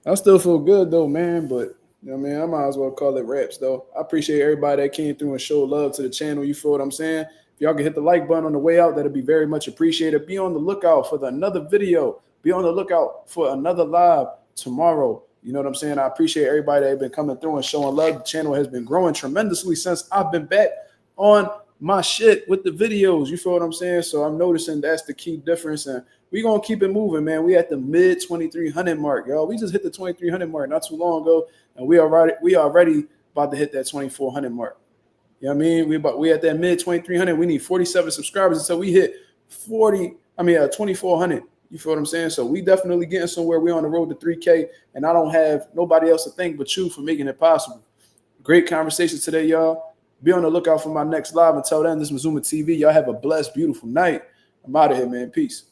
I still feel good though, man. But you know what I mean, I might as well call it raps though. I appreciate everybody that came through and showed love to the channel. You feel what I'm saying? If y'all can hit the like button on the way out, that'd be very much appreciated. Be on the lookout for another video. Be on the lookout for another live tomorrow. You know what I'm saying? I appreciate everybody that has been coming through and showing love. The channel has been growing tremendously since I've been back on my shit with the videos. You feel what I'm saying? So I'm noticing that's the key difference. And we're going to keep it moving, man. We at the mid 2,300 mark, y'all. We just hit the 2,300 mark not too long ago. And we already about to hit that 2,400 mark. You know what I mean? We at that mid 2,300. We need 47 subscribers until we hit 2,400. You feel what I'm saying? So we definitely getting somewhere. We're on the road to 3K, and I don't have nobody else to thank but you for making it possible. Great conversation today, y'all. Be on the lookout for my next live. Until then, this is Mazuma TV. Y'all have a blessed, beautiful night. I'm out of here, man. Peace.